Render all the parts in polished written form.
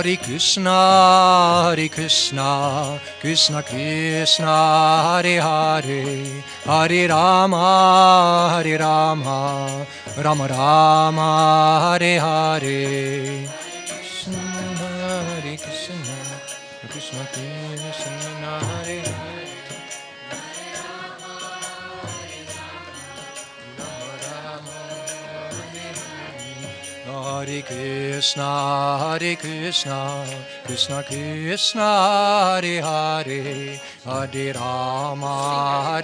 Hare Krishna, Krishna Krishna, Hare Hare, Hare Rama, Rama Rama, Hare Hare. Krishna, Hare Krishna, Krishna Krishna, Hare Hare. Hare Krishna, Krishna Krishna, Hare Hare, Hare Rama,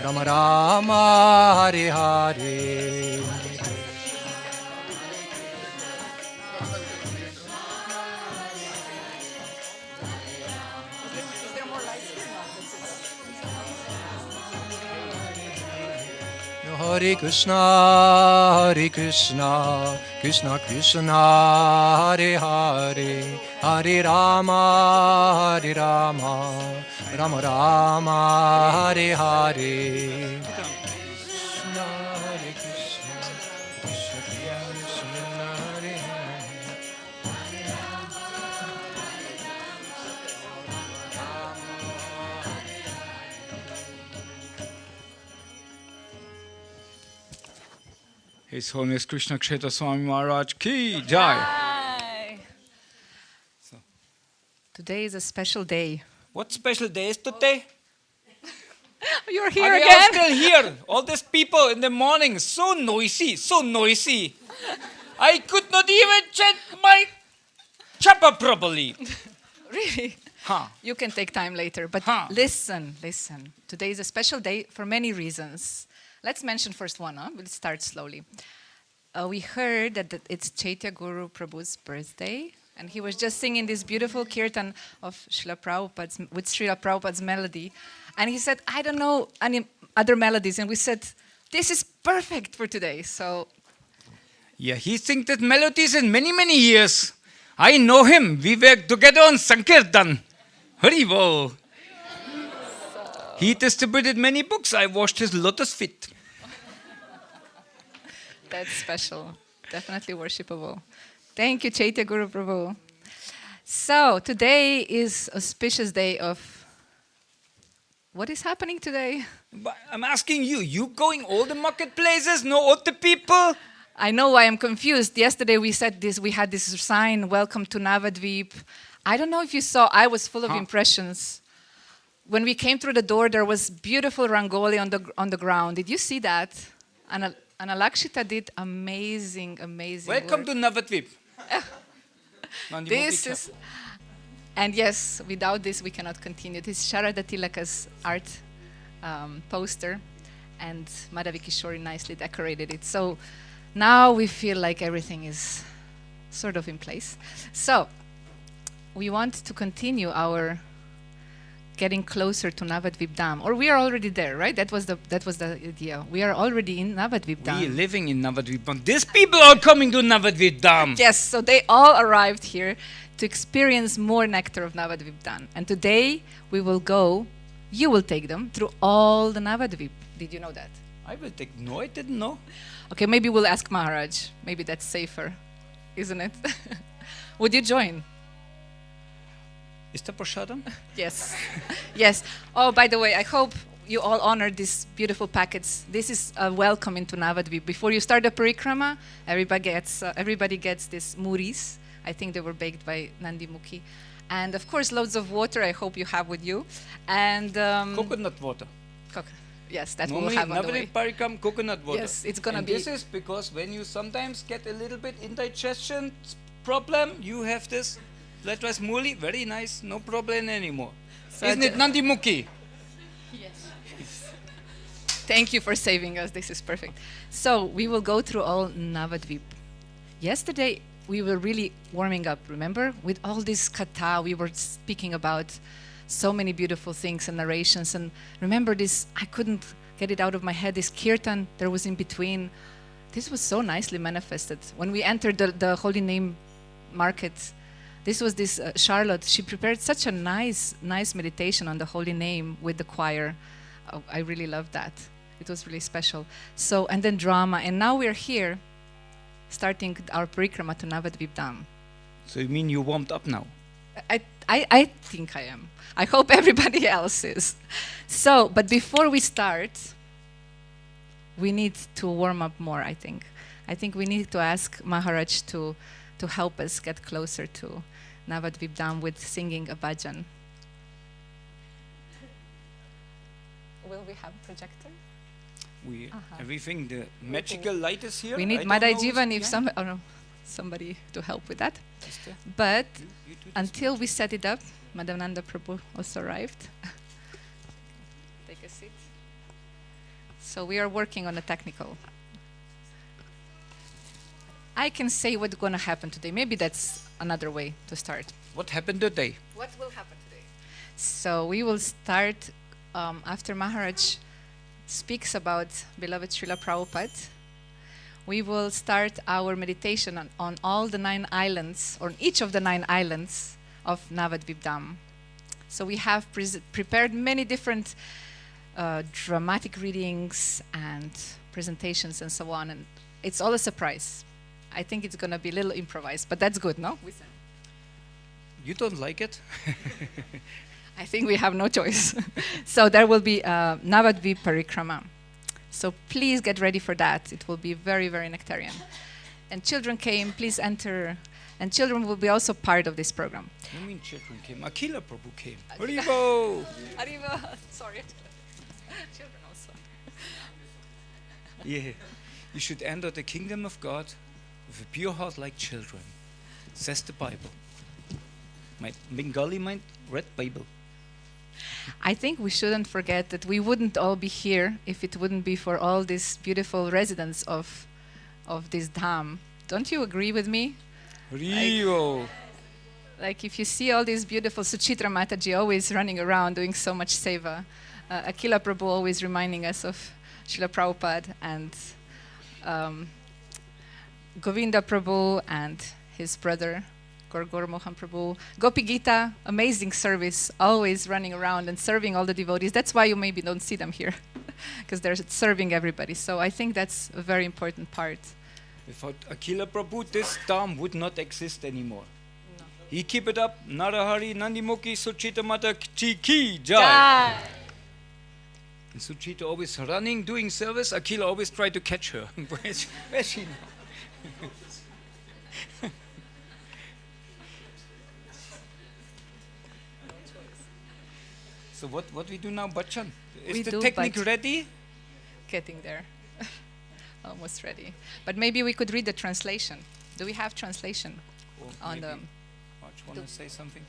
Rama Rama, Hare Hare. Hare Krishna, Krishna Krishna, Hare Hare, Hare Rama, Rama Rama, Hare Hare. Krishna, Hare Krishna, Krishna Krishna, Hare Hare. His Holiness Krishna Kṣetra Swami Maharaj ki jai. Today is a special day. What special day is today? You're here Are they again? all still here? All these people in the morning, so noisy, so noisy. I could not even check my chapel properly. Really? Huh. You can take time later, but listen. Today is a special day for many reasons. Let's mention first one. We'll start slowly. We heard that it's Chaitya Guru Prabhu's birthday, and he was just singing this beautiful kirtan of Srila Prabhupada's, with Srila Prabhupada's melody. And he said, I don't know any other melodies. And we said, this is perfect for today. So, Yeah, he sings that melodies in many, many years. I know him. We were together on Sankirtan. Haribol. He distributed many books. I washed his lotus feet. that's special. Definitely worshipable. Thank you, Chaitya Guru Prabhu. So, today is auspicious day of... What is happening today? But I'm asking you, you going all the marketplaces, know all the people? I know why I'm confused. Yesterday we said this, we had this sign, welcome to Navadvipa. I don't know if you saw, I was full of impressions. When we came through the door, there was beautiful rangoli on the ground. Did you see that? And Lakshita did amazing Welcome work. to Navadvipa. This is, and yes, without this we cannot continue. This is Sharada Tilaka's art poster, and Madhavi Kishori nicely decorated it. So now we feel like everything is sort of in place. So we want to continue our getting closer to Navadvipa Dham, or we are already there, right? That was the idea. We are already in Navadvipa Dham. We living in Navadvipa. These people are coming to Navadvipa Dham. Yes, so they all arrived here to experience more nectar of Navadvipa Dham. And today we will go, you will take them through all the Navadvipa. Did you know that? I will take, no, I didn't know. Okay, maybe we'll ask Maharaj. Maybe that's safer, isn't it? Would you join? Is the prasadam? Yes. Yes. Oh, by the way, I hope you all honor these beautiful packets. This is a welcome into Navadvipa. Before you start the parikrama, everybody gets these muris. I think they were baked by Nandi Mukhi. And of course, loads of water I hope you have with you. And Coconut water. Yes, that Normally, we'll have on the way. Navadvipa parikram, coconut water. Yes, it's gonna and be... this is because when you sometimes get a little bit indigestion problem, you have this flat rice muli, very nice, no problem anymore. So Isn't it Nandi Mukhi? Yes. Thank you for saving us. This is perfect. So we will go through all Navadvipa. Yesterday, we were really warming up, remember? With all this katha, we were speaking about so many beautiful things and narrations. And remember this, I couldn't get it out of my head, this kirtan there was in between. This was so nicely manifested. When we entered the Holy Name market, this was this Charlotte. She prepared such a nice meditation on the Holy Name with the choir. Oh, I really loved that. It was really special. So, and then drama. And now we're here, starting our parikrama to Navadvipa Dham. So you mean you warmed up now? I think I am. I hope everybody else is. So, but before we start, we need to warm up more, I think. I think we need to ask Maharaj to help us get closer to Navadvipa Dham with singing a bhajan. Will we have projector? Everything, the magical light is here. We need Madai Jivan if somebody to help with that. But until we set it up, Madhavananda Prabhu also arrived. Take a seat. So we are working on a technical. I can say what's going to happen today. Maybe that's another way to start. What happened today? What will happen today? So we will start after Maharaj speaks about beloved Srila Prabhupada. We will start our meditation on all the 9 islands, or each of the 9 islands of Navadvipa Dham. So we have prepared many different dramatic readings and presentations and so on, and it's all a surprise. I think it's going to be a little improvised, but that's good, no? You don't like it? I think we have no choice. So there will be Navadvipa Parikrama. So please get ready for that. It will be very, very nectarian. And children came, please enter. And children will be also part of this program. You mean children came? Akila Prabhu came. Haribo! Haribo! Sorry. Children also. Yeah. You should enter the kingdom of God with a pure heart like children, says the Bible. My Bengali mind read Bible. I think we shouldn't forget that we wouldn't all be here if it wouldn't be for all these beautiful residents of this dham. Don't you agree with me? Rio. Like if you see all these beautiful Kṣetra Mataji always running around doing so much seva, Akila Prabhu always reminding us of Srila Prabhupada, and Govinda Prabhu and his brother Gorgor Mohan Prabhu, Gopi Gita, amazing service, always running around and serving all the devotees. That's why you maybe don't see them here, because they're serving everybody. So I think that's a very important part. Without Akila Prabhu, this dham would not exist anymore. No. He keep it up. Narahari Nandimukhi Suchita Mata Ki Jai. And Suchita always running, doing service. Akila always tried to catch her. Where's she now? So what we do now, Bachchan? Is the technique ready? Getting there. Almost ready. But maybe we could read the translation. Do we have translation on the... March, want to say something?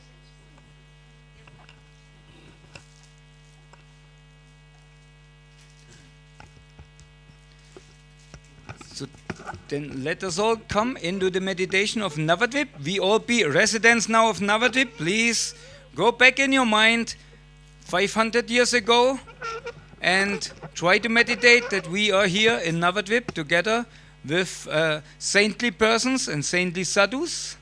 So then let us all come into the meditation of Navadvipa. We all be residents now of Navadvipa. Please go back in your mind 500 years ago and try to meditate that we are here in Navadvipa together with saintly persons and saintly sadhus,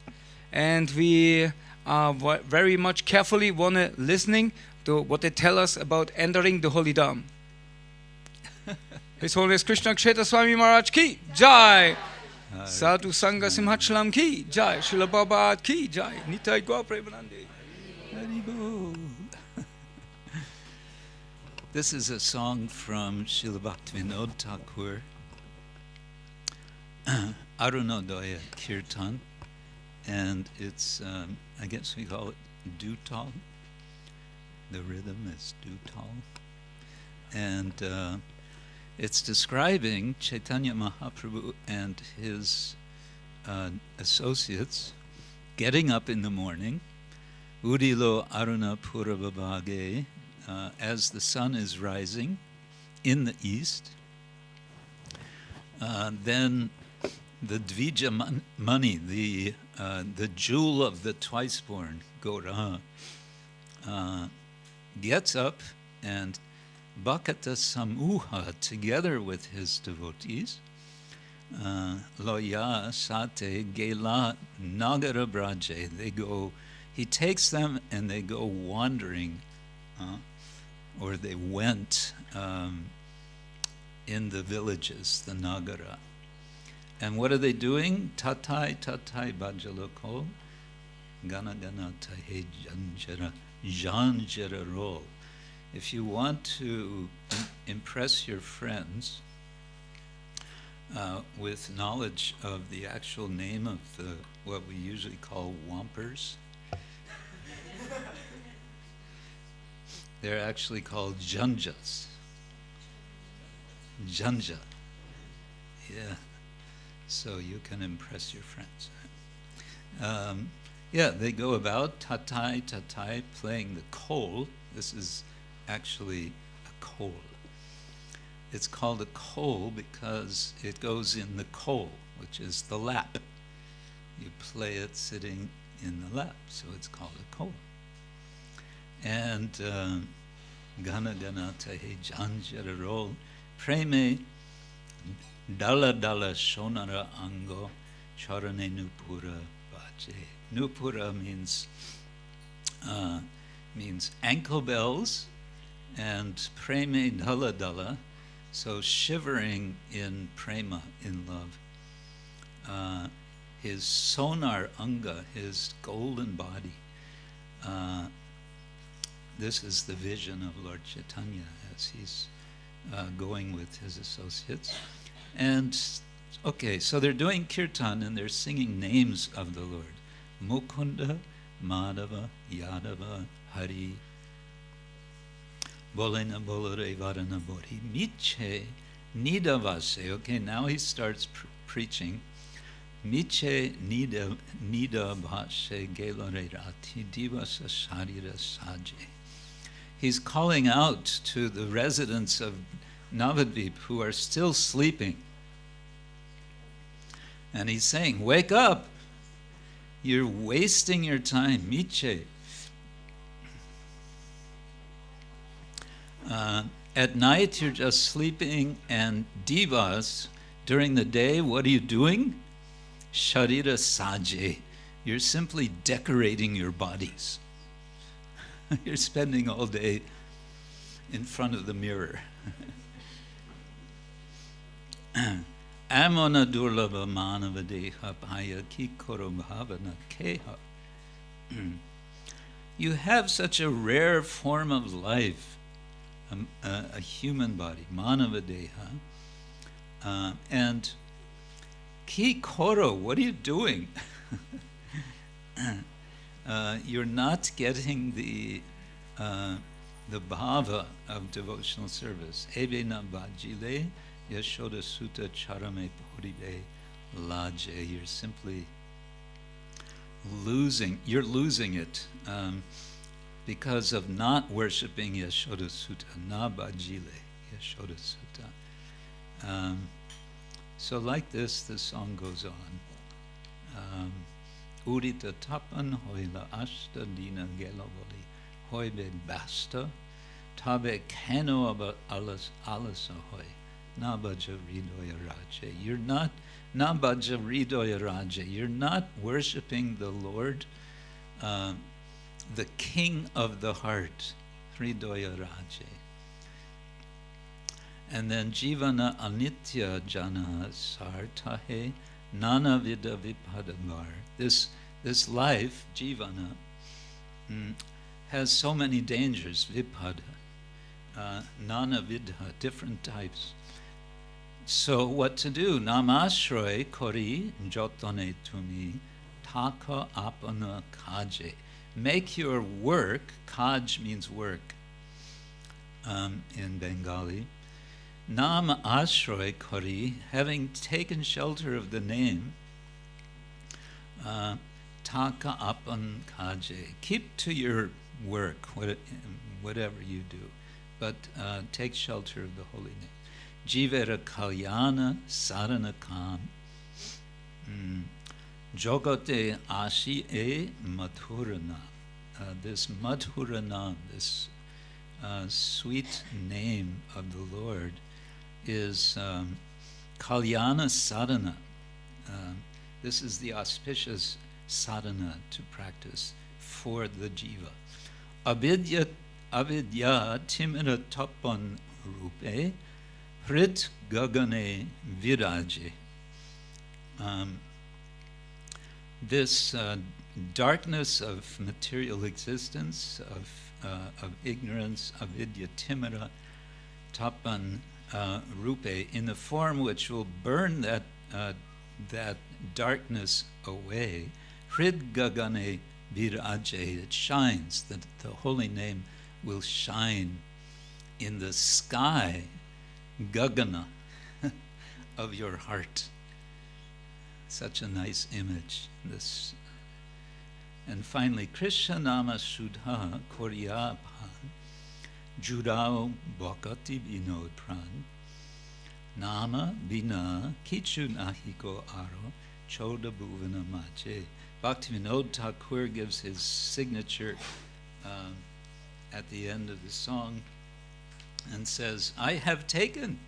and we are very much carefully listening to what they tell us about entering the holy dham. His Holiness Kṛṣṇa Kṣetra Swami Maharaj ki Jai, Sadhu Sangha Simhachalam ki Jai, Srila Prabhupada ki Jai, Nitai Gaur Premanande. Haribo. This is a song from Srila Bhaktivinoda Thakur, Arunodaya Kirtan, and it's, I guess we call it Dutal. The rhythm is Dutal. And it's describing Chaitanya Mahaprabhu and his associates getting up in the morning, Udilo Aruna Purabhabhage, as the sun is rising in the east. Then the Dvija money, the jewel of the twice-born, Gaura, gets up, and Bhakata Samuha, together with his devotees, Loya Sate Gela Nagara Braje, they go, he takes them and they go wandering, or they went in the villages, the Nagara. And what are they doing? Tatai, Tatai Bhajaloko, Gana gana tahe janjara roll. If you want to impress your friends with knowledge of the actual name of what we usually call wampers, they're actually called janjas. Janja. Yeah. So you can impress your friends. Yeah, they go about tatai, playing the kol. This is actually a kol. It's called a kol because it goes in the kol, which is the lap. You play it sitting in the lap, so it's called a kol. And gana gana tahe janjararol preme dala dala shonara ango charane nupura baje. Nupura means ankle bells, and preme dala dala, so shivering in prema, in love. His sonar anga, his golden body. This is the vision of Lord Chaitanya as he's going with his associates. And okay, so they're doing kirtan and they're singing names of the Lord. Mukunda, Madhava, Yadava, Hari. Bolena bolore varana bori. Miche nidavase. Okay, now he starts preaching. Miche nidavase gelore rati divasa sharira saje. He's calling out to the residents of Navadvipa who are still sleeping. And he's saying, wake up! You're wasting your time. Miche. At night, you're just sleeping, and divas, during the day, what are you doing? Sharira saje. You're simply decorating your bodies. You're spending all day in front of the mirror. Amona durlava manava deha bhaya ki koro bhavana keha. You have such a rare form of life, a human body, manava deha. And ki koro, what are you doing? You're not getting the bhava of devotional service. Ebe na bhajile yashoda sutta charame puribe laje. You're simply you're losing it because of not worshiping Yashoda Sutta, na bhajile Yashoda Sutta. So like this, the song goes on. Urita tapan hoila ashta dina gelavoli hoibe basta tabe kano about alas ahoy nabaja ridoya raje. You're not nabaja ridoya raje. You're not worshiping the Lord, the King of the heart, ridoya raje. And then jivana anitya jana sartahe nana vida vipadagar. This life, jivana, has so many dangers, vipada, nana vidha, different types. So what to do? Namashroi kori jotane tumi taka apana kaje. Make your work, kaj means work in Bengali. Nam ashroy kori, having taken shelter of the name, taka apan kaje, keep to your work, whatever you do, but take shelter of the holy name. Jivera kalyana saranakam, jogote ashi e madhuranam. This madhuranam, this sweet name of the Lord, is kalyana sadhana. This is the auspicious sadhana to practice for the jiva. Avidya timira tapan rupe hrit gagane viraje. This darkness of material existence, of ignorance, avidya timara, tapan rupe, in a form which will burn that darkness away. Hrid gagane viraje, it shines, that the holy name will shine in the sky, gagana, of your heart. Such a nice image. This. And finally, Kṛṣṇa nama sudha koryabhan judao bhakati vinod pran nama bina kichu nahiko aro choda bhuvana maje. Bhaktivinoda Thakur gives his signature at the end of the song and says, I have taken,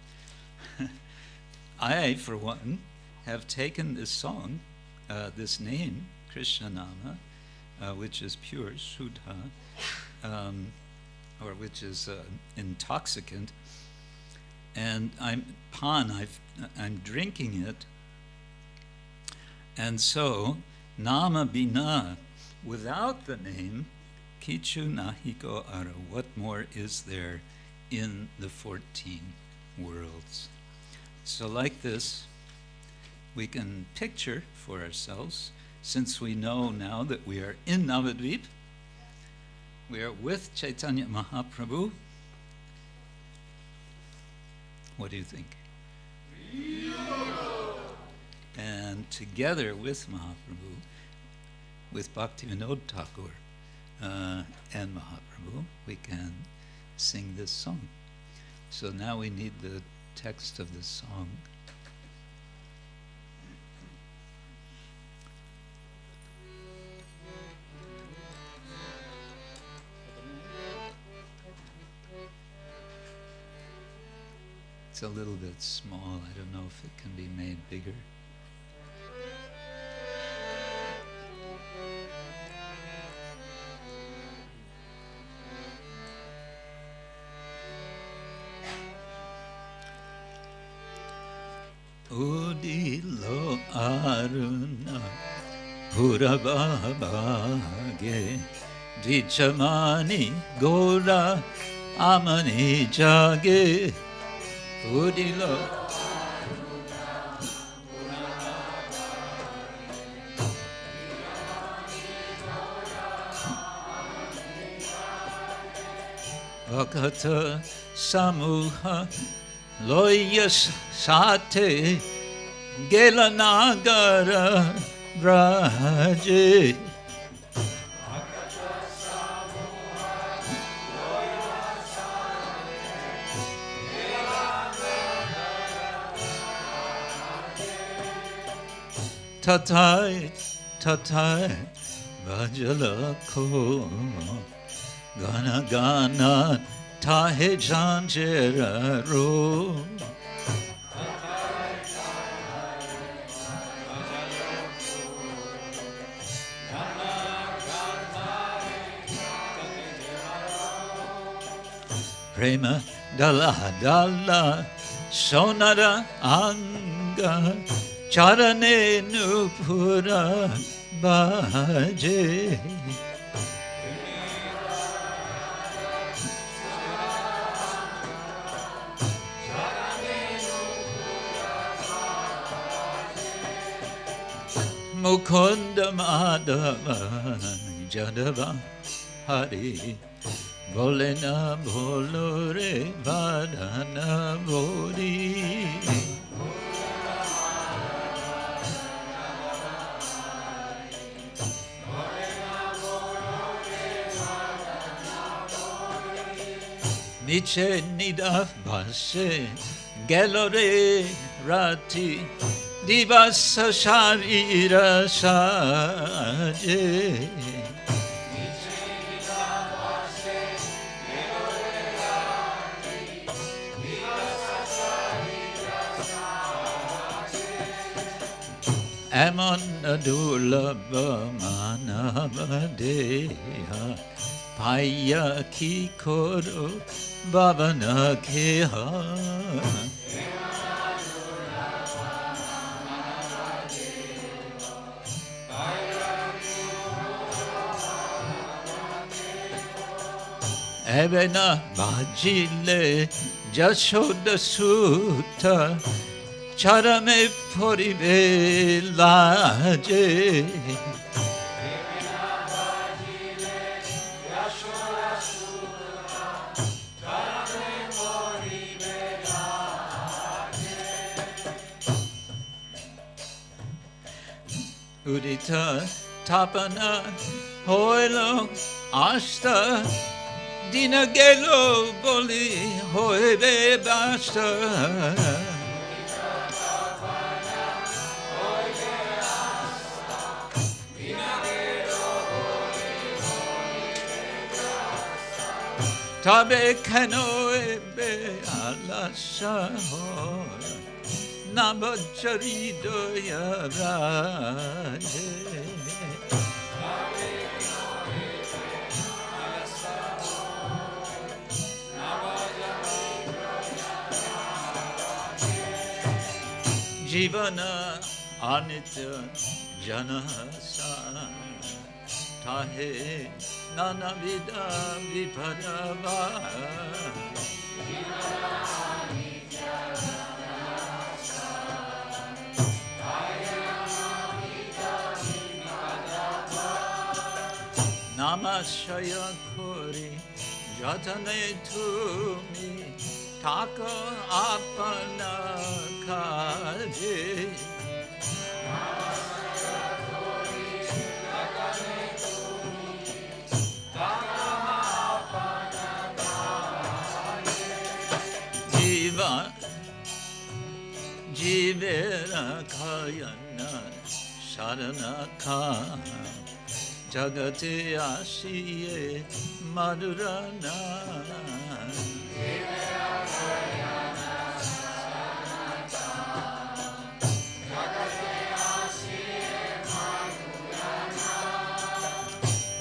I for one, have taken this song, this name, Kṛṣṇa nama, which is pure, Sudha, or which is intoxicant, and I'm drinking it, and so nama bina, without the name, kichu nahiko ara, what more is there in the 14 worlds? So like this, we can picture for ourselves, since we know now that we are in Navadvipa, we are with Chaitanya Mahaprabhu. What do you think? And together with Mahaprabhu, with Bhaktivinoda Thakur and Mahaprabhu, we can sing this song. So now we need the text of the song. It's a little bit small. I don't know if it can be made bigger. Udilo aruna purabhabage dvichamani gora amani jage. Udilo Vakata samuha loyas sate gelanagara braje. Tatai, tatai, vajalako, gana gana, tahe janjeraro. Prema dala dala, sonara anga, charane nupura baje. Mukunda madava jadava hari bolena bolore vadana bori. Niche nida base galore rati divasa sharira saje. Amon adulaba manavadeha paya ki koro bhavana keha. Evena Bajile Jashoda Sutta Charame Porive Laje Udita Tapana Hoilo Ashta Dinagelo Boli Hoebe Basta Tabe Kanoebe Alasha Nabacharido Yaraje Jivana Anitya Janasa Tahe Nanavida Vipadava Namashaya Kori Jatane Tumi Taka Apana Kaje Jiva Jivera Kayana Sharanaka Jagate Ashiye Madhurana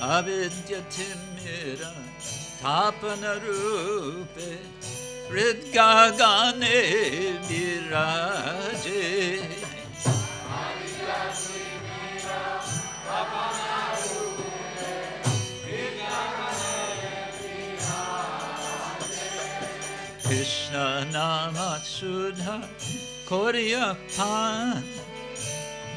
Avidya Timira Tapana Rupe Ridgagane Viraje Krishna Nama Sudha Korea Pan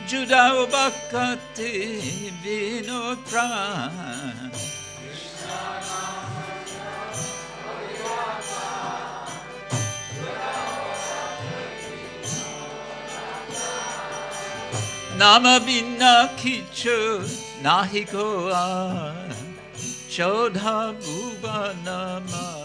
Judao Bhakati Vinod Pran Nama Vinna Kichu Nahikoa Chodha Bhuva Namade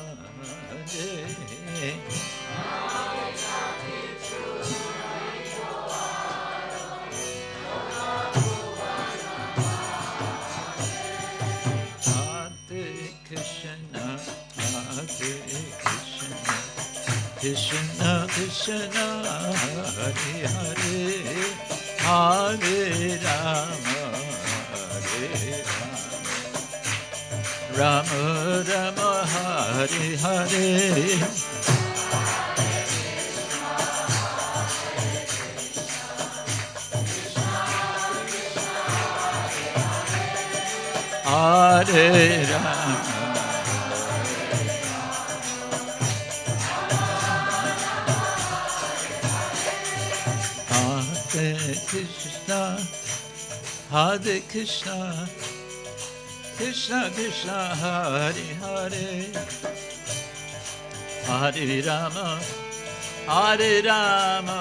Krishna Krishna Hare Hare Hare Rama Hare Rama Rama Hare Hare Hare Rama Hare Krishna, Krishna Krishna, Hare Hare, Hare Rama, Hare Rama,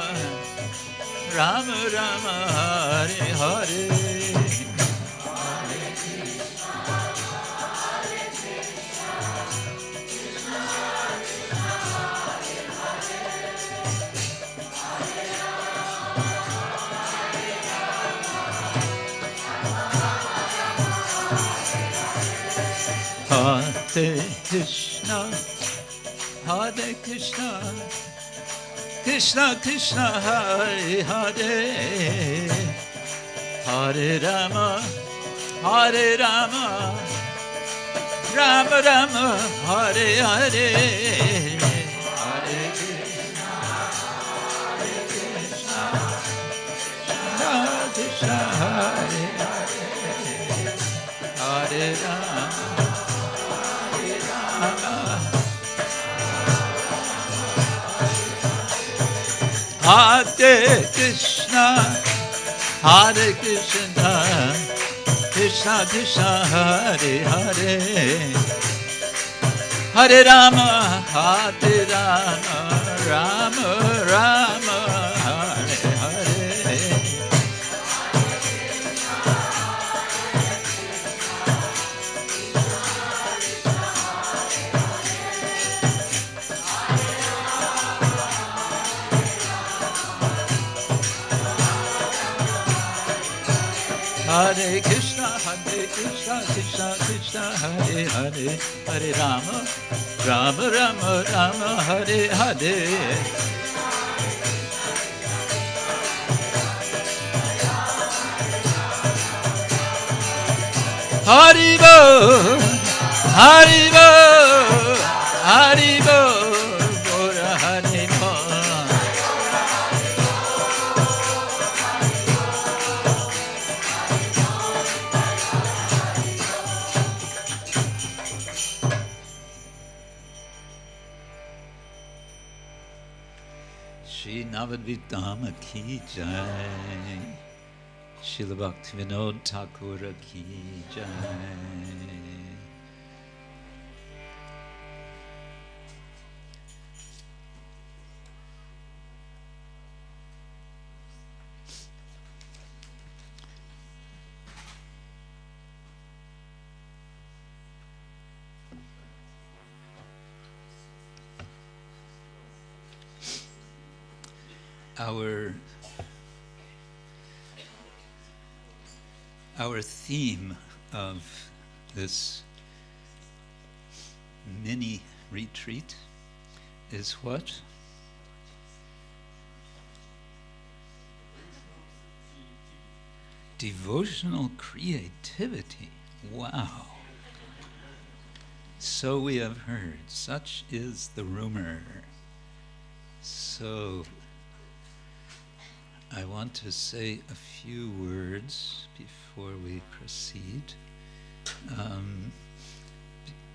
Rama Rama, Hare Hare. Hare Krishna, Hare Krishna, Krishna Krishna, Hare Hare, Hare Rama, Hare Rama, Rama Rama, Hare Hare, Hare Krishna, Hare Krishna, Krishna Krishna, Hare Hare, Hare Rama. Hare Krishna, Hare Krishna, Krishna Krishna, Hare Hare, Hare Rama, Hare Rama, Rama Rama, Hare Hare. Hare Krishna, Krishna Krishna, Hare Hare, Hare Rama, Rama Rama, Rama Hare Hare. Haribo, Haribo, Haribo, Bora Haribo. Shri Navadvipa ki jai, Srila Bhaktivinoda Thakur ki jai. Our theme of this mini retreat is what? Devotional creativity. Wow. So we have heard. Such is the rumor. So I want to say a few words before we proceed,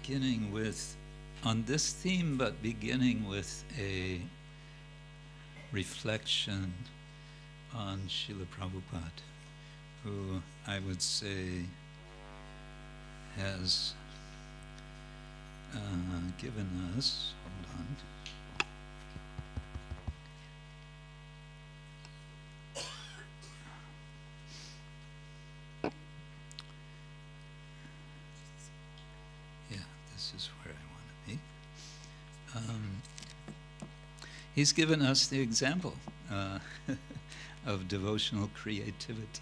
beginning with, on this theme, but beginning with a reflection on Srila Prabhupada, who I would say has given us, hold on, he's given us the example of devotional creativity.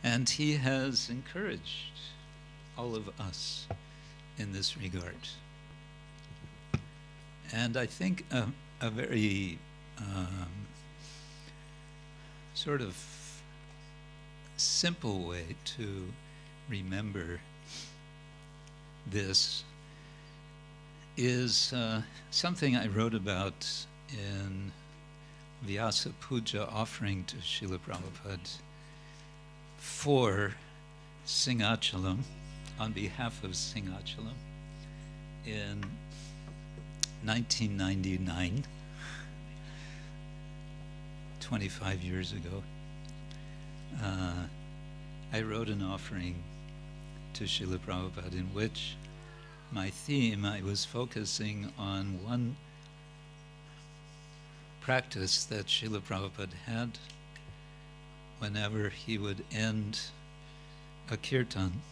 And he has encouraged all of us in this regard. And I think a very sort of simple way to remember this is something I wrote about in Vyasa Puja offering to Srila Prabhupada for Singhachalam, on behalf of Singhachalam, in 1999, 25 years ago. I wrote an offering to Srila Prabhupada in which my theme, I was focusing on one practice that Srila Prabhupada had whenever he would end a kirtan.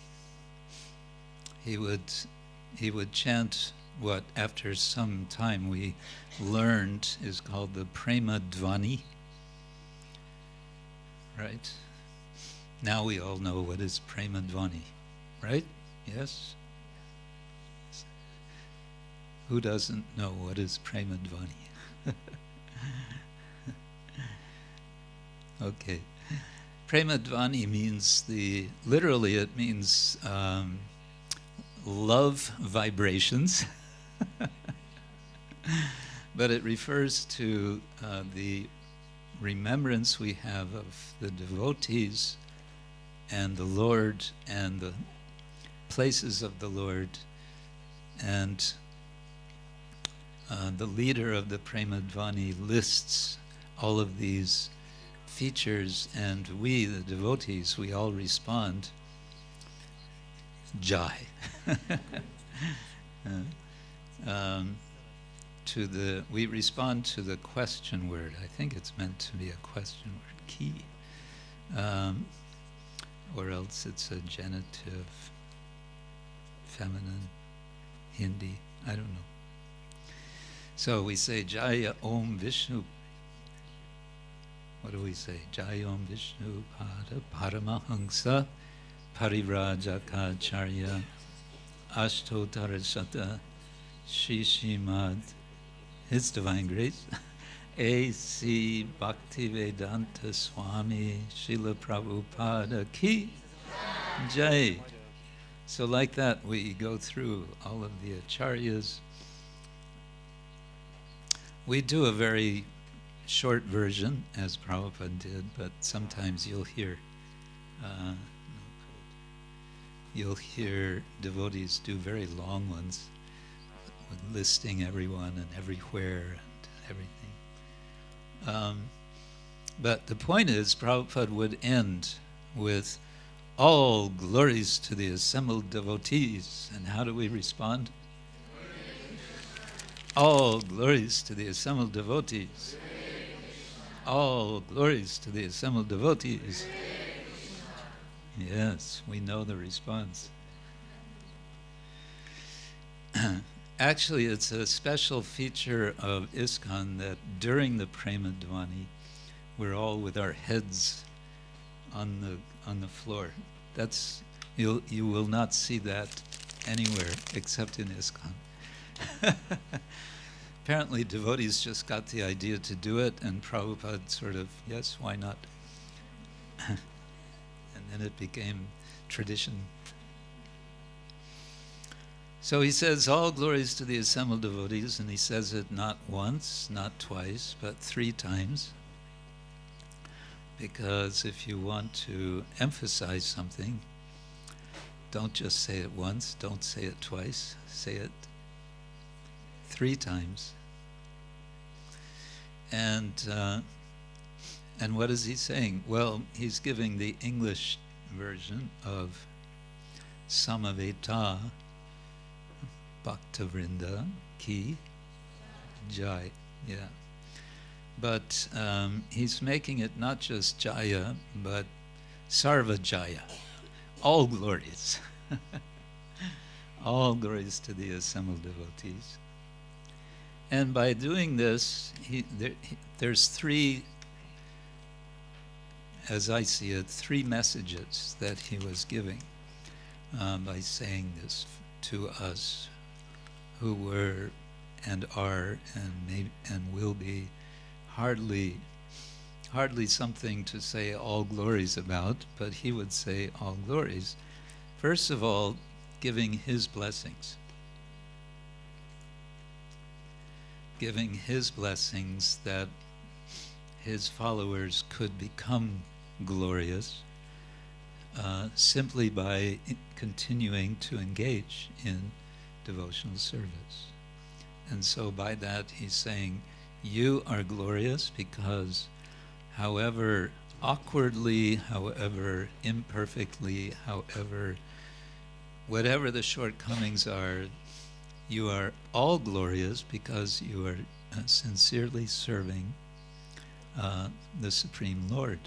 He would chant what after some time we learned is called the prema dvani. Right? Now we all know what is prema dvani, right? Yes? Who doesn't know what is prema dvani? Okay. Prema dvani means literally it means love vibrations. But it refers to the remembrance we have of the devotees and the Lord and the places of the Lord And the leader of the Premadvani lists all of these features, and we, the devotees, we all respond, Jai. We respond to the question word. I think it's meant to be a question word, ki. Or else it's a genitive, feminine, Hindi, I don't know. So we say Jaya Om Vishnu. What do we say? Jaya Om Vishnu Pada Paramahamsa Parivrajaka Ashtotarasata Shishimad, His Divine Grace, A.C. Bhaktivedanta Swami Srila Prabhupada Ki Jai. So like that, we go through all of the acharyas. We do a very short version, as Prabhupada did, but sometimes you'll hear devotees do very long ones, with listing everyone and everywhere and everything. But the point is, Prabhupada would end with all glories to the assembled devotees. And how do we respond? All glories to the assembled devotees. All glories to the assembled devotees. Yes, we know the response. Actually, it's a special feature of ISKCON that during the Premadvani, we're all with our heads on the floor. That's you will not see that anywhere except in ISKCON. Apparently, devotees just got the idea to do it, and Prabhupada sort of, yes, why not? And then it became tradition. So he says, all glories to the assembled devotees, and he says it not once, not twice, but 3 times. Because if you want to emphasize something, don't just say it once, don't say it twice, say it 3 times. And what is he saying? Well, he's giving the English version of Samaveta Bhaktavrinda Ki Jai. Yeah. But he's making it not just Jaya, but Sarva Jaya. All glories. All glories to the assembled devotees. And by doing this, there's 3, as I see it, 3 messages that he was giving by saying this to us who were and are and will be hardly something to say all glories about, but he would say all glories. First of all, giving his blessings. Giving his blessings that his followers could become glorious simply by continuing to engage in devotional service. And so by that he's saying, you are glorious because however awkwardly, however imperfectly, however whatever the shortcomings are, you are all glorious because you are sincerely serving the Supreme Lord.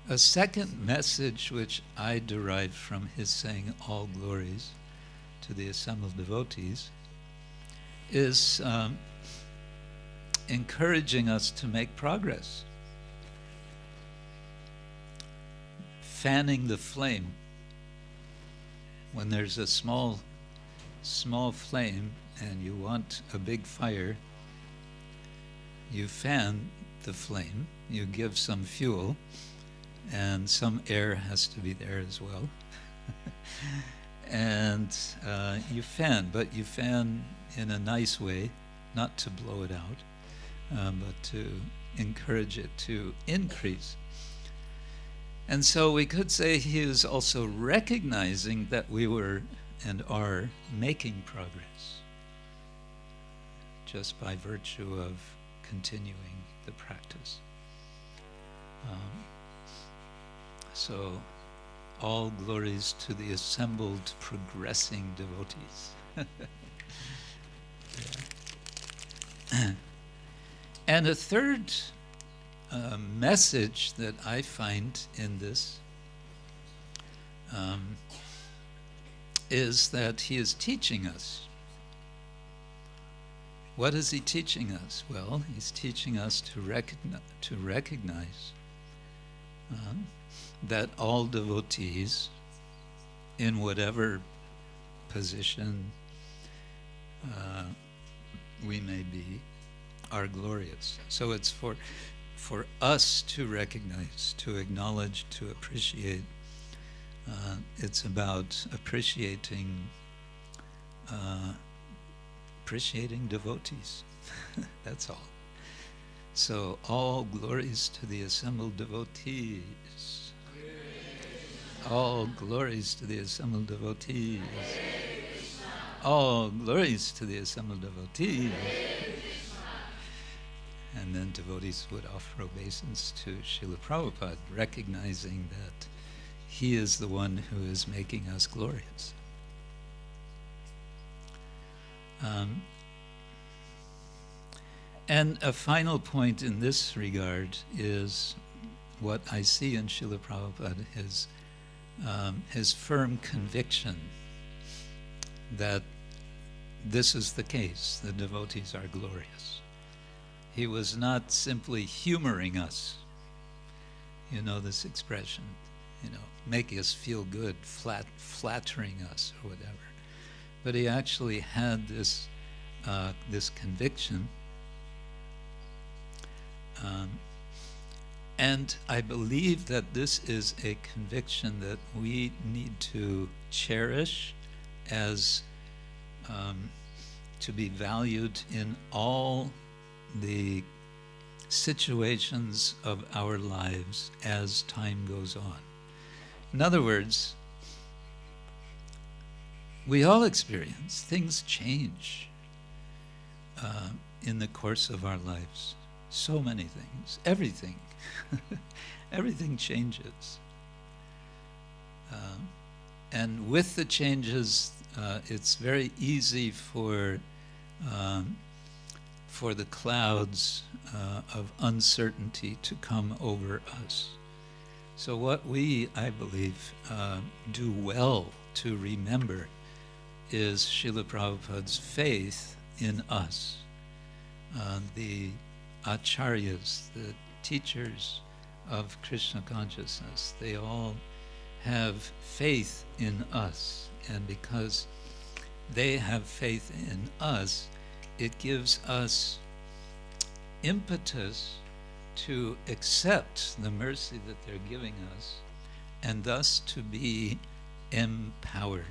A second message which I derived from his saying all glories to the assembled devotees is encouraging us to make progress. Fanning the flame. When there's a small flame and you want a big fire, you fan the flame, you give some fuel, and some air has to be there as well. And you fan, but you fan in a nice way, not to blow it out, but to encourage it to increase. And so we could say he is also recognizing that we were and are making progress just by virtue of continuing the practice. So all glories to the assembled progressing devotees. And a third message that I find in this is that he is teaching us. What is he teaching us? Well, he's teaching us to recognize that all devotees, in whatever position we may be, are glorious. So it's for us to recognize, to acknowledge, to appreciate. It's about appreciating devotees. That's all. So all glories to the assembled devotees. All glories to the assembled devotees. All glories to the assembled devotees. And then devotees would offer obeisance to Srila Prabhupada, recognizing that he is the one who is making us glorious. And a final point in this regard is what I see in Srila Prabhupada, his firm conviction that this is the case, the devotees are glorious. He was not simply humoring us. You know this expression, making us feel good, flattering us or whatever. But he actually had this conviction. And I believe that this is a conviction that we need to cherish as to be valued in all the situations of our lives as time goes on. In other words, we all experience things change in the course of our lives. So many things, everything, everything changes. And with the changes, it's very easy for the clouds of uncertainty to come over us. So what we, I believe, do well to remember is Srila Prabhupada's faith in us. The acharyas, the teachers of Krishna consciousness, they all have faith in us. And because they have faith in us, it gives us impetus to accept the mercy that they're giving us, and thus to be empowered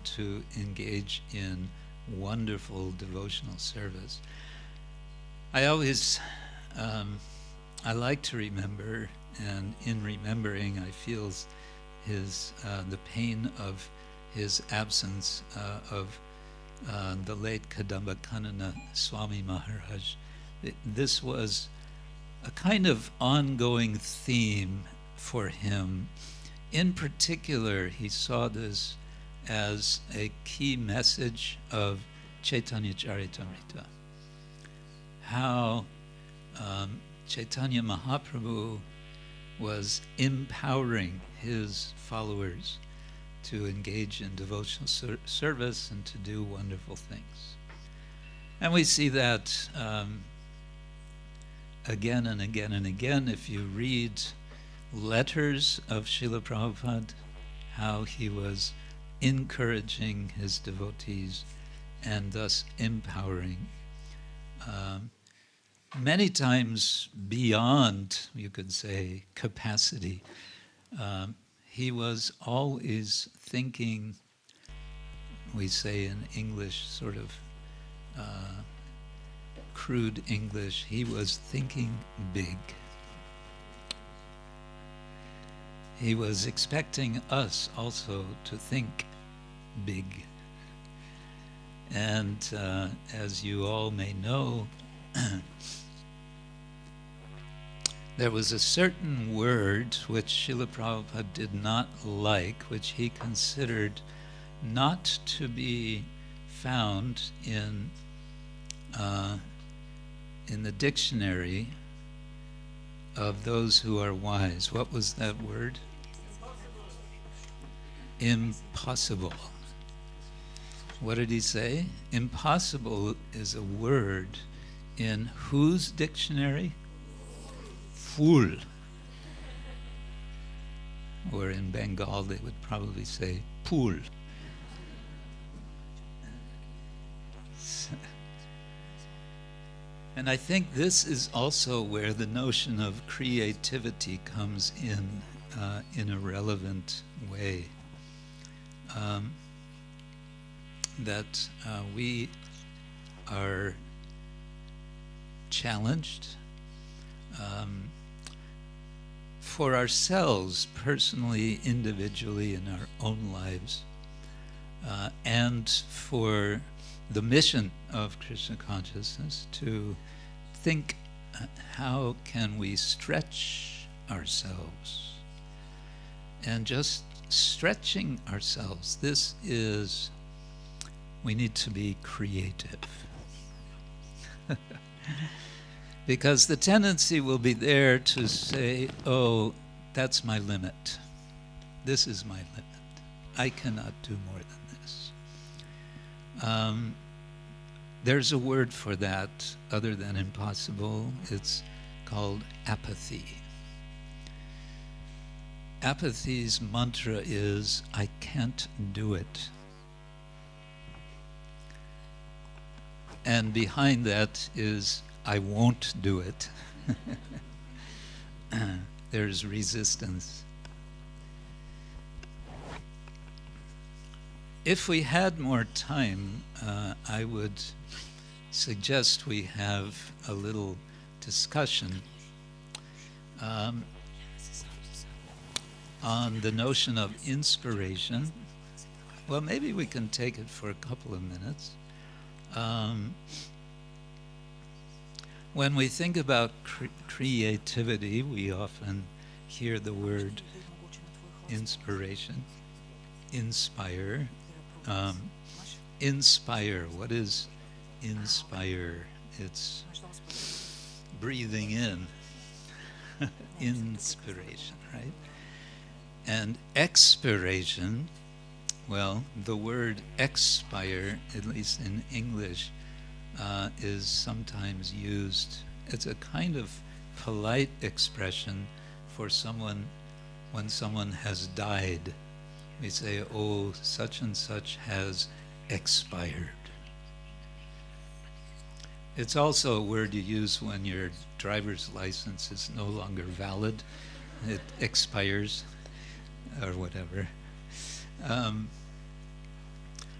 to engage in wonderful devotional service. I always, I like to remember, and in remembering I feel the pain of his absence of the late Kadamba Kanana Swami Maharaj. This was a kind of ongoing theme for him. In particular, he saw this as a key message of Chaitanya Charitamrita. How Chaitanya Mahaprabhu was empowering his followers to engage in devotional service and to do wonderful things. And we see that again and again and again. If you read letters of Srila Prabhupada, how he was encouraging his devotees and thus empowering, many times beyond, you could say, capacity. He was always thinking, we say in English, sort of crude English, he was thinking big. he was expecting us also to think big. And as you all may know, there was a certain word which Srila Prabhupada did not like, which he considered not to be found in the dictionary of those who are wise. What was that word? Impossible. What did he say? Impossible is a word in whose dictionary? Fool. Or in Bengal they would probably say pool. And I think this is also where the notion of creativity comes in a relevant way. That we are challenged for ourselves, personally, individually, in our own lives, and for the mission of Krishna consciousness to think, how can we stretch ourselves? And just stretching ourselves, we need to be creative. Because the tendency will be there to say, oh, that's my limit. This is my limit. I cannot do more than this. There's a word for that other than impossible. It's called apathy. Apathy's mantra is, I can't do it. And behind that is, I won't do it. There's resistance. If we had more time, I would suggest we have a little discussion on the notion of inspiration. Well, maybe we can take it for a couple of minutes. When we think about creativity, we often hear the word inspiration, inspire. Inspire, what is inspire? It's breathing in, inspiration, right? And expiration, well, the word expire, at least in English, is sometimes used. It's a kind of polite expression for someone when someone has died. We say, oh, such and such has expired. It's also a word you use when your driver's license is no longer valid. It expires, or whatever.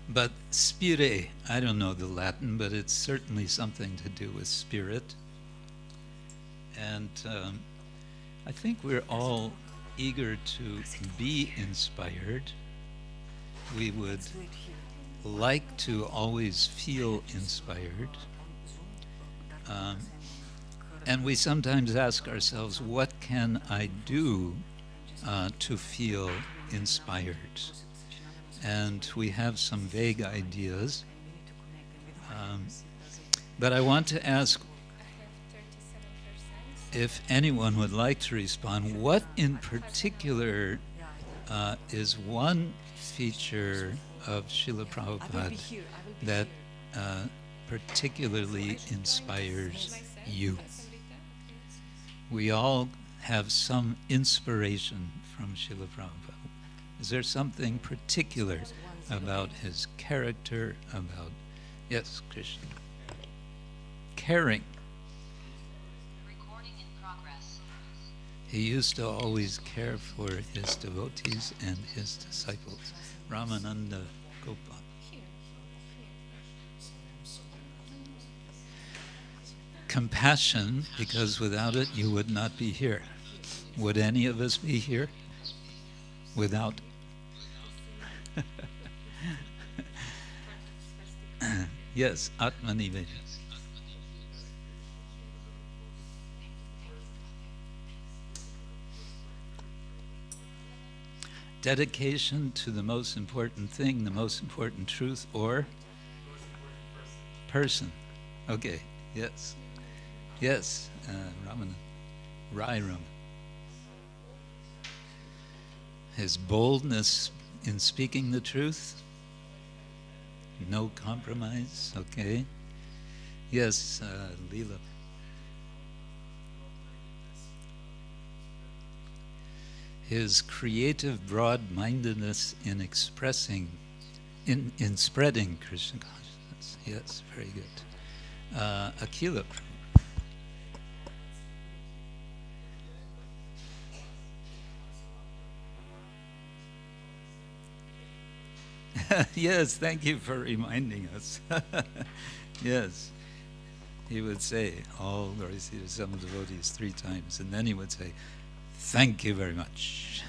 But spire, I don't know the Latin, but it's certainly something to do with spirit. And I think we're all eager to be inspired. We would like to always feel inspired. And we sometimes ask ourselves, what can I do to feel inspired? And we have some vague ideas. But I want to ask if anyone would like to respond, what in particular is one feature of Srila Prabhupada that particularly inspires you? We all have some inspiration from Srila Prabhupada. Is there something particular about his character, about, yes, Kṛṣṇa? Caring. Recording in progress. He used to always care for his devotees and his disciples. Ramananda Gopal. Compassion, because without it you would not be here. Would any of us be here? without. Yes, Atmaniveda. Dedication to the most important thing, the most important truth, or person. Okay, yes. Yes, Ramana. Rai Ramana. His boldness in speaking the truth. No compromise, okay. Yes, Leela. His creative broad-mindedness in expressing, in spreading Krishna consciousness. Yes, very good. Akila. Yes, thank you for reminding us. Yes. He would say, all glories to some devotees 3 times, and then he would say, thank you very much.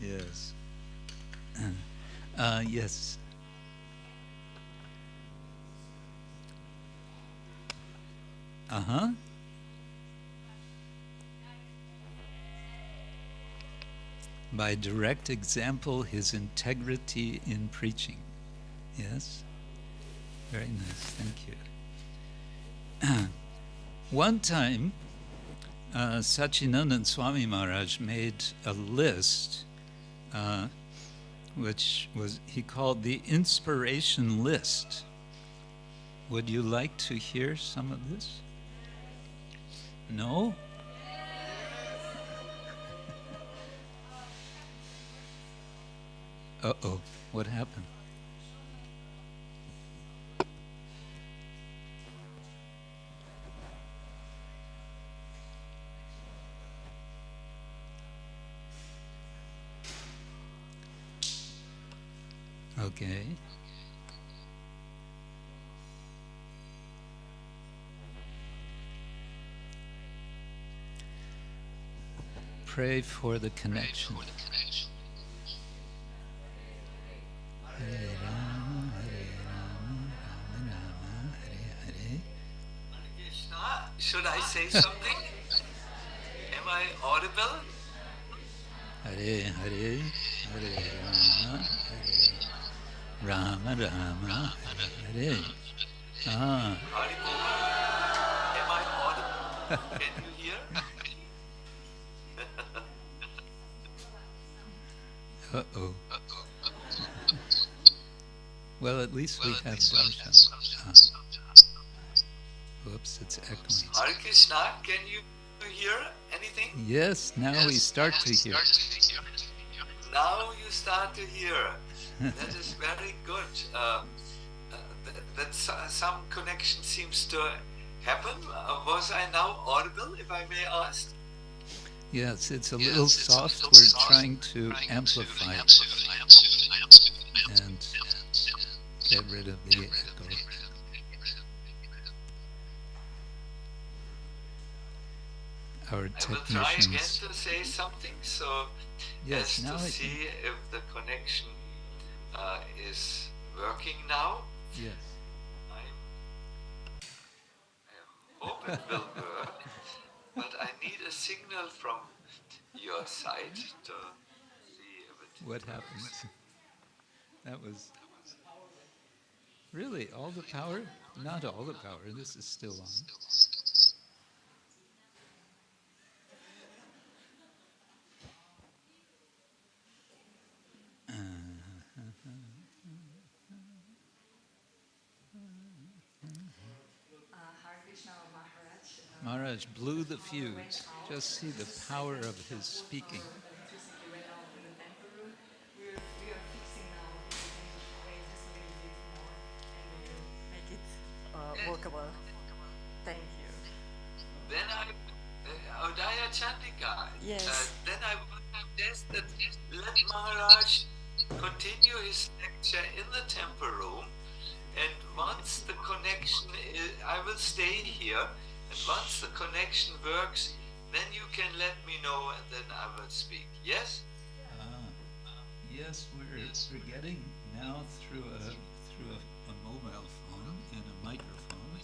Yes. Yes. Uh-huh. By direct example, his integrity in preaching. Yes? Very nice, thank you. One time, Sachinandan Swami Maharaj made a list, which he called the Inspiration List. Would you like to hear some of this? No? Uh-oh, what happened? Okay. Pray for the connection. Hare Rama, Hare Rama, Rama Rama, Hare Hare. Kṛṣṇa, should I say something? Am I audible? Hare Hare, Hare Rama, Hare Rama Rama, Hare Hare. Ah. Am I audible? Can you hear? Uh-oh. Well, at least we have darshan. Whoops, it's echoing. Hare Kṛṣṇa, can you hear anything? Yes, now we start to hear. Now you start to hear. That is very good. That some connection seems to happen. Was I now audible, if I may ask? Yes, it's a little soft. We're trying to amplify it and get rid of the echo. Our I will try again technicians. to say something, so Yes, as now to I see if the connection is working now. Yes. I hope it will work, but I need a signal from your side to see if it What happened? That was really all the power? Not all the power. This is still on. Maharaj blew the fuse. Just see the power of his speaking. Make it workable. Thank you. then I Udaya Chandika. Yes. Then I would suggest that let Maharaj continue his lecture in the temple room, and once the connection is, I will stay here, and once the connection works, then you can let me know, and then I will speak. Yes? Yes, we're getting now through a mobile phone and a microphone,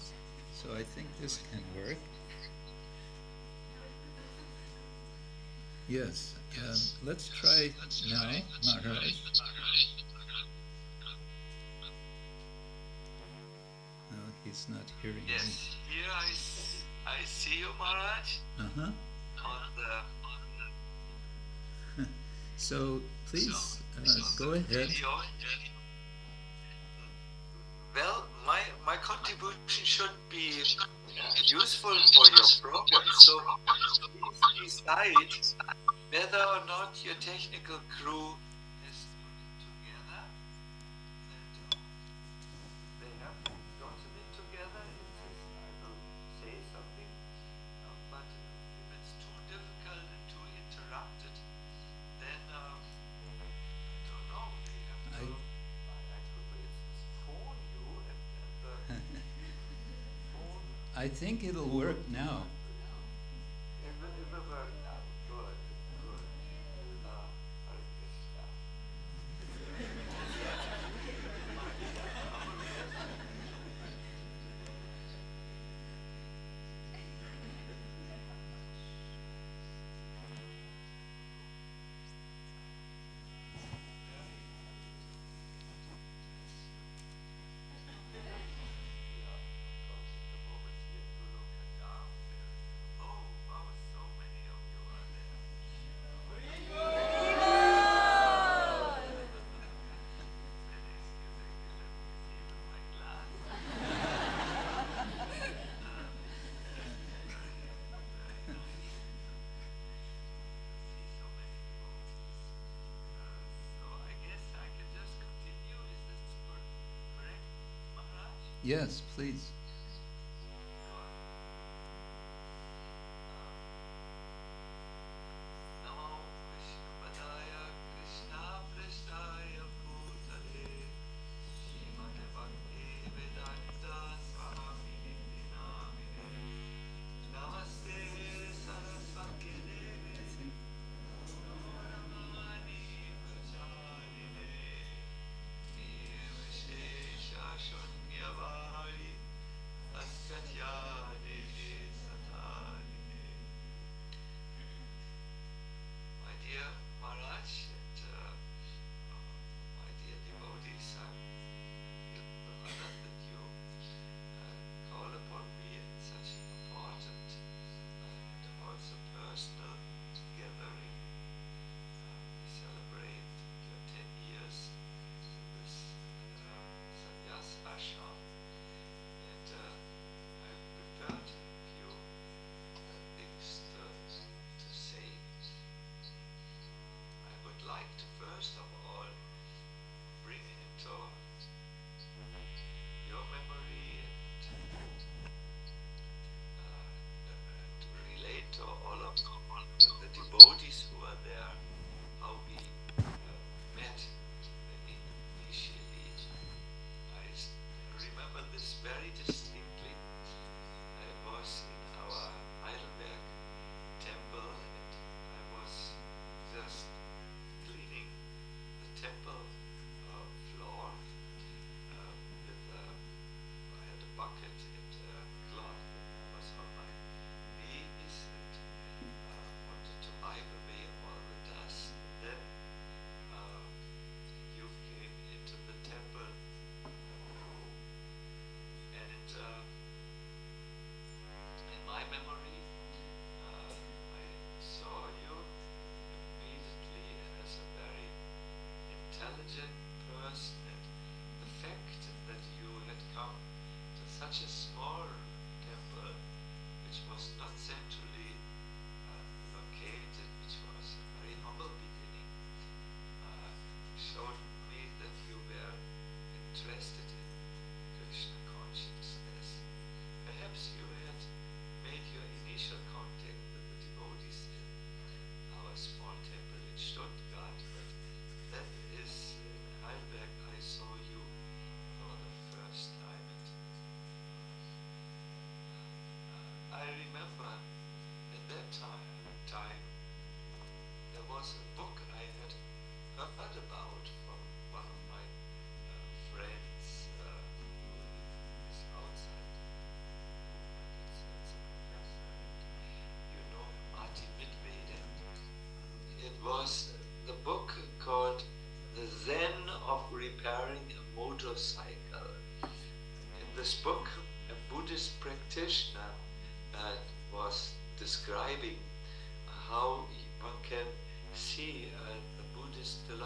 so I think this can work. Yes, let's try now, Maharaj. No, he's not hearing me. Yes, here I see you, Maharaj. Uh-huh. On the So please go ahead. video. Well, my contribution should be useful for your program. So please decide whether or not your technical crew has put it together. That they have gotten it together. I will say something, but if it's too difficult and too interrupted, then I don't know. They have to, I could, for instance, phone you and the phone. I think it'll work now. It will work now. Good. Hare Krishna. Oh, wow, so many of you are there. My glass. See so many devotees. So I guess I can just continue. Is this correct, Maharaj? Yes, please. Namo Vishnupadaya Krishna Prasthaya Bhutale Srimate Vedanta Swami Namine Namaste Saraswati Devi Namani Pracharine Nirvishesha Shunyavahari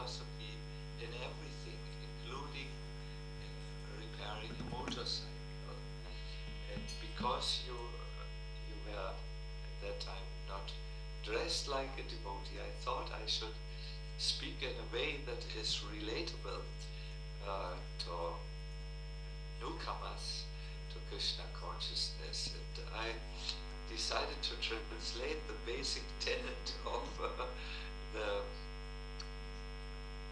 philosophy in everything, including repairing a motorcycle. And because you were at that time not dressed like a devotee, I thought I should speak in a way that is relatable to newcomers to Krishna consciousness. And I decided to translate the basic tenet of the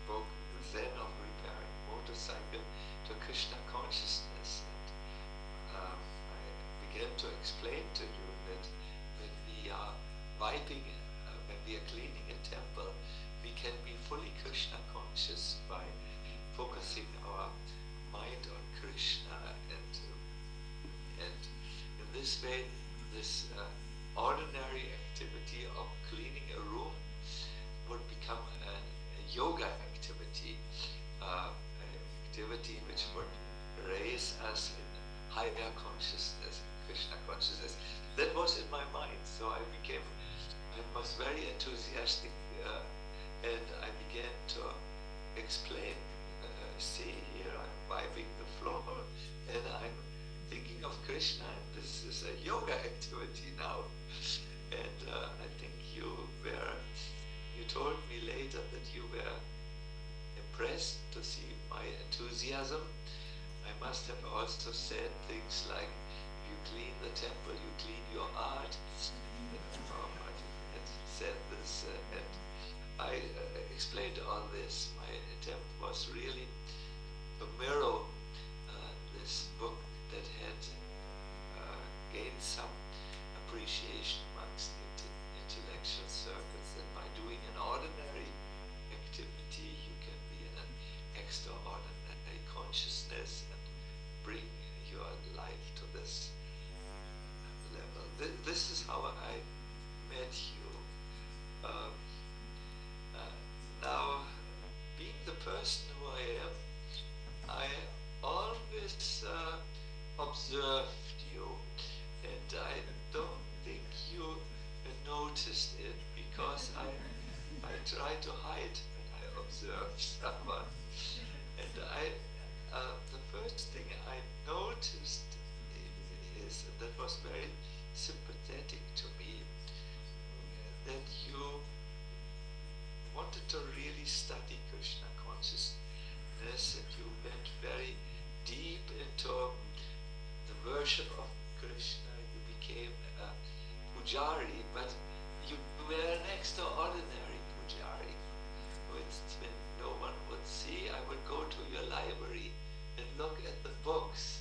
book Zen of Repairing Motorcycle to Krishna consciousness. And I began to explain to you that when we are wiping, when we are cleaning a temple, we can be fully Krishna conscious by focusing our mind on Krishna, and in this way, this ordinary activity of cleaning a room would become a yoga activity, activity which would raise us in higher consciousness, Krishna consciousness. That was in my mind, so I was very enthusiastic, and I began to explain. See, here I'm wiping the floor, and I'm thinking of Krishna, and this is a yoga activity now. And I think you told me later that you were impressed to see my enthusiasm. I must have also said things like, you clean the temple, you clean your art. I had said this, and I explained all this. My attempt was really to mirror this book that had gained some appreciation amongst the intellectual circles, that by doing an ordinary activity you can be in an extraordinary consciousness and bring your life to this level. This is how I met you. Now, being the person who I am, I always observed you, and I don't think you noticed it, because I try to hide when I observe someone. And the first thing I noticed is, and that was very sympathetic to me, that you wanted to really study Krishna consciousness, and you went very deep into the worship of Krishna. You became a pujari, but you were an extraordinary pujari. For instance, when no one would see, I would go to your library and look at the books.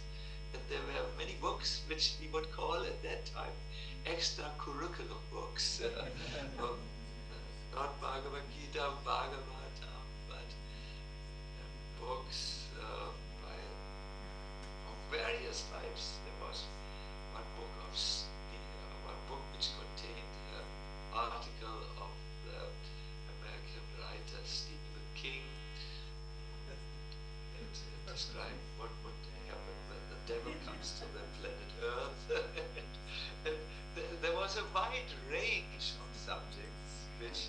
And there were many books which we would call at that time extracurricular books. Not Bhagavad Gita, Bhagavatam, but books of various types. There was one book which contained an article of the American writer Stephen King. It described what would happen when the devil comes to the planet Earth. And there was a wide range of subjects which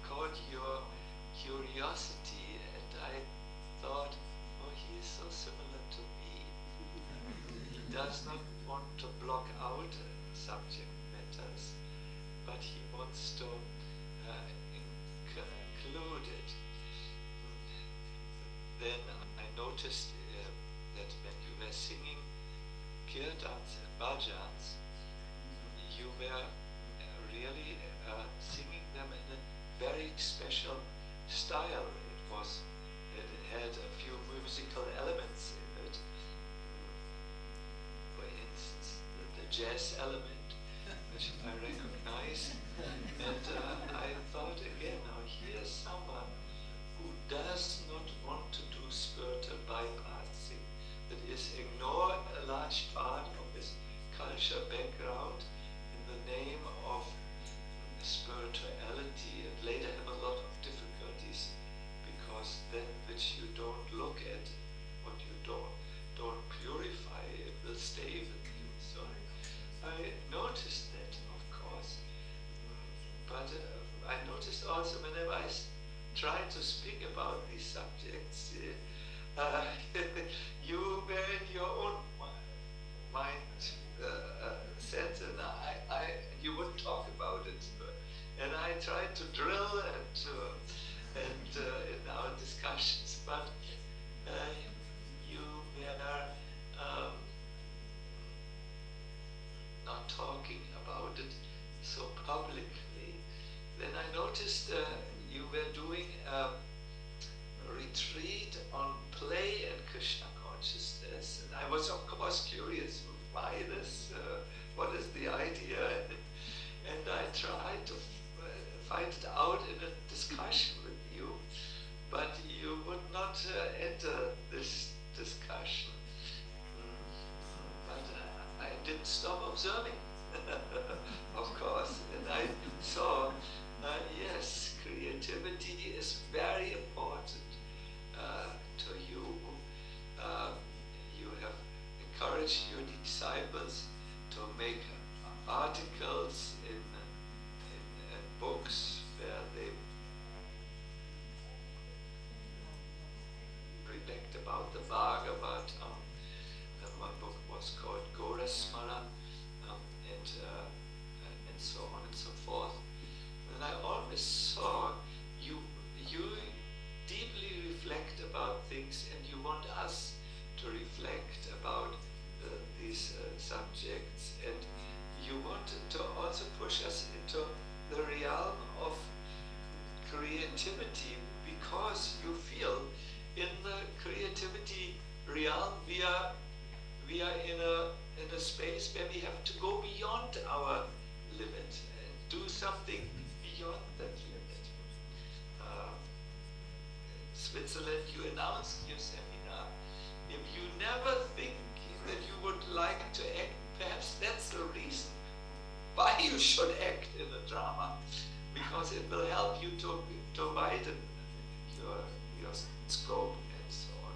caught your curiosity, and I thought, oh, he is so similar to me. He does not want to block out subject matters, but he wants to include it. Then I noticed that when you were singing kirtans and bhajans, you were really singing them in a very special style. It had a few musical elements in it. For instance, the jazz element, which I recognized. And I thought again, now here's someone who does not want to do spiritual bypassing, that is, ignore a large part of his culture background in the name of spirituality, and later have a lot of difficulties, because that which you don't look at, what you don't purify, it will stay with you. So I noticed that, of course, but I noticed also whenever I try to speak about you were in your own mind sense, and you wouldn't talk about it. And I tried to drill and in our discussions, but you were not talking about it so publicly. Then I noticed you were doing a retreat on play and Krishna consciousness, and I was of course curious why this, what is the idea, and I tried to find it out in a discussion with you, but you would not enter this discussion. But I didn't stop observing, of course, and I saw, yes, creativity is very important to you. You have encouraged your disciples to make articles in books where they reflect about the Bhagavatam. One book was called Godrumadvipa, and so on and so forth. And I always saw you deeply reflect about things, and you want us to reflect about these subjects, and you wanted to also push us into the realm of creativity, because you feel in the creativity realm we are in a space where we have to go beyond our limit and do something beyond that limit. In Switzerland, you announced your seminar. If you never think that you would like to act, perhaps that's the reason why you should act in a drama, because it will help you to widen your scope and so on.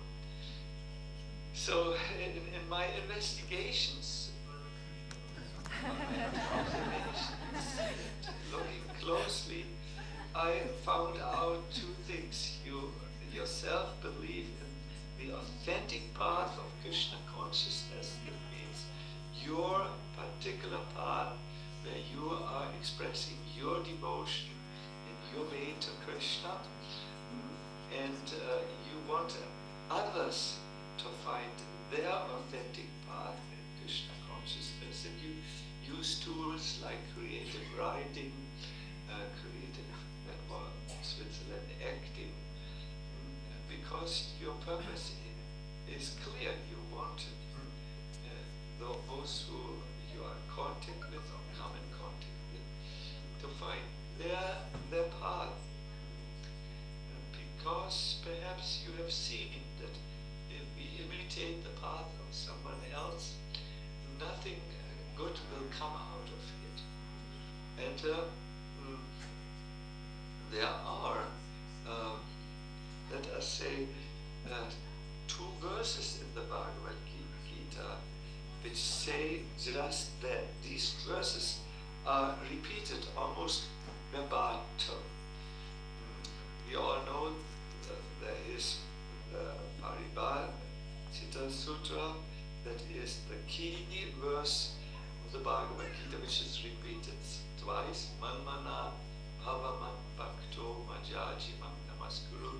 So in my investigations, looking closely, I found out two things. You yourself believe in the authentic path of Krishna consciousness. That means your particular path where you are expressing your devotion in your way to Krishna, and you want others to find their authentic path in Krishna consciousness, and you use tools like creative writing, creative, Switzerland acting, because your purpose is clear. You want those who you are in contact with or come in contact with to find their path, because perhaps you have seen that if we imitate the path of someone else, nothing good will come out of it. And there are, let us say, two verses in the Bhagavad Gita which say just that. These verses are repeated almost verbatim. We all know that there is the Paribhashita Sutra, that is the key verse of the Bhagavad Gita, which is repeated twice. Manmana bhavaman bhakto majaji mam namaskuru.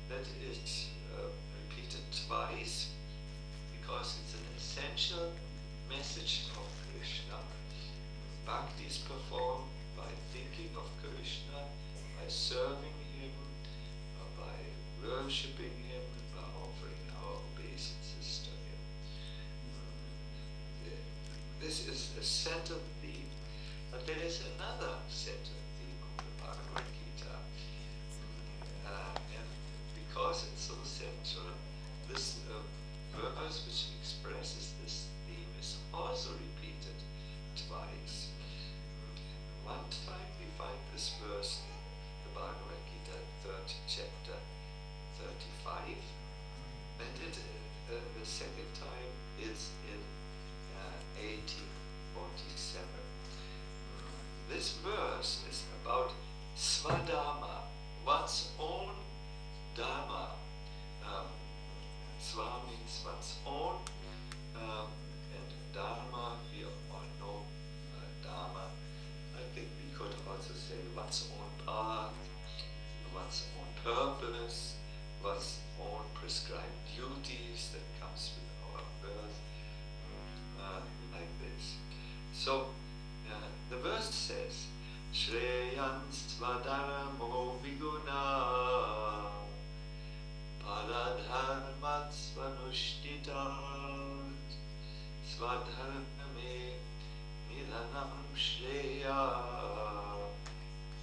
That is repeated twice because it's an essential message of Krishna. Bhakti is performed by thinking of Krishna, by serving him, by worshipping him, by offering our obeisances to him. This is a central theme, but there is another central theme of the Bhagavad Gita, and because it's so central, this verse which expresses this theme is also repeated twice. One time we find this verse in the Bhagavad Gita, 3rd chapter, 35, and the second time is in 1847. This verse is about Swadharma, one's own dharma, is one's own, and Dharma, we all know Dharma. I think we could also say one's own path, one's own purpose, one's own prescribed duties that comes with our birth, like this. So the verse says, Shreyan Svadharmo Viguna Paradharmat Svanushtitat Svadharme Nidhanam Shreya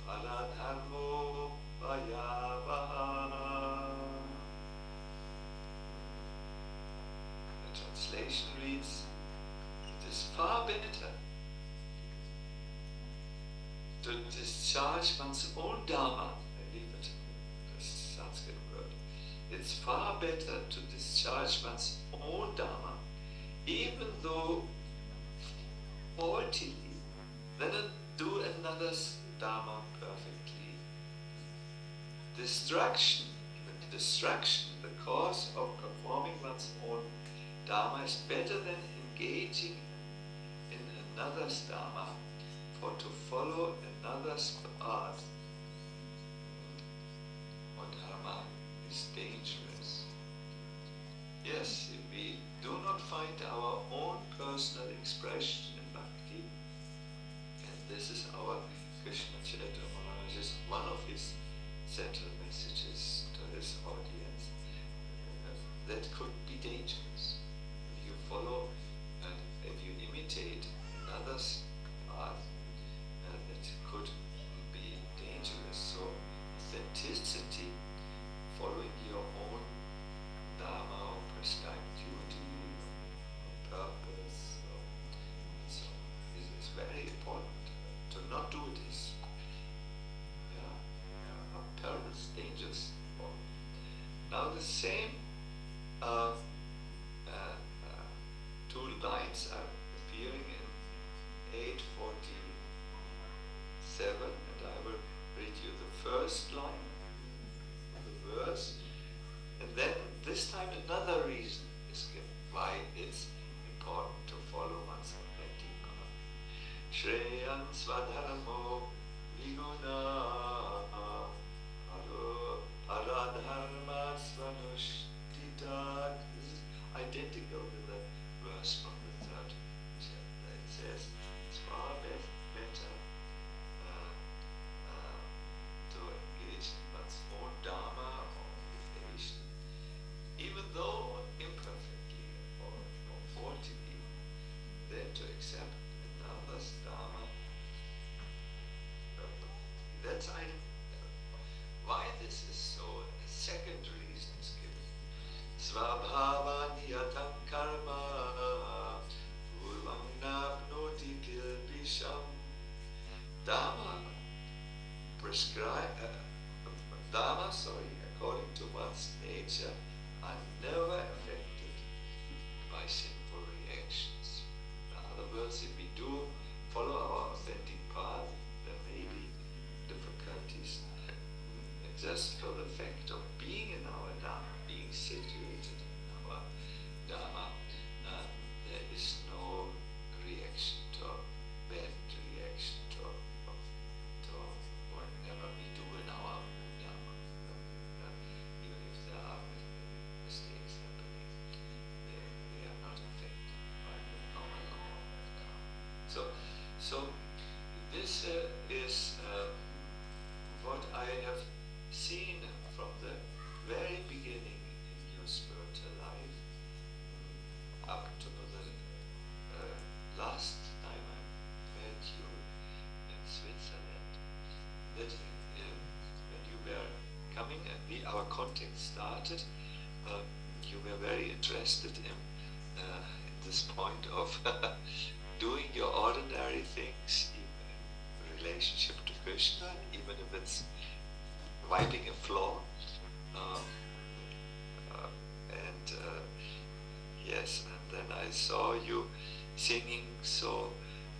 Paradharmo Vayavaha. The translation reads, it is far better to discharge one's own dharma. I leave it, this Sanskrit word. It's far better to discharge one's own dharma, even though faultily, than to do another's dharma perfectly. Distraction, the cause of performing one's own dharma is better than engaging in another's dharma, for to follow another's path or dharma is dangerous. Yes, if we do not find our own personal expression in bhakti, and this is our Kṛṣṇa Kṣetra Maharaj's one of his central messages to his audience, that could be dangerous. If you follow and if you imitate another's path, that could be dangerous. So authenticity, following your own dharma or prescribed duty or purpose, so is very important. To not do this, are perilous, dangerous. Now the same two lines are appearing in 847, and I will read you the first line of the verse, and then this time another reason is given why it's important to follow one's authentic path. Shreyan Svadharmo Viguna Paradharma Svanushtitat. This is identical with the verse from the third chapter. It says it's far better to engage in one's own dharma or devotion, even though imperfectly or faultily, than to accept another's dharma. That's why this is so. A second reason is given. Svabhavani yatam karma purvam nabnoti kilbisham. Dharma according to one's nature, are never affected by sinful reactions. In other words, if we do follow our authentic path, there may be difficulties. Just for the fact of being in our dharma, being situated in our dharma, there is no reaction to bad reaction to whatever we do in our dharma. Even if there are mistakes happening, they are not affected by the normal law of dharma. So this is what I have seen from the very beginning in your spiritual life up to the last time I met you in Switzerland, that when you were coming and our contact started, you were very interested in this point of doing your ordinary things in relationship to Kṛṣṇa, even if it's wiping a floor, yes, and then I saw you singing so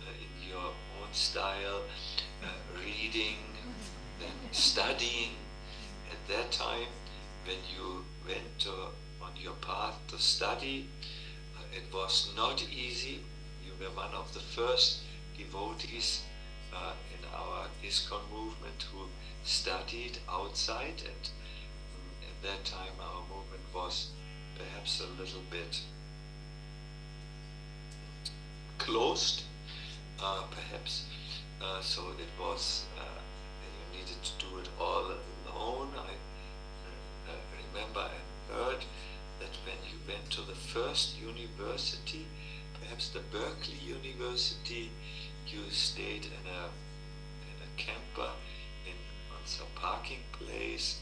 in your own style, reading, then studying. At that time, when you went to on your path to study. It was not easy. You were one of the first devotees in our ISKCON movement who studied outside, and at that time our movement was perhaps a little bit closed, perhaps. So it was, you needed to do it all alone. I remember I heard that when you went to the first university, perhaps the Berkeley University, you stayed in a camper on some parking place,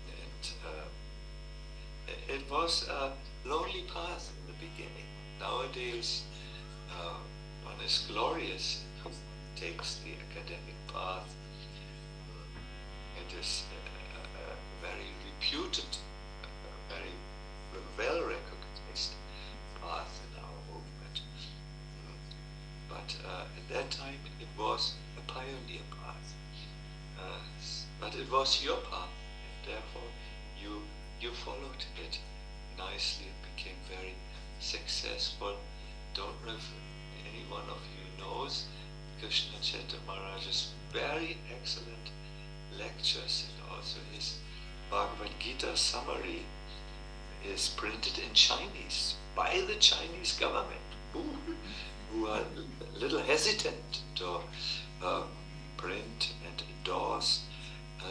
and it was a lonely path in the beginning. Nowadays, one is glorious, takes the academic path. It is a very reputed, very well recognized path in our movement. But at that time it was a pioneer path. But it was your path, and therefore you followed it nicely and became very successful. Don't know if any one of you knows Kṛṣṇa Maharaj's very excellent lectures, and also his Bhagavad Gita summary is printed in Chinese by the Chinese government, who are a little hesitant to print and endorse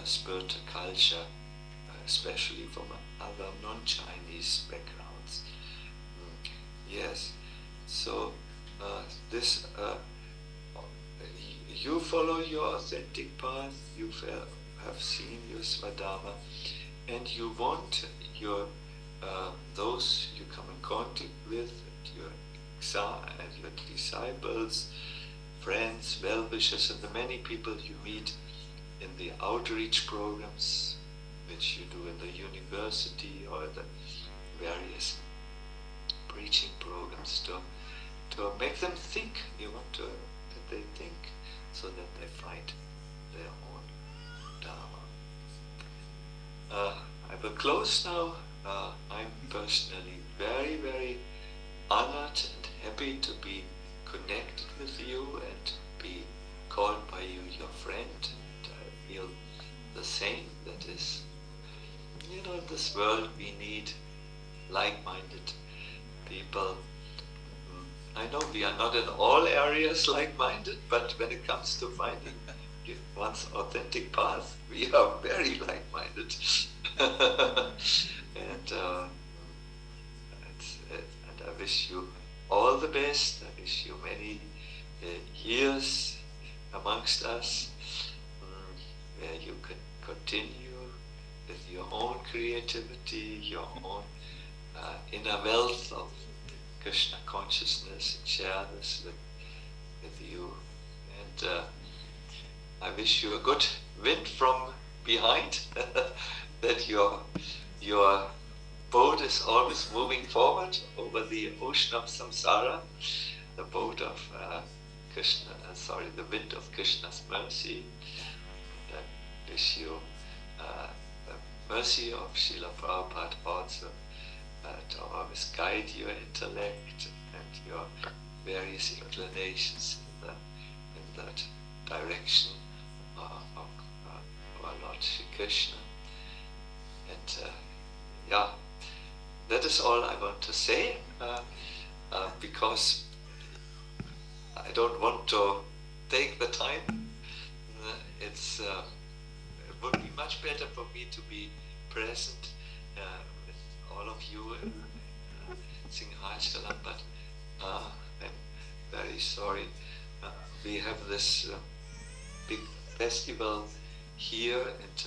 spiritual culture, especially from other non-Chinese backgrounds. Yes, so this you follow your authentic path, you have seen your Swadharma, and you want your those you come in contact with, your disciples, friends, well-wishers, and the many people you meet in the outreach programs which you do in the university or the various preaching programs, to make them think. You want that they think, so that they find their own Dharma. I will close now. I'm personally very, very honored and happy to be connected with you and be called by you your friend. And I feel the same. That is, in this world we need like-minded people. I know we are not in all areas like-minded, but when it comes to finding one's authentic path, we are very like-minded. And I wish you all the best. I wish you many years amongst us, where you can continue with your own creativity, your own inner wealth of Krishna consciousness, and share this with you. And I wish you a good wind from behind, that your boat is always moving forward over the ocean of samsara, the boat of the wind of Krishna's mercy. And I wish you the mercy of Srila Prabhupada also to always guide your intellect and your various inclinations in that direction of our Lord Shri Krishna. And that is all I want to say, because I don't want to take the time. It would be much better for me to be present with all of you in Singhachalam, but I'm very sorry. We have this big festival here, and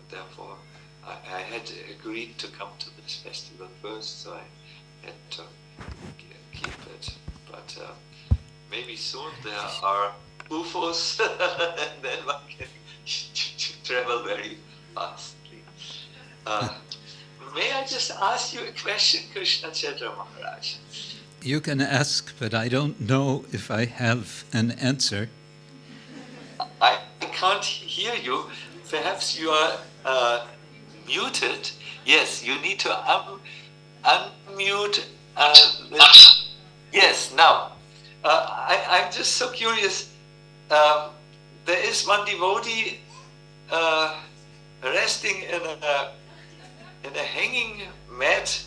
therefore I had agreed to come to this festival first, so I had to keep it. But maybe soon there are UFOs, and then one can travel very fastly. May I just ask you a question, Kṛṣṇa Maharaj? You can ask, but I don't know if I have an answer. I can't hear you. Perhaps you are muted. Yes, you need to unmute. Yes, now. I'm just so curious. There is one devotee resting in a hanging mat.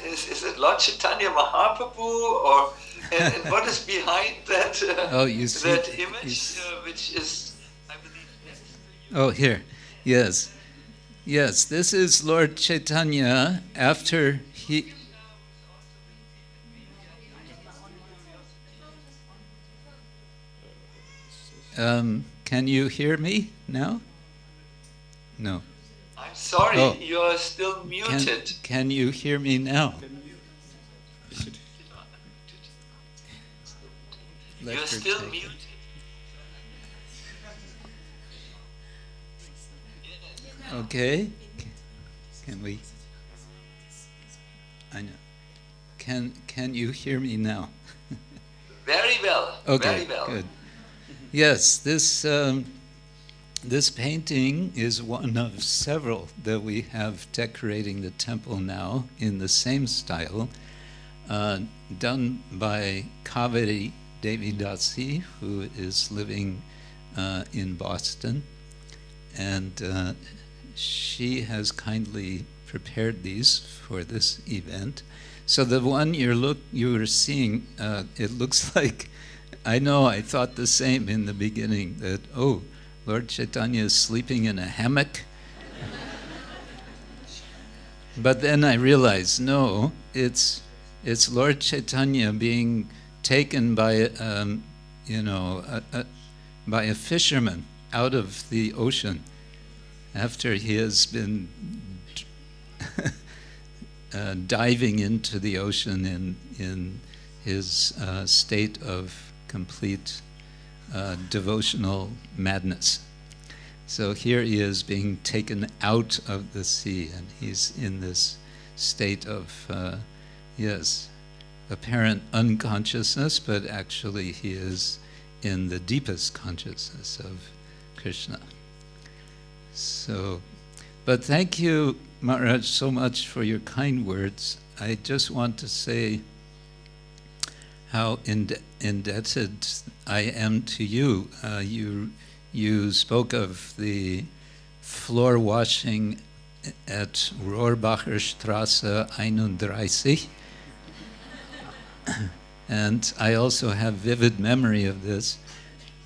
Is it Lord Chaitanya Mahaprabhu, or and what is behind that that image, which is, I believe, next to you? Oh, here, yes, yes. This is Lord Chaitanya after he. Can you hear me now? No. I'm sorry, Oh. you are still muted. Can you hear me now? Let You're her still take it. muted. Okay. Can we? I know. Can you hear me now? Very well. Okay. Very well. Good. Yes, this painting is one of several that we have decorating the temple now in the same style, done by Kaveri Devi Dasi, who is living in Boston, and she has kindly prepared these for this event. So the one you were seeing, it looks like, I know, I thought the same in the beginning, that, oh, Lord Chaitanya is sleeping in a hammock. But then I realized, no, it's Lord Chaitanya being taken by, by a fisherman out of the ocean after he has been diving into the ocean in his state of complete devotional madness. So here he is being taken out of the sea, and he's in this state of, apparent unconsciousness, but actually he is in the deepest consciousness of Krishna. So, but thank you, Maharaj, so much for your kind words. I just want to say how indebted I am to you. You spoke of the floor washing at Rohrbacher Straße 31. And I also have vivid memory of this.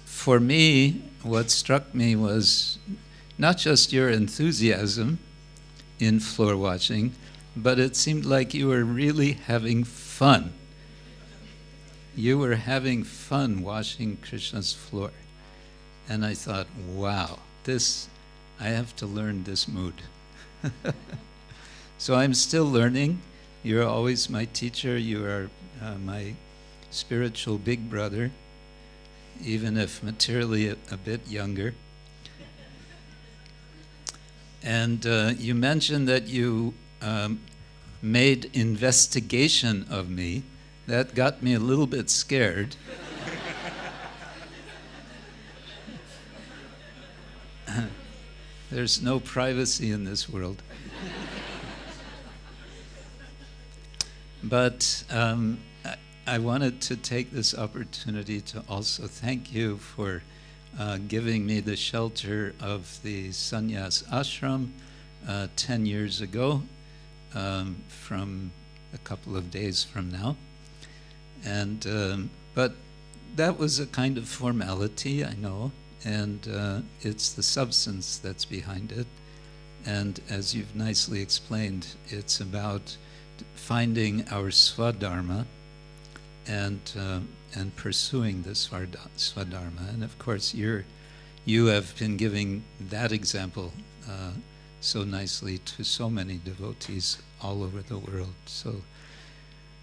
For me, what struck me was not just your enthusiasm in floor washing, but it seemed like you were really having fun. You were having fun washing Krishna's floor. And I thought, wow, I have to learn this mood. So I'm still learning. You're always my teacher. You are my spiritual big brother, even if materially a bit younger. And you mentioned that you made investigation of me. That got me a little bit scared. There's no privacy in this world. But I wanted to take this opportunity to also thank you for giving me the shelter of the sannyas ashram 10 years ago, from a couple of days from now. And but that was a kind of formality, I know, and it's the substance that's behind it. And as you've nicely explained, it's about finding our swadharma and pursuing the swadharma. And of course, you have been giving that example so nicely to so many devotees all over the world.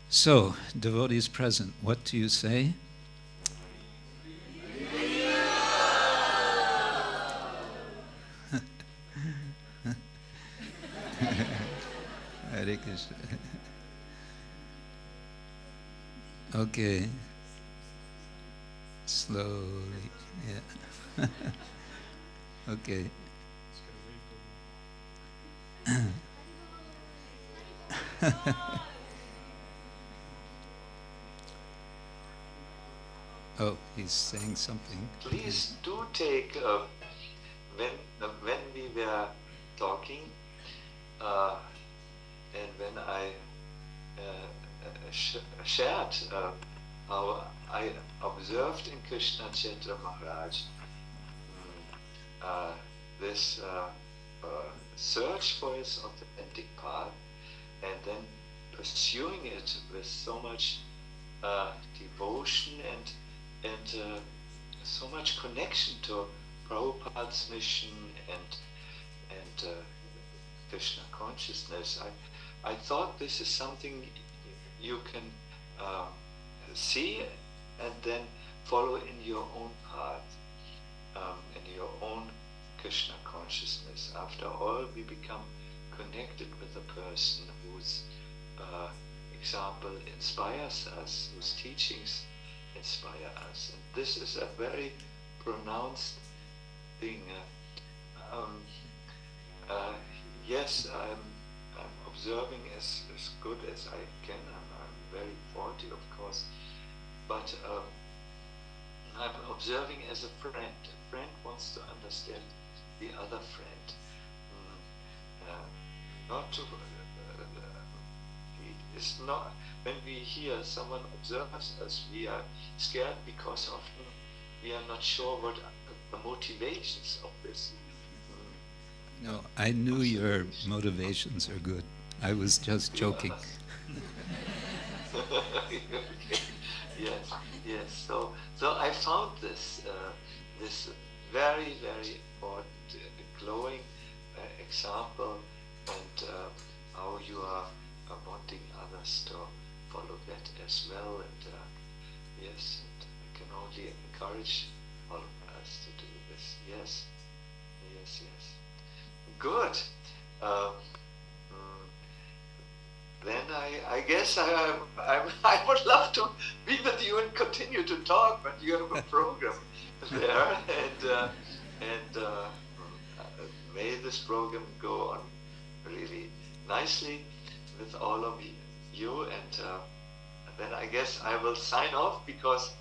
So, devotees present, what do you say? Hare Krishna. Okay. Slowly. Yeah. Okay. Oh, he's saying something. Please do take, when we were talking, and when I shared how I observed in Kṛṣṇa Maharaj this search for his authentic path, and then pursuing it with so much devotion and so much connection to Prabhupada's mission and Krishna consciousness. I thought this is something you can see and then follow in your own path, in your own Krishna consciousness. After all, we become connected with a person whose example inspires us, whose teachings inspire us. And this is a very pronounced thing. Yes, I'm observing as good as I can. I'm very faulty, of course, but I'm observing as a friend. A friend wants to understand the other friend, not to. It's not. When we hear someone observes us, we are scared because often we are not sure what are the motivations of this. No, I knew your motivations are good. I was just joking. Yes. So I found this very, very important, glowing example, and how you are wanting others to follow that as well. And yes, and I can only encourage all of us to do this. Yes. Good. Then I guess I would love to be with you and continue to talk, but you have a program there, and may this program go on really nicely with all of you, and then I guess I will sign off because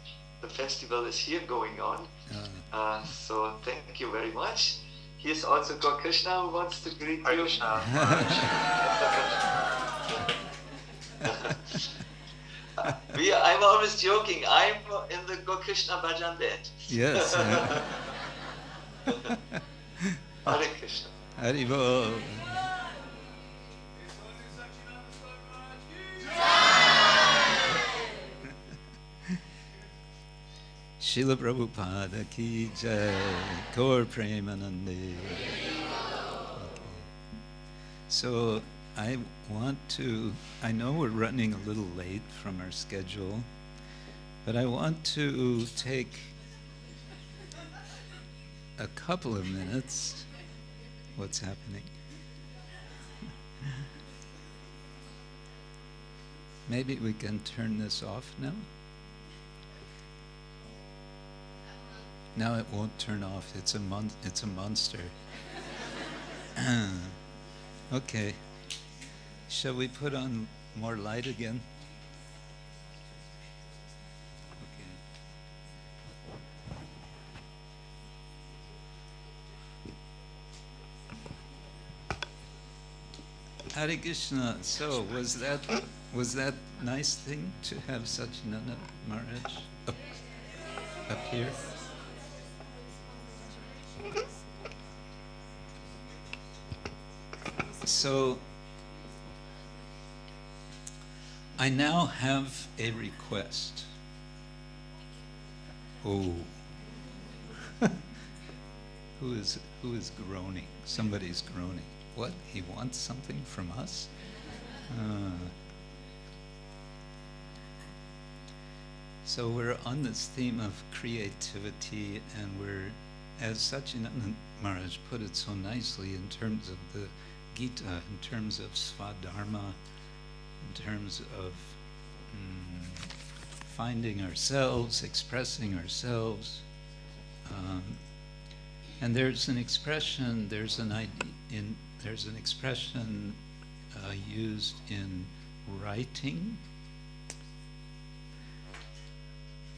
the festival is here going on. So thank you very much. Here's also Kṛṣṇa who wants to greet you. Kṛṣṇa. I'm always joking. I'm in the Kṛṣṇa Bhajan band. Yes. Hare Krishna. Haribol. Srila Prabhupada ki jai, Gaur Premanande. Okay. So I know we're running a little late from our schedule, but I want to take a couple of minutes. What's happening? Maybe we can turn this off now? Now it won't turn off. It's a monster. Okay. Shall we put on more light again? Okay. Hare Krishna. So was that nice thing to have such Nana Maharaj up here? So I now have a request. Oh, who is groaning? Somebody's groaning. What? He wants something from us? So we're on this theme of creativity, and we're, as Satchidananda Maharaj put it so nicely, in terms of the Gita, in terms of Svadharma, in terms of finding ourselves, expressing ourselves. And there's an expression, there's an expression used in writing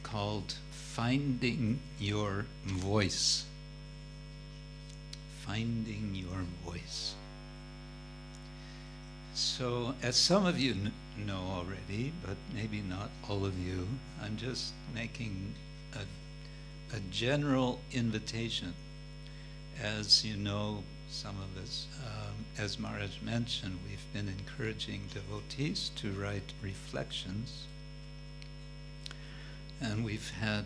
called finding your voice. Finding your voice. So, as some of you know already, but maybe not all of you, I'm just making a general invitation. As you know, some of us, as Maharaj mentioned, we've been encouraging devotees to write reflections. And we've had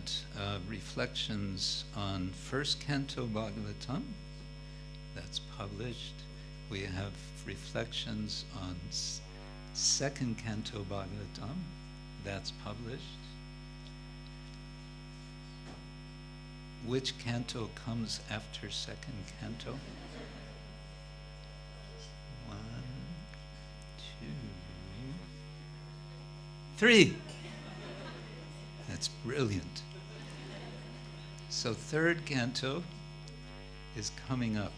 reflections on first canto Bhagavatam, that's published. We have reflections on second canto Bhagavatam, that's published. Which canto comes after second canto? 1, 2, 3. That's brilliant. So third canto is coming up,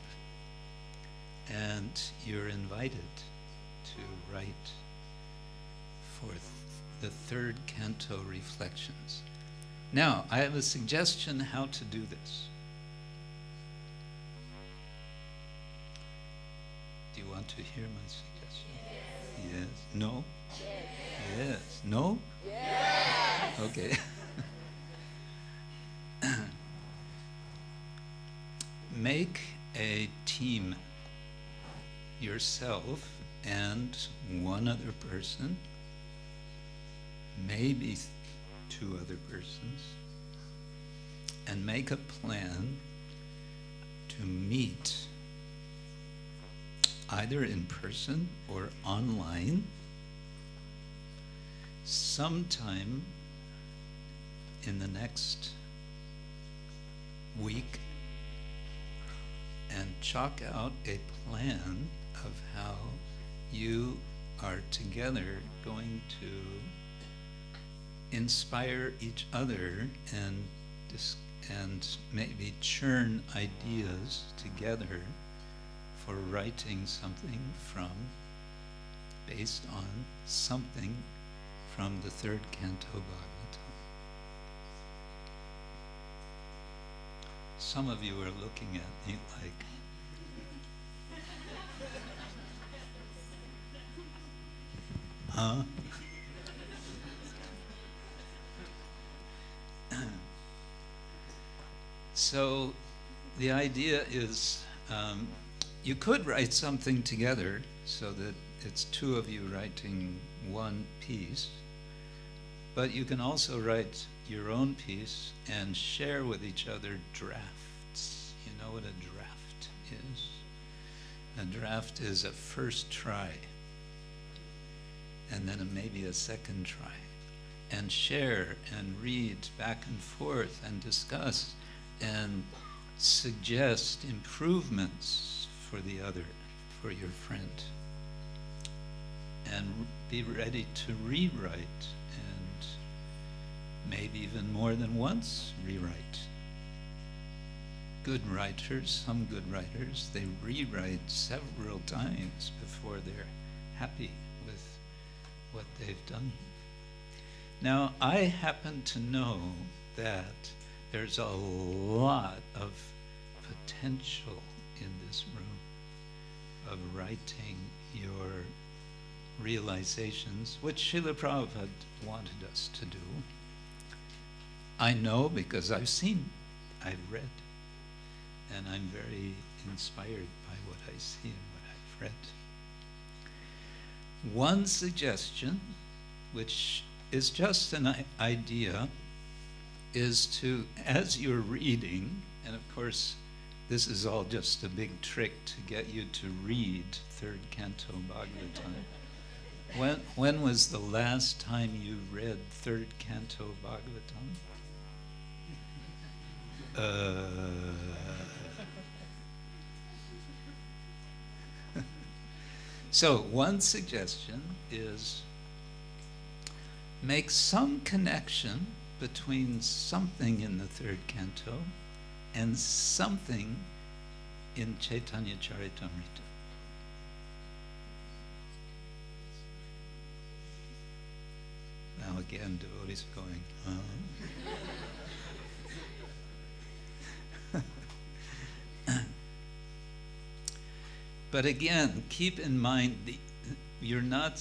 and you're invited to write for the third canto reflections. Now, I have a suggestion how to do this. Do you want to hear my suggestion? Yes. No? Yes. No? Okay. Make a team, yourself and one other person, maybe 2 other persons, and make a plan to meet either in person or online sometime in the next week, and chalk out a plan of how you are together going to inspire each other and maybe churn ideas together for writing something based on something from the third canto Bhagavatam. Some of you are looking at me like, huh? So the idea is you could write something together so that it's 2 of you writing one piece, but you can also write your own piece and share with each other drafts. You know what a draft is? A draft is a first try, and then maybe a second try, and share and read back and forth and discuss and suggest improvements for the other, for your friend, and be ready to rewrite, and maybe even more than once rewrite. Good writers, some good writers, they rewrite several times before they're happy with what they've done. Now, I happen to know that there's a lot of potential in this room of writing your realizations, which Srila Prabhupada wanted us to do. I know because I've seen, I've read, and I'm very inspired by what I see and what I've read. One suggestion, which is just an idea, is to, as you're reading, and of course this is all just a big trick to get you to read third canto Bhagavatam. When was the last time you read third canto Bhagavatam? So one suggestion is make some connection between something in the third canto and something in Chaitanya Charitamrita. again, devotees are going, But again, keep in mind, you're not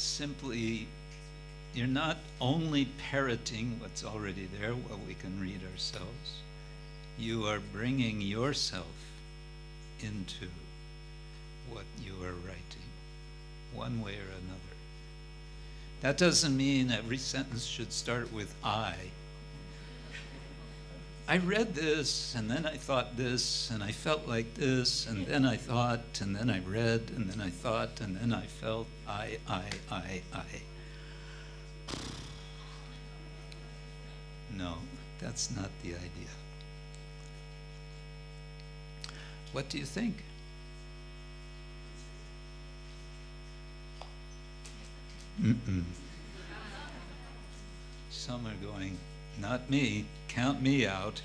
only parroting what's already there, what we can read ourselves. You are bringing yourself into what you are writing, one way or another. That doesn't mean every sentence should start with I. I read this, and then I thought this, and I felt like this, and then I thought, and then I read, and then I thought, and then I felt, I. No, that's not the idea. What do you think? Some are going, not me, count me out.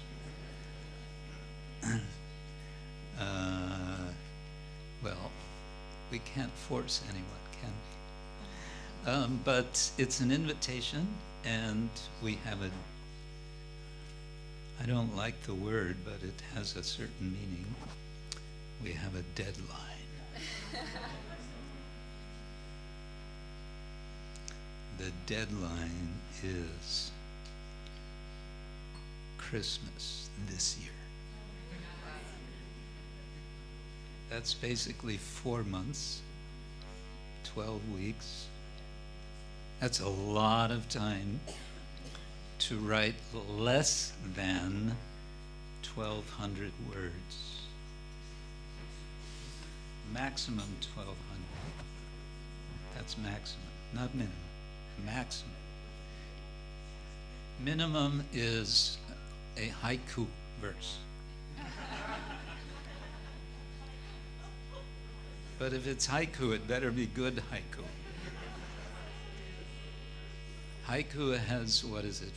Well, we can't force anyone, can we? But it's an invitation, and we have I don't like the word, but it has a certain meaning. We have a deadline. The deadline is Christmas this year. That's basically 4 months, 12 weeks. That's a lot of time to write less than 1,200 words. Maximum 1,200. That's maximum, not minimum. Maximum. Minimum is a haiku verse. But if it's haiku, it better be good haiku. Haiku has,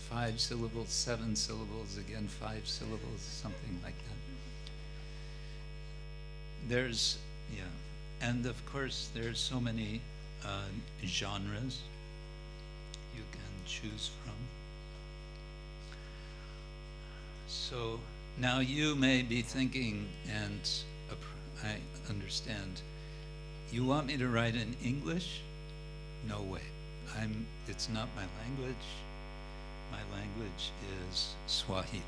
5 syllables, 7 syllables, again 5 syllables, something like that. And of course there's so many genres you can choose from. So now you may be thinking, and I understand, you want me to write in English? No way. It's not my language. My language is Swahili.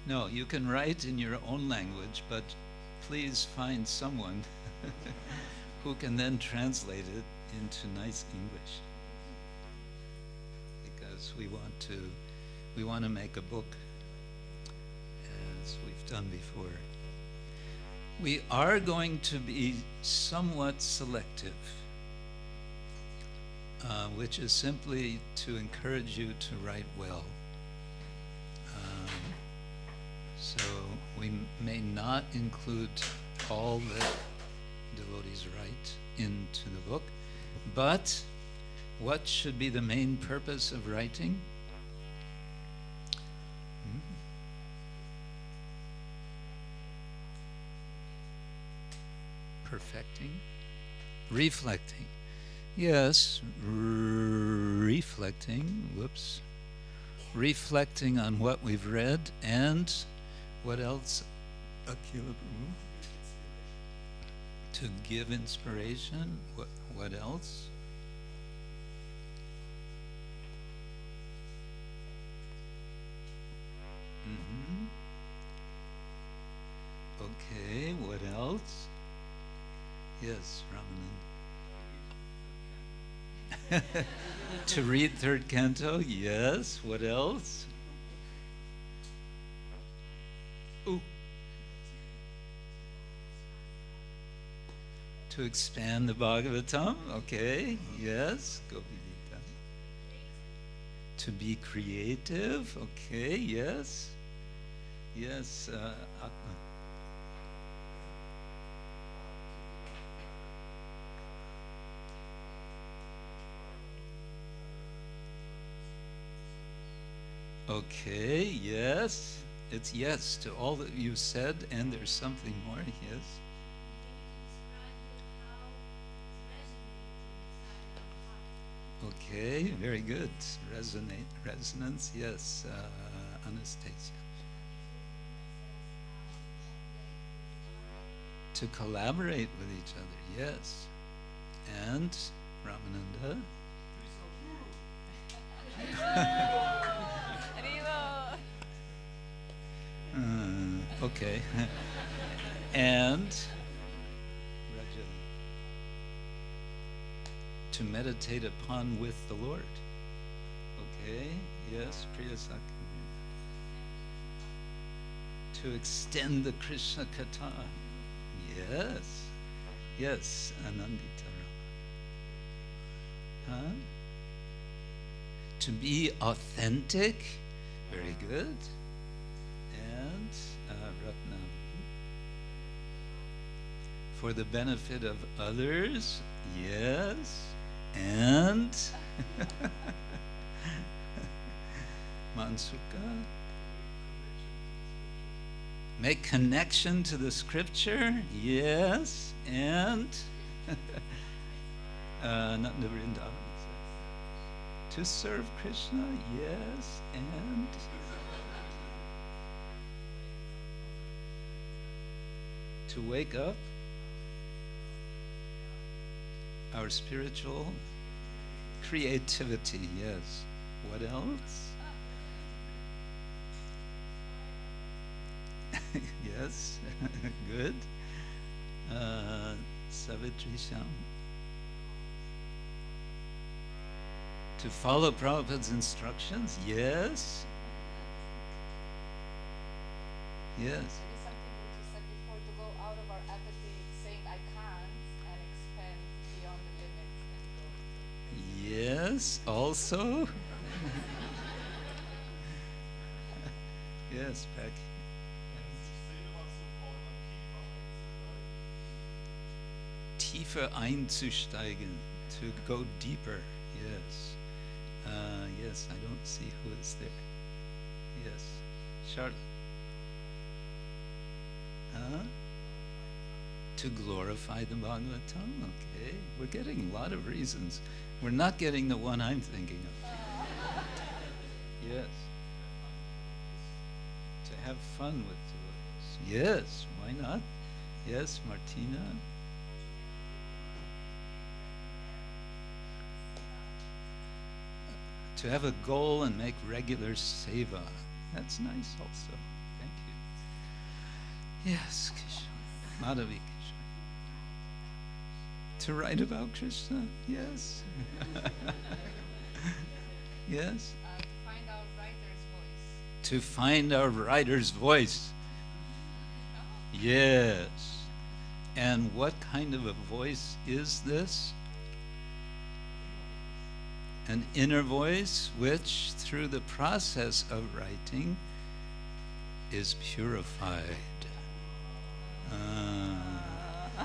No, you can write in your own language, but please find someone who can then translate it into nice English. Because we want to make a book, as we've done before. We are going to be somewhat selective, which is simply to encourage you to write well. So we may not include all that devotees write into the book, but what should be the main purpose of writing? Perfecting, reflecting. Yes, reflecting, reflecting on what we've read, and what else? Akila Prabhu? To give inspiration. What else? Okay, what else? Yes, Ramanand. To read third canto, yes. What else? Ooh. To expand the Bhagavatam, okay, yes. Gopi-Vita. To be creative, okay, yes. Yes, Atma. Okay, yes. It's yes to all that you said, and there's something more. Yes. Okay, very good. Resonance, yes. Anastasia. To collaborate with each other, yes. And Ramananda. Okay. And Rajali. To meditate upon with the Lord. Okay, yes, Priyasaki. To extend the Kṛṣṇa Katha. Yes, yes, Anandita Rama. Huh? To be authentic. Very good. And Ratna. For the benefit of others. Yes. And Mansuka. Make connection to the scripture. Yes. And not the Vrindavan. To serve Krishna. Yes. And to wake up our spiritual creativity, yes. What else? Yes, good. Savitri Sham. To follow Prabhupada's instructions, yes. Yes. Maybe something what you said before, to go out of our apathy, saying I can't, and expand beyond the limits and go. Yes, also. Yes, back. Tiefer einzusteigen, to go deeper. Yes. Yes, I don't see who is there. Yes, Charlotte. To glorify the Bhagavatam. Okay, we're getting a lot of reasons. We're not getting the one I'm thinking of. Yes. To have fun with the devotees. Yes, why not? Yes, Martina. To have a goal and make regular seva. That's nice also. Thank you. Yes, Krishna. Madhavi Krishna. To write about Krishna. Yes. Yes. To find our writer's voice. To find our writer's voice. Yes. And what kind of a voice is this? An inner voice which, through the process of writing, is purified.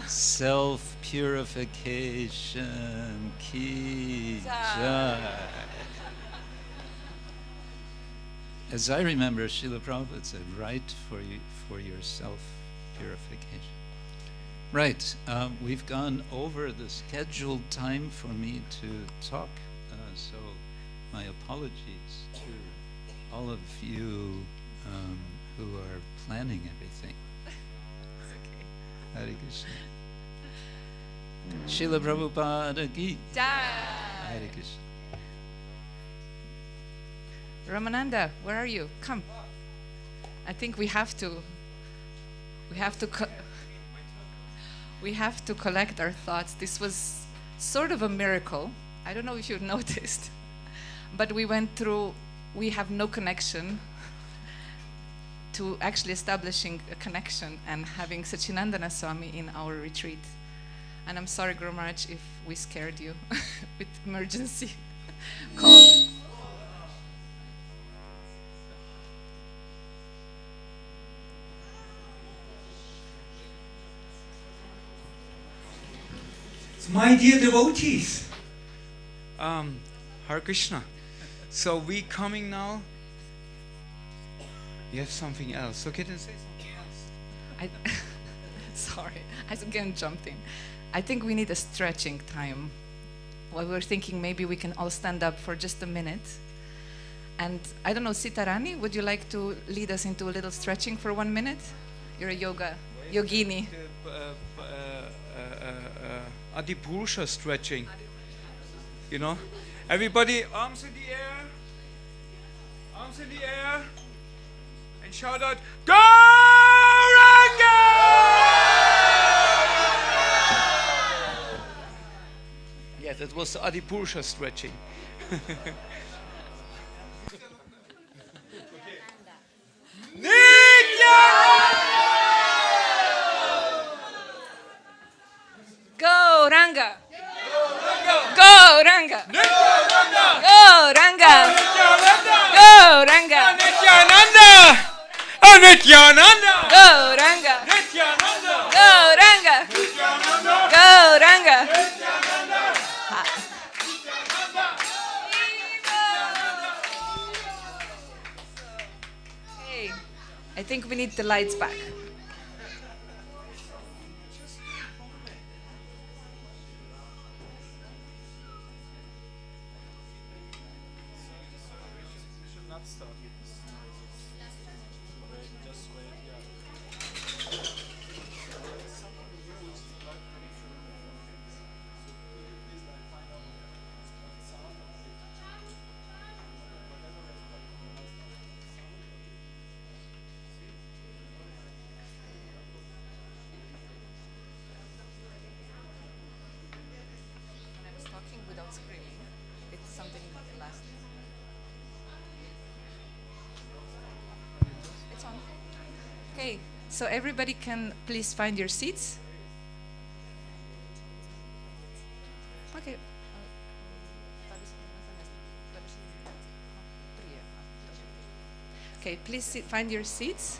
Self-purification. Ki Jai. As I remember, Srila Prabhupada said, write for your self-purification. Right, we've gone over the scheduled time for me to talk. So my apologies to all of you who are planning everything. It's okay. Hare Krishna. Srila Prabhupada ki Jai. Hare Krishna. Ramananda, where are you? Come. I think we have to collect our thoughts. This was sort of a miracle. I don't know if you've noticed, but we have no connection to actually establishing a connection and having Sachinandana Swami in our retreat. And I'm sorry, Guru Maharaj, if we scared you with emergency call. My dear devotees, Hare Krishna. So we coming now You have something else. So can you say something else? Sorry, I again jumped in. I think we need a stretching time. Well, we're thinking maybe we can all stand up for just a minute. And I don't know, Sitarani, would you like to lead us into a little stretching for 1 minute? You're a yogini. Adipurusha stretching. You know? Everybody, arms in the air. Arms in the air. And shout out, Gauranga! Yeah, that was the Adipurusha stretching. Gauranga! Gauranga! Gauranga! Gauranga! Nityananda! Nityananda! Gauranga! Nityananda! Gauranga! Gauranga! Hey, I think we need the lights back. Without screaming. It's something last. It's on. Okay, so everybody can please find your seats. Okay. Okay, please find your seats.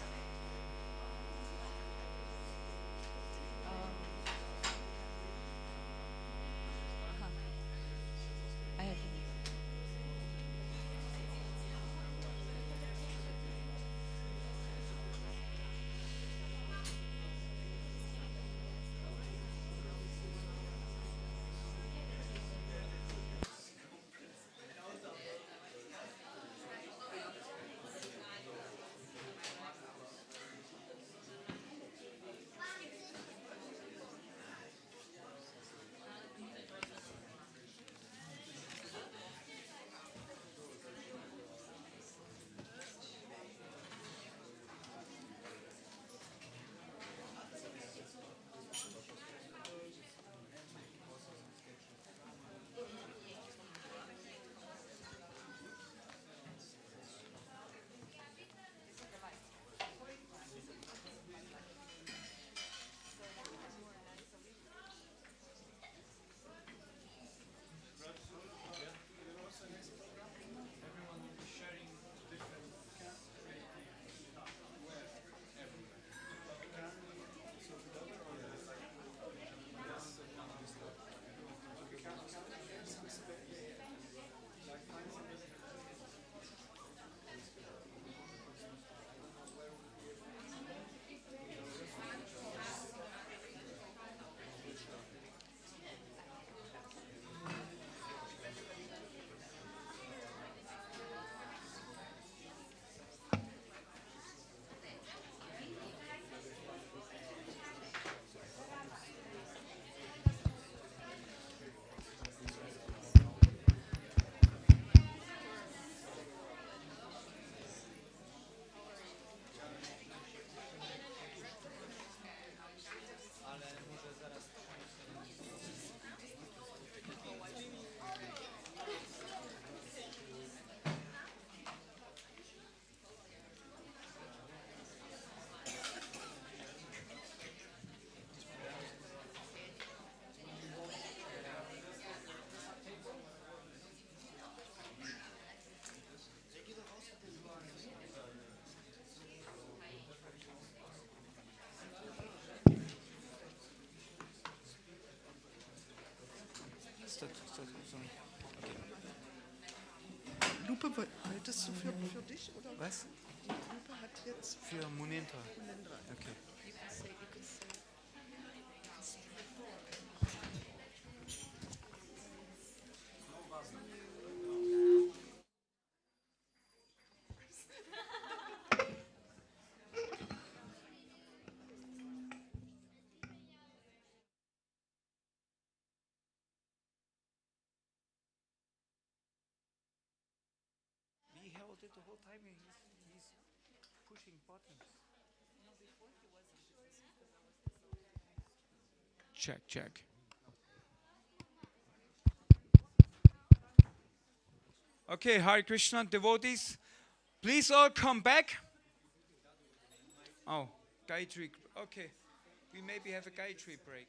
Lupe, wolltest du für dich? Oder? Was? Die Lupe hat Jetzt für Munindra. Okay. He held it the whole time. He's pushing buttons. Check, check. Okay, Hare Krishna devotees, please all come back. Oh, Gayatri. Okay, we maybe have a Gayatri break.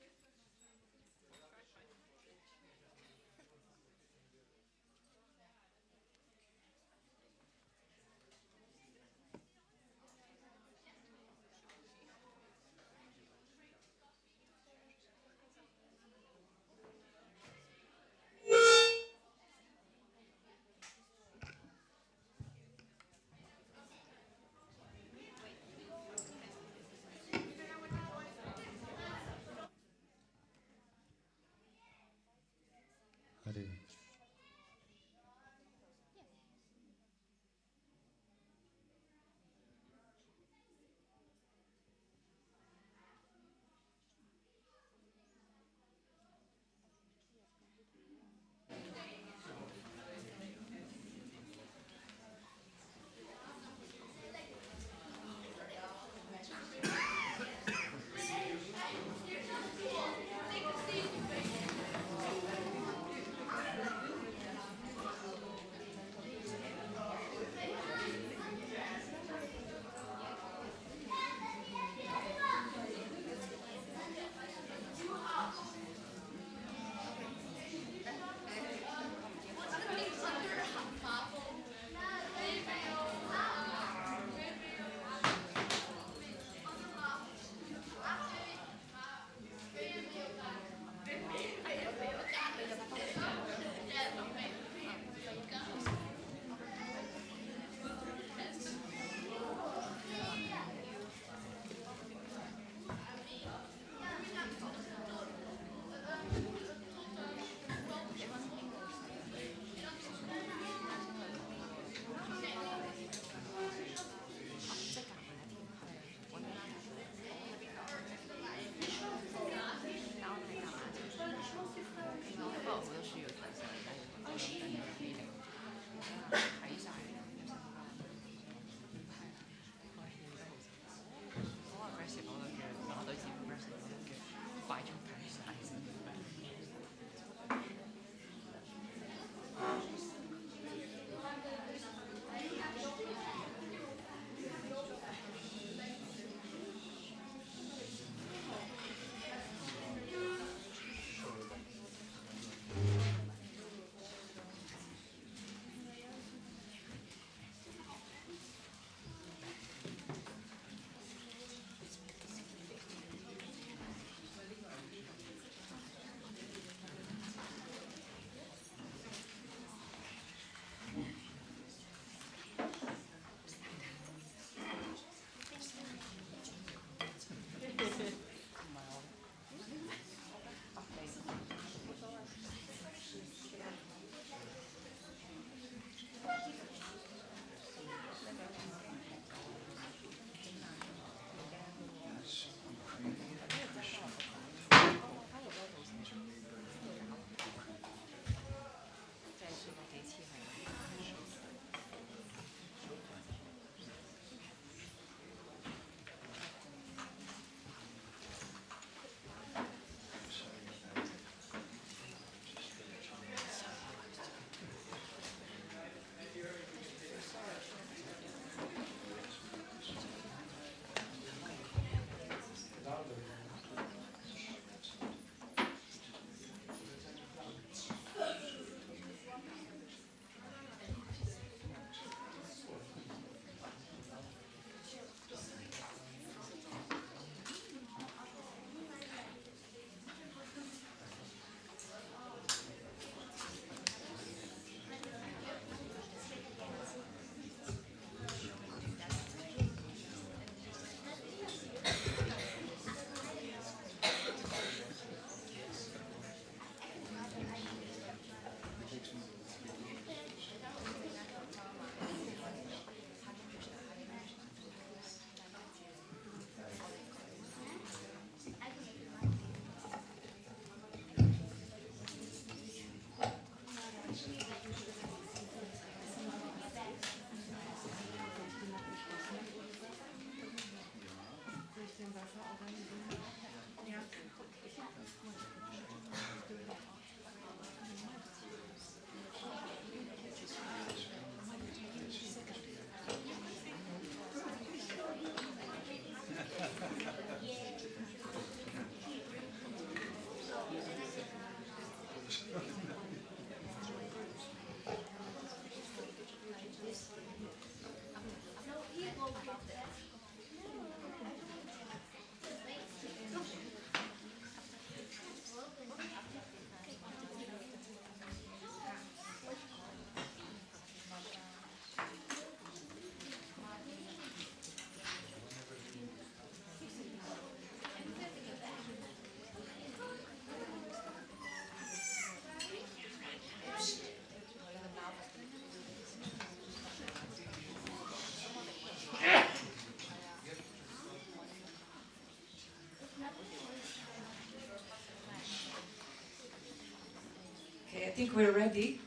think we're ready.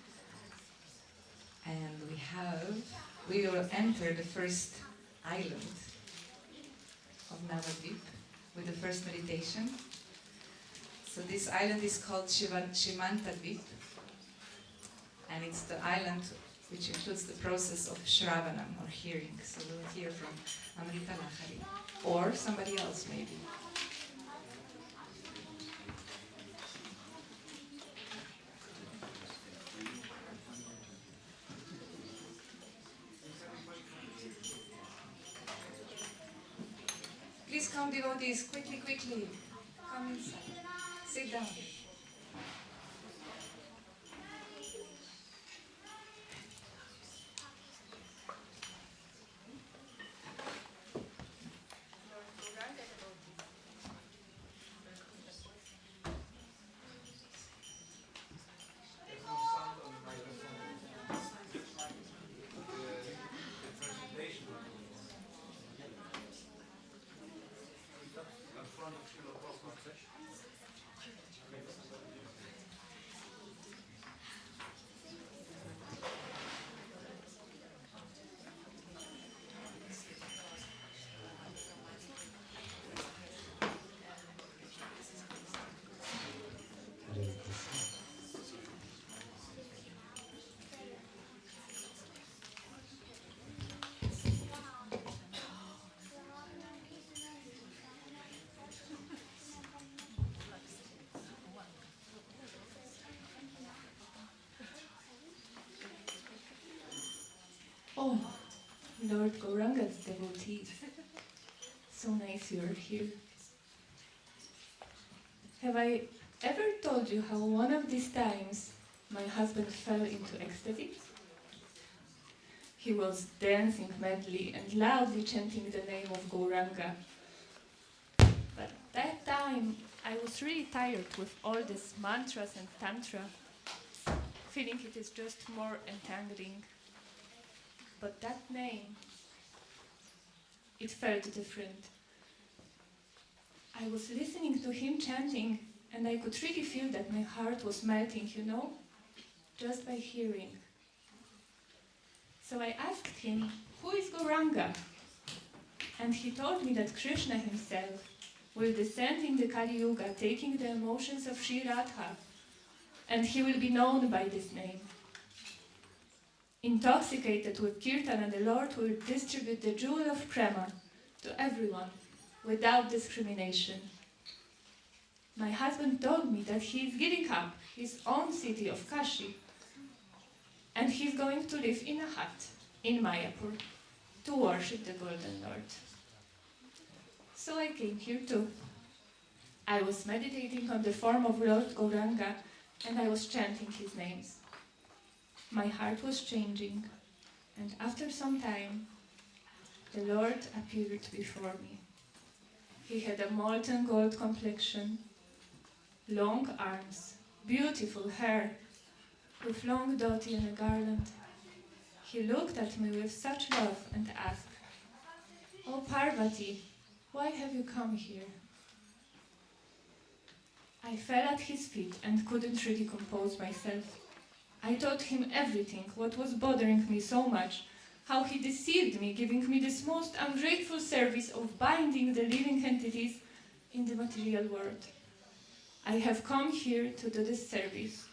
And we will enter the first island of Navadvipa with the first meditation. So this island is called Simantadvipa, and it's the island which includes the process of Shravanam, or hearing. So we'll hear from Amrita Lahari, or somebody else maybe. Please come, devotees, quickly, quickly. Come inside. Sit down. Oh, Lord Gauranga's devotees. So nice you are here. Have I ever told you how one of these times my husband fell into ecstasy? He was dancing madly and loudly chanting the name of Gauranga. But that time I was really tired with all these mantras and tantra, feeling it is just more entangling. But that name, it felt different. I was listening to him chanting, and I could really feel that my heart was melting, just by hearing. So I asked him, who is Gauranga? And he told me that Kṛṣṇa himself will descend in the Kali Yuga, taking the emotions of Sri Radha, and he will be known by this name. Intoxicated with kirtan, and the Lord will distribute the jewel of Prema to everyone, without discrimination. My husband told me that he is giving up his own city of Kashi, and he's going to live in a hut in Mayapur to worship the Golden Lord. So I came here too. I was meditating on the form of Lord Gauranga, and I was chanting his names. My heart was changing, and after some time, the Lord appeared before me. He had a molten gold complexion, long arms, beautiful hair, with long dhoti and a garland. He looked at me with such love and asked, "Oh Parvati, why have you come here?" I fell at his feet and couldn't really compose myself. I told him everything, what was bothering me so much, how he deceived me, giving me this most ungrateful service of binding the living entities in the material world. I have come here to do this service,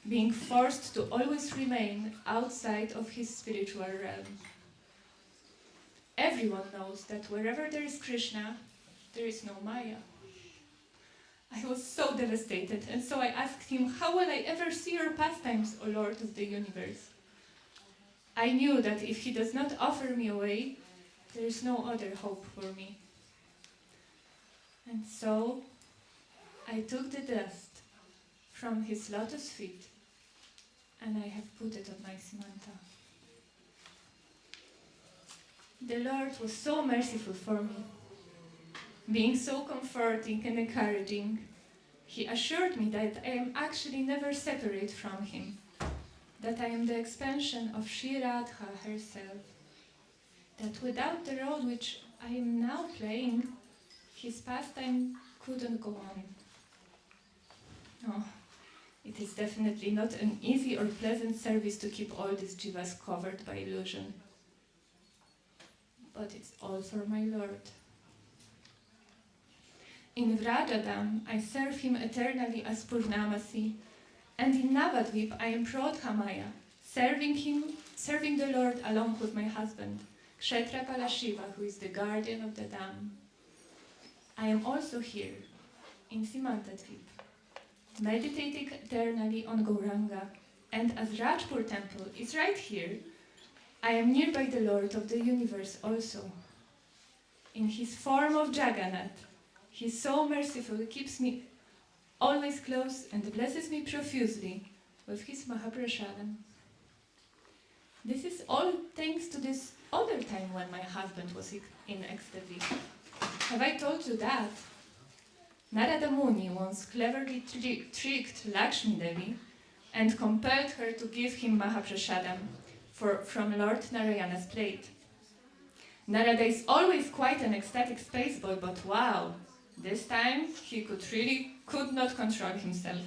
being forced to always remain outside of his spiritual realm. Everyone knows that wherever there is Kṛṣṇa, there is no Maya. I was so devastated, and so I asked him, how will I ever see your pastimes, O Lord of the universe? I knew that if he does not offer me a way, there is no other hope for me. And so I took the dust from his lotus feet, and I have put it on my Simanta. The Lord was so merciful for me, being so comforting and encouraging. He assured me that I am actually never separate from him, that I am the expansion of Sri Radha herself, that without the role which I am now playing, his pastime couldn't go on. Oh, It is definitely not an easy or pleasant service to keep all these jivas covered by illusion. But it's all for my Lord. In Vrajadam, I serve him eternally as Purnamasi, and in Navadvipa, I am Prodhamaya, serving the Lord along with my husband, Kṣetra Shiva, who is the guardian of the dam. I am also here, in Simantadvipa, meditating eternally on Gauranga, and as Rajpur temple is right here, I am nearby the Lord of the universe also. In his form of Jagannath, he is so merciful, he keeps me always close and blesses me profusely with his Mahaprasadam. This is all thanks to this other time when my husband was in ecstasy. Have I told you that? Narada Muni once cleverly tricked Lakshmi Devi and compelled her to give him Mahaprasadam from Lord Narayana's plate. Narada is always quite an ecstatic space boy, but wow, this time he could not control himself.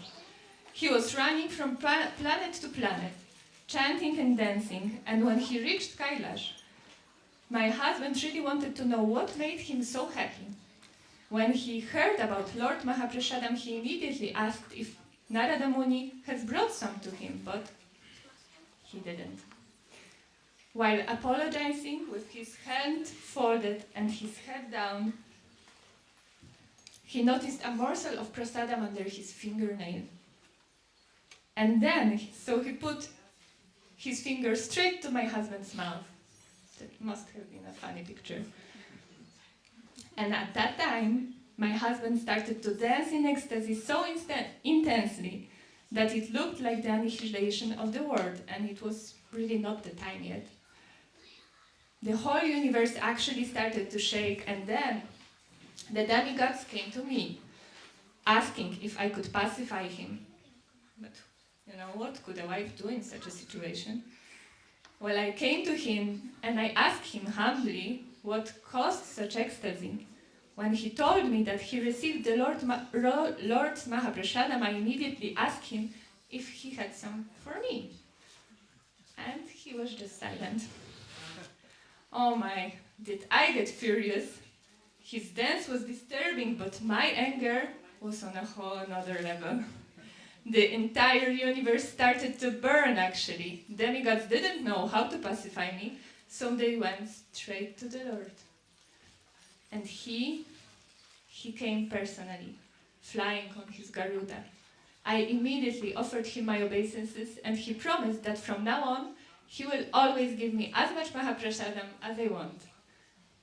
He was running from planet to planet, chanting and dancing, and when he reached Kailash, my husband really wanted to know what made him so happy. When he heard about Lord Mahaprasadam, he immediately asked if Narada Muni has brought some to him, but he didn't. While apologizing with his hand folded and his head down, he noticed a morsel of prasadam under his fingernail. And then, so he put his finger straight to my husband's mouth. That must have been a funny picture. And at that time, my husband started to dance in ecstasy so intensely that it looked like the annihilation of the world, and it was really not the time yet. The whole universe actually started to shake, and then the demigods came to me, asking if I could pacify him. But, what could a wife do in such a situation? Well, I came to him and I asked him humbly what caused such ecstasy. When he told me that he received the Lord's Mahaprasadam, I immediately asked him if he had some for me. And he was just silent. Oh my, did I get furious? His dance was disturbing, but my anger was on a whole another level. The entire universe started to burn, actually. Demigods didn't know how to pacify me, so they went straight to the Lord. And he came personally, flying on his Garuda. I immediately offered him my obeisances, and he promised that from now on, he will always give me as much Mahaprasadam as I want.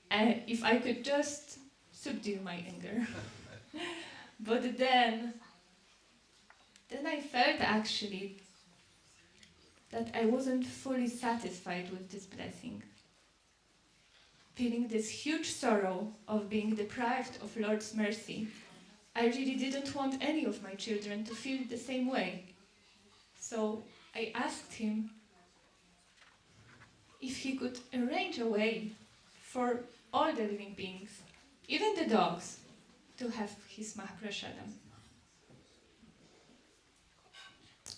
And if I could just subdue my anger. But then I felt actually that I wasn't fully satisfied with this blessing. Feeling this huge sorrow of being deprived of Lord's mercy, I really didn't want any of my children to feel the same way. So I asked him if he could arrange a way for all the living beings, even the dogs, to have his Mahaprasadam.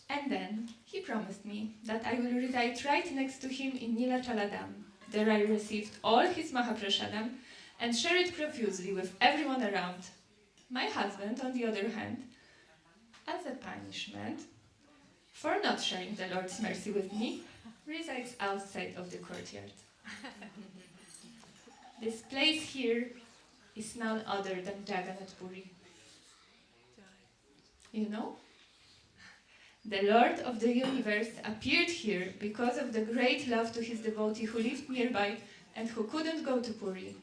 And then he promised me that I will reside right next to him in Nilachaladam. There I received all his Mahaprasadam and share it profusely with everyone around. My husband, on the other hand, as a punishment for not sharing the Lord's mercy with me, resides outside of the courtyard. This place here is none other than Jagannath Puri. You know? The Lord of the universe appeared here because of the great love to his devotee who lived nearby and who couldn't go to Puri.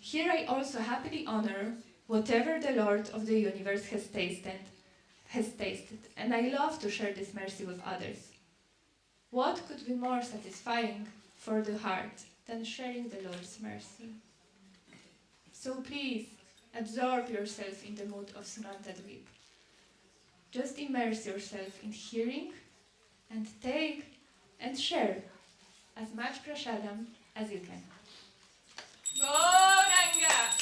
Here I also happily honor whatever the Lord of the universe has tasted, and I love to share this mercy with others. What could be more satisfying for the heart than sharing the Lord's mercy? So please, absorb yourself in the mood of Simantadvipa. Just immerse yourself in hearing and take and share as much prasadam as you can. Gauranga!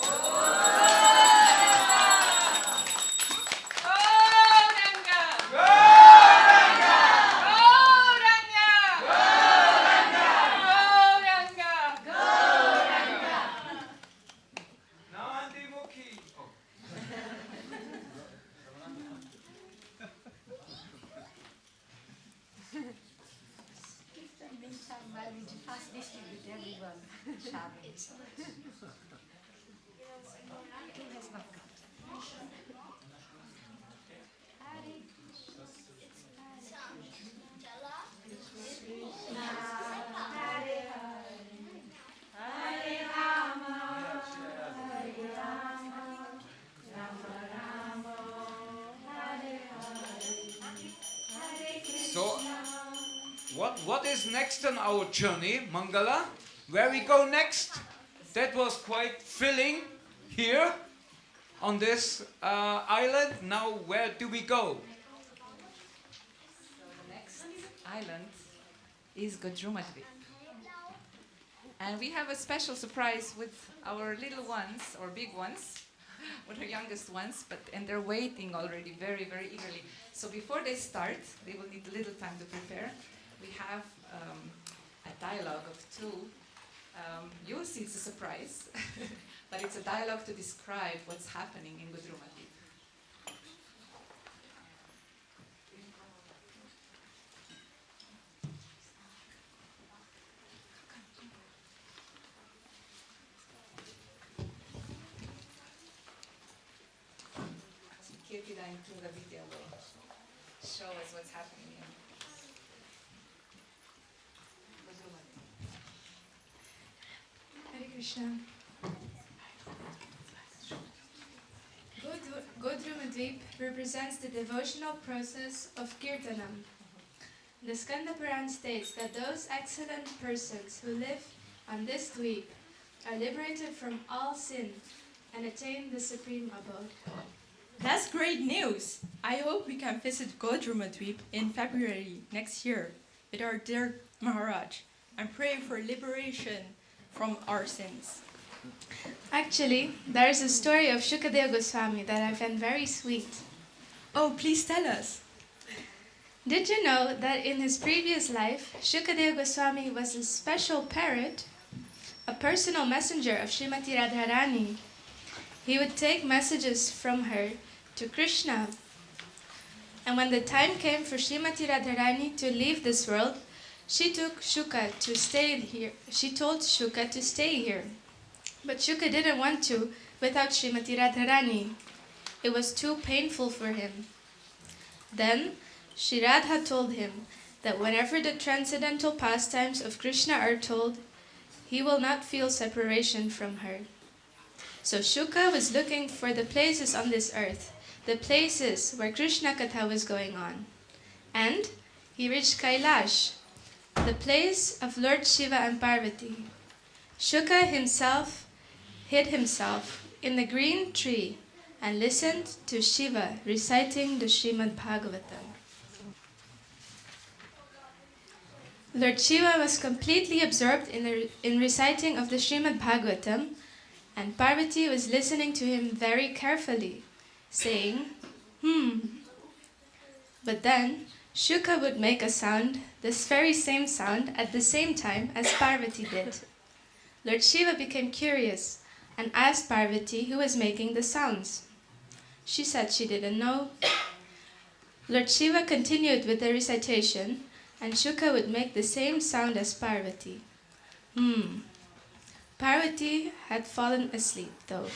Gauranga! So, what is next on our journey, Mangala? Where we go next? That was quite filling here on this island. Now, where do we go? So the next island is Godrumadvipa. And we have a special surprise with our little ones, or big ones, with our youngest ones, and they're waiting already very, very eagerly. So before they start, they will need a little time to prepare. We have a dialogue of two. You'll see it's a surprise, but it's a dialogue to describe what's happening in Godrumadvipa. Kirtan through the video will show us what's happening here. Hare Krishna. Godrumadvipa represents the devotional process of kirtanam. The Skanda Puran states that those excellent persons who live on this dweep are liberated from all sin and attain the supreme abode. That's great news! I hope we can visit Godrumadvipa in February next year with our dear Maharaj and pray for liberation from our sins. Actually, there is a story of Shukadeva Goswami that I find very sweet. Oh, please tell us. Did you know that in his previous life, Shukadeva Goswami was a special parrot, a personal messenger of Srimati Radharani? He would take messages from her to Kṛṣṇa. And when the time came for Srimati Radharani to leave this world, she told Shuka to stay here. But Shuka didn't want to without Srimati Radharani. It was too painful for him. Then Shri Radha told him that whenever the transcendental pastimes of Kṛṣṇa are told, he will not feel separation from her. So Shuka was looking for the places on this earth, the places where Kṛṣṇa Katha was going on. And he reached Kailash, the place of Lord Shiva and Parvati. Shuka himself hid himself in the green tree and listened to Shiva reciting the Srimad Bhagavatam. Lord Shiva was completely absorbed in reciting of the Srimad Bhagavatam, and Parvati was listening to him very carefully, saying, But then Shuka would make a sound, this very same sound, at the same time as Parvati did. Lord Shiva became curious and asked Parvati who was making the sounds. She said she didn't know. Lord Shiva continued with the recitation, and Shuka would make the same sound as Parvati. Parvati had fallen asleep, though.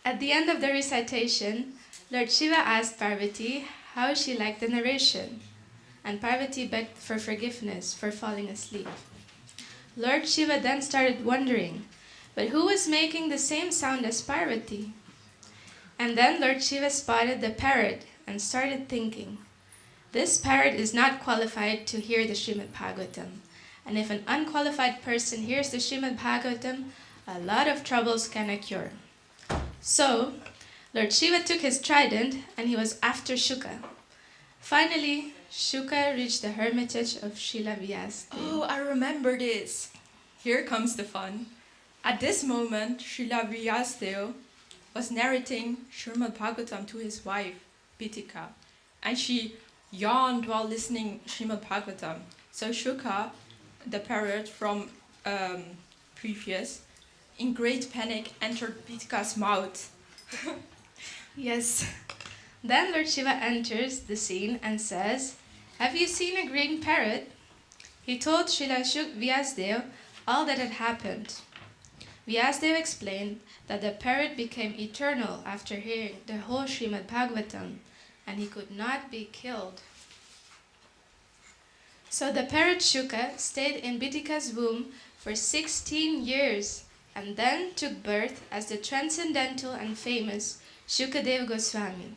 At the end of the recitation, Lord Shiva asked Parvati how she liked the narration, and Parvati begged for forgiveness for falling asleep. Lord Shiva then started wondering, but who was making the same sound as Parvati? And then Lord Shiva spotted the parrot and started thinking, this parrot is not qualified to hear the Srimad Bhagavatam. And if an unqualified person hears the Srimad Bhagavatam, a lot of troubles can occur. So, Lord Shiva took his trident and he was after Shuka. Finally, Shuka reached the hermitage of Srila Vyasa. Oh, I remember this. Here comes the fun. At this moment, Srila Vyasa was narrating Srimad Bhagavatam to his wife, Pitika, and she yawned while listening Srimad Bhagavatam. So Shuka, the parrot from previous, in great panic entered Pitika's mouth. Yes. Then Lord Shiva enters the scene and says, have you seen a green parrot? He told Srila Vyasa all that had happened. Vyasdeva explained that the parrot became eternal after hearing the whole Srimad Bhagavatam, and he could not be killed. So the parrot Shuka stayed in Bitika's womb for 16 years and then took birth as the transcendental and famous Shukadeva Goswami,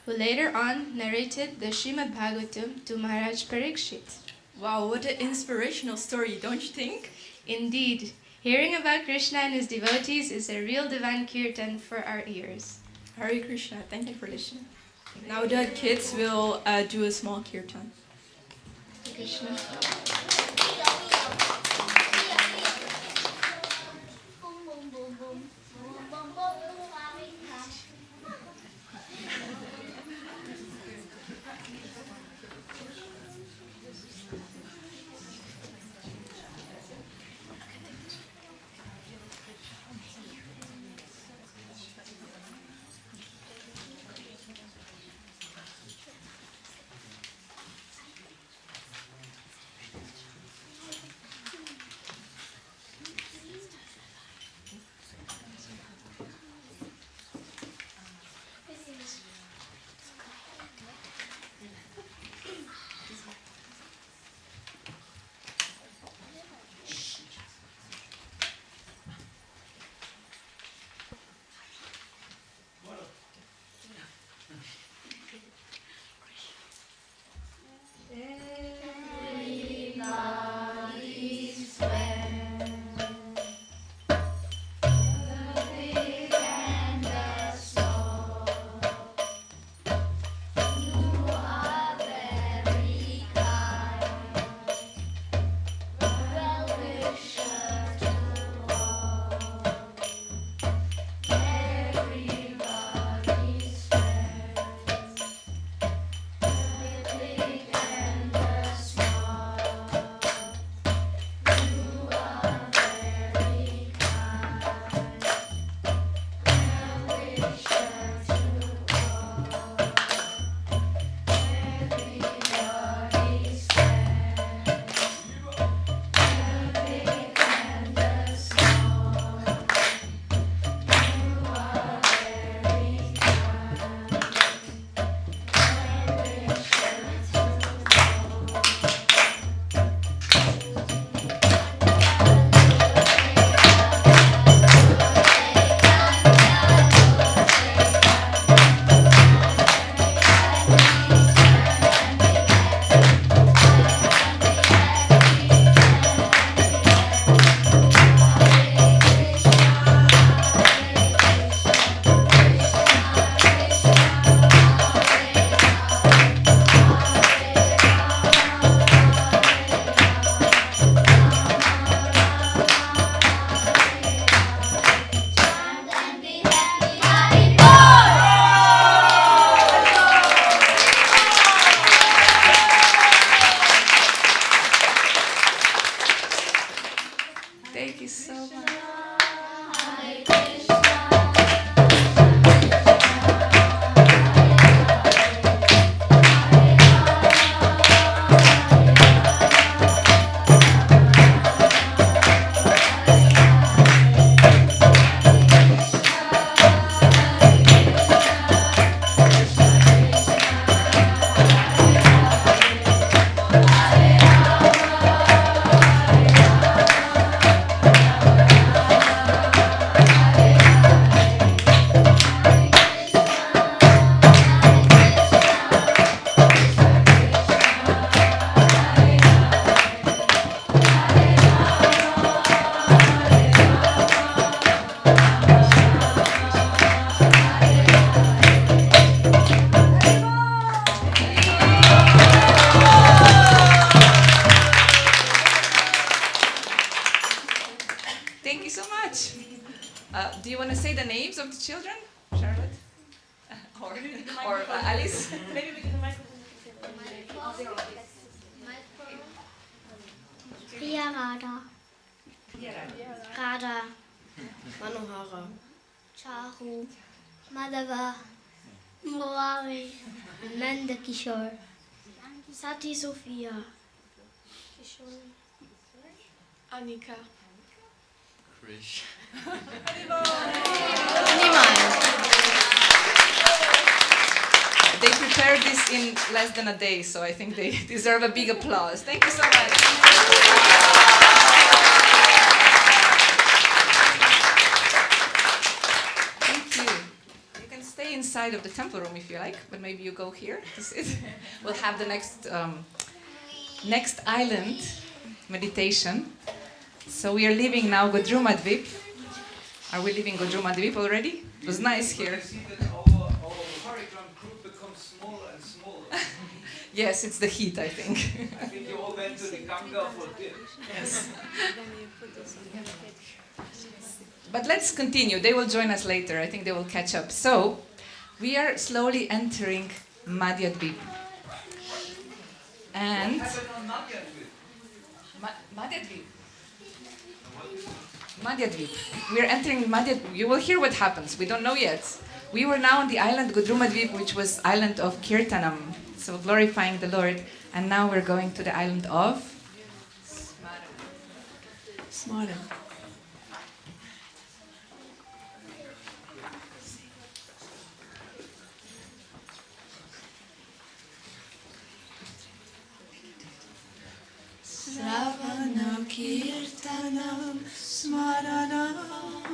who later on narrated the Srimad Bhagavatam to Maharaj Parikshit. Wow, what an inspirational story, don't you think? Indeed, hearing about Krishna and his devotees is a real divine kirtan for our ears. Hare Krishna, thank you for listening. Now the kids will do a small kirtan. Krishna. Thank you so much. Thank you so much. Do you want to say the names of the children, Charlotte? Or Alice? Maybe we can microphone. Priya Radha. Radha. Manohara. Charu. Madhava. Murari. Nanda Kishore. Sati Sophia. Anika. Krish. They prepared this in less than a day, so I think they deserve a big applause. Thank you so much. Thank you. You can stay inside of the temple room if you like, but maybe you go here to sit. We'll have the next island meditation. So we are leaving now Godrumadvipa. Are we leaving Godrumadvipa already? It was nice here. Yes, it's the heat, I think. I think you all went to the Ganga for this. Yes. But let's continue. they will join us later. I think they will catch up. So, we are slowly entering Madhyadvipa. And Madhyadvipa. Madhyadvipa. We are entering Madhyadvipa. You will hear what happens. We don't know yet. We were now on the island Godrumadvipa, which was island of Kirtanam, so glorifying the Lord. And now we're going to the island of Smaram. Sravana Kirtanam Smaranam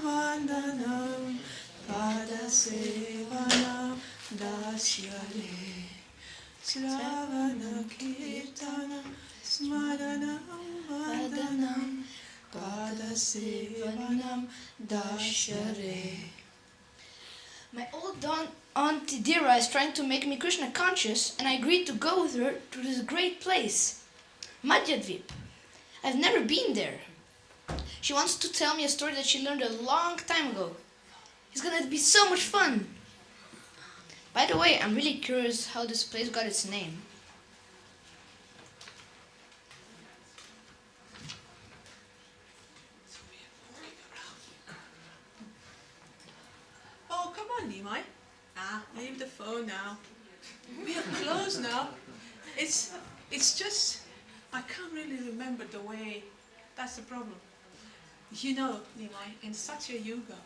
Vandanam Pada Sevanam Dasyare Sravana Kirtanam Smaranam Vandanam Pada Sevanam Dasyare. My old aunt Dira is trying to make me Krishna conscious, and I agreed to go with her to this great place, Madhyadvipa. I've never been there. She wants to tell me a story that she learned a long time ago. It's gonna be so much fun. By the way, I'm really curious how this place got its name. Oh, come on, Nimai. Leave the phone now. We are close now. It's just, I can't really remember the way. That's the problem. You know, Nimai, in Satya Yuga,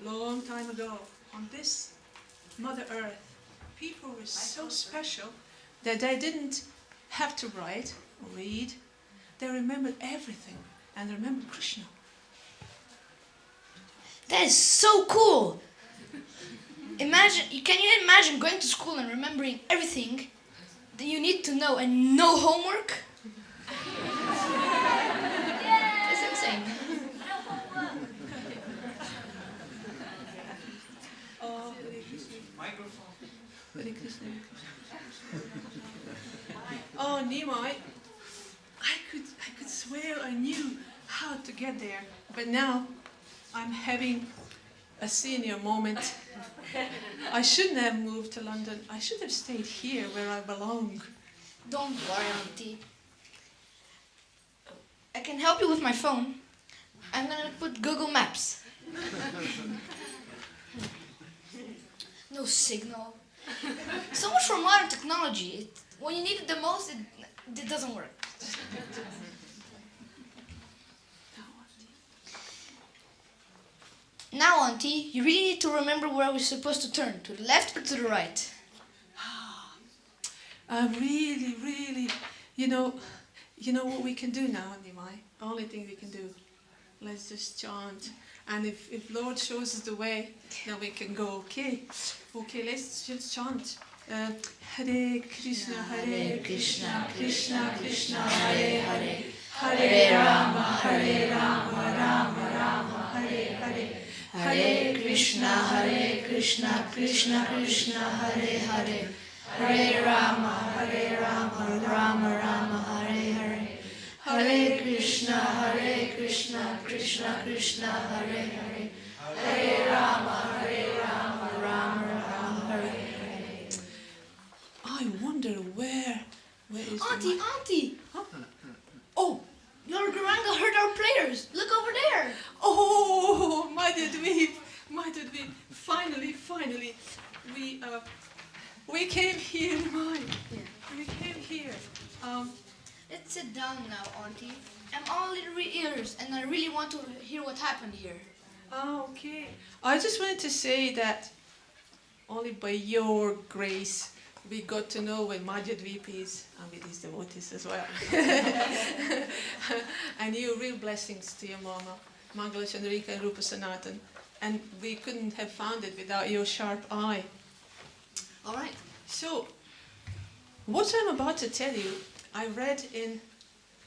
long time ago, on this Mother Earth, people were so special that they didn't have to write or read. They remembered everything, and they remembered Kṛṣṇa. That is so cool! Can you imagine going to school and remembering everything that you need to know and no homework? That's insane. Oh, Hare Krishna. Microphone. Hare Krishna. Oh, Nimai, I could swear I knew how to get there, but now I'm having a senior moment. I shouldn't have moved to London. I should have stayed here where I belong. Don't worry, Auntie. I can help you with my phone. I'm gonna put Google Maps. No signal. So much for modern technology. When you need it the most, it doesn't work. Now, Auntie, you really need to remember where we're supposed to turn, to the left or to the right. Really, you know what we can do now, Nimai? Only thing we can do. Let's just chant. And if Lord shows us the way, then we can go, okay? Okay, let's just chant. Hare Krishna, Krishna Krishna, Hare Hare. Hare Rama, Rama Rama, Hare Hare. Hare Krishna, Krishna Krishna, Hare Hare. Hare Rama, Rama Rama, Hare Hare. Hare Krishna, Krishna Krishna, Hare Hare. Hare Rama, Rama Rama, Hare Hare. I wonder where is Auntie! Huh? Oh, Lord Gauranga heard our prayers. Look over there. Oh, Madhyadvipa. Finally, we came here, Nimai. Yeah. We came here. Let's sit down now, Auntie. I'm all little ears, and I really want to hear what happened here. Oh, okay. I just wanted to say that only by your grace we got to know where Madhyadvipa is, and with his devotees as well. And you, real blessings to your mama, Mangala Chandrika and Rupa Sanatan. And we couldn't have found it without your sharp eye. All right. So, what I'm about to tell you, I read in,